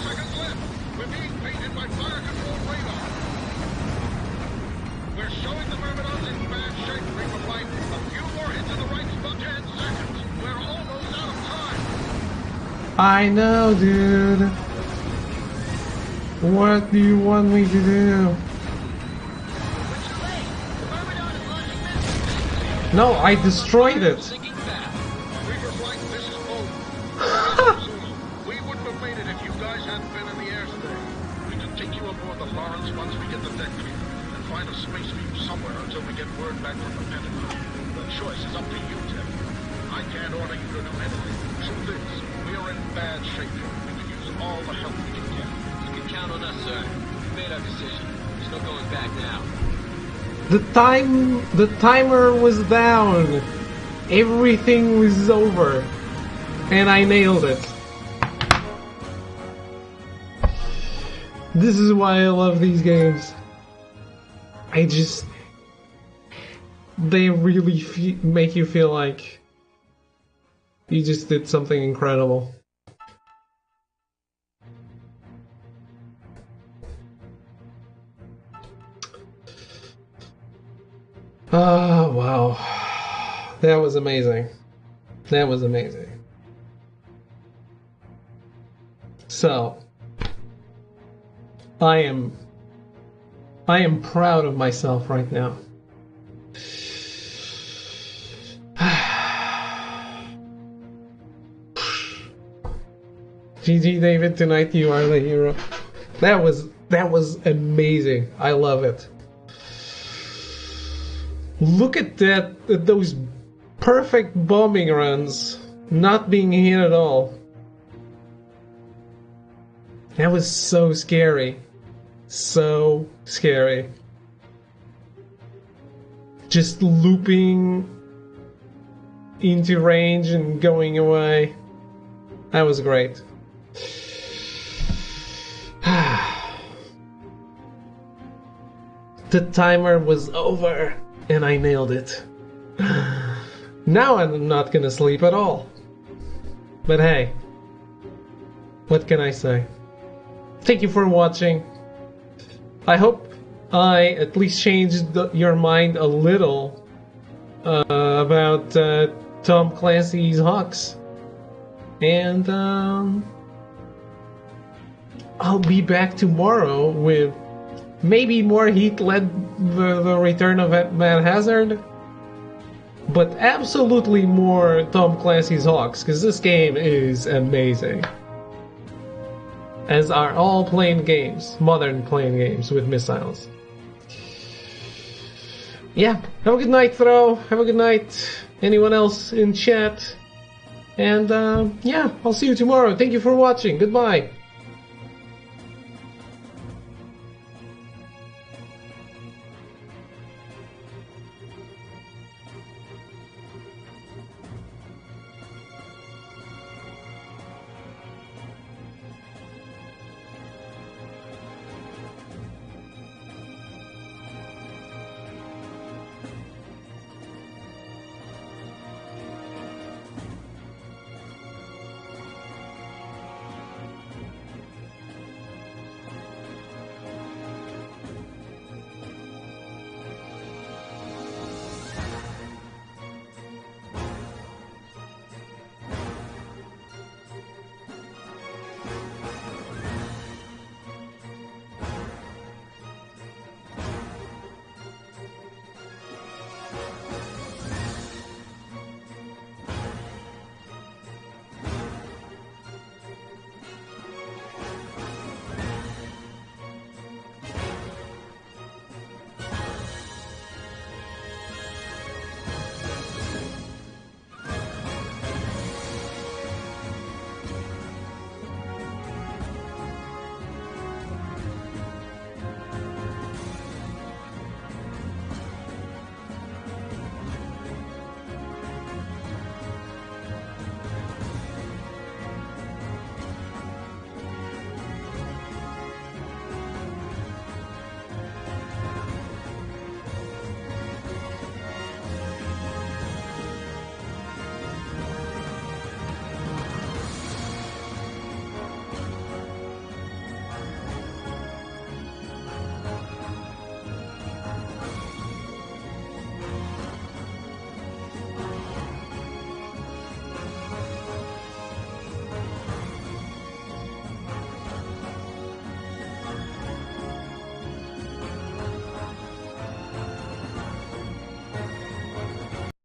Seconds left. We're being painted by fire control radar. We're showing the Myrmidons in bad shape. Bring the flight. A few more hits in the right spot. 10 seconds. We're almost out of time. I know, dude. What do you want me to do? We're too late. The Myrmidon is launching missiles. No, I destroyed it. Sinking fast. Reaper flight, this is over. We wouldn't have made it if you guys hadn't been in the air today. We can take you aboard the Lawrence once we get the deck clear and find a space for you somewhere until we get word back from the Pentagon. The choice is up to you, Tim. I can't order you to do anything. Truth is, we are in bad shape. We could use all the help we can get. You can count on us, sir. We made our decision. There's no going back now. The timer was down. Everything was over. And I nailed it. This is why I love these games. They really make you feel like you just did something incredible. Oh, wow. That was amazing. That was amazing. So, I am proud of myself right now. GG David, tonight you are the hero. That was amazing. I love it. Look at that, at those perfect bombing runs, not being hit at all. That was so scary. So scary. Just looping into range and going away. That was great. The timer was over, and I nailed it. Now I'm not gonna sleep at all. But hey, what can I say? Thank you for watching. I hope I at least changed your mind a little about Tom Clancy's H.A.W.X. And I'll be back tomorrow with maybe more Heat-led the return of Matt Hazard, but absolutely more Tom Clancy's H.A.W.X. because this game is amazing. As are all playing games, modern playing games with missiles. Yeah, have a good night, Throw. Have a good night. Anyone else in chat? And yeah, I'll see you tomorrow. Thank you for watching. Goodbye.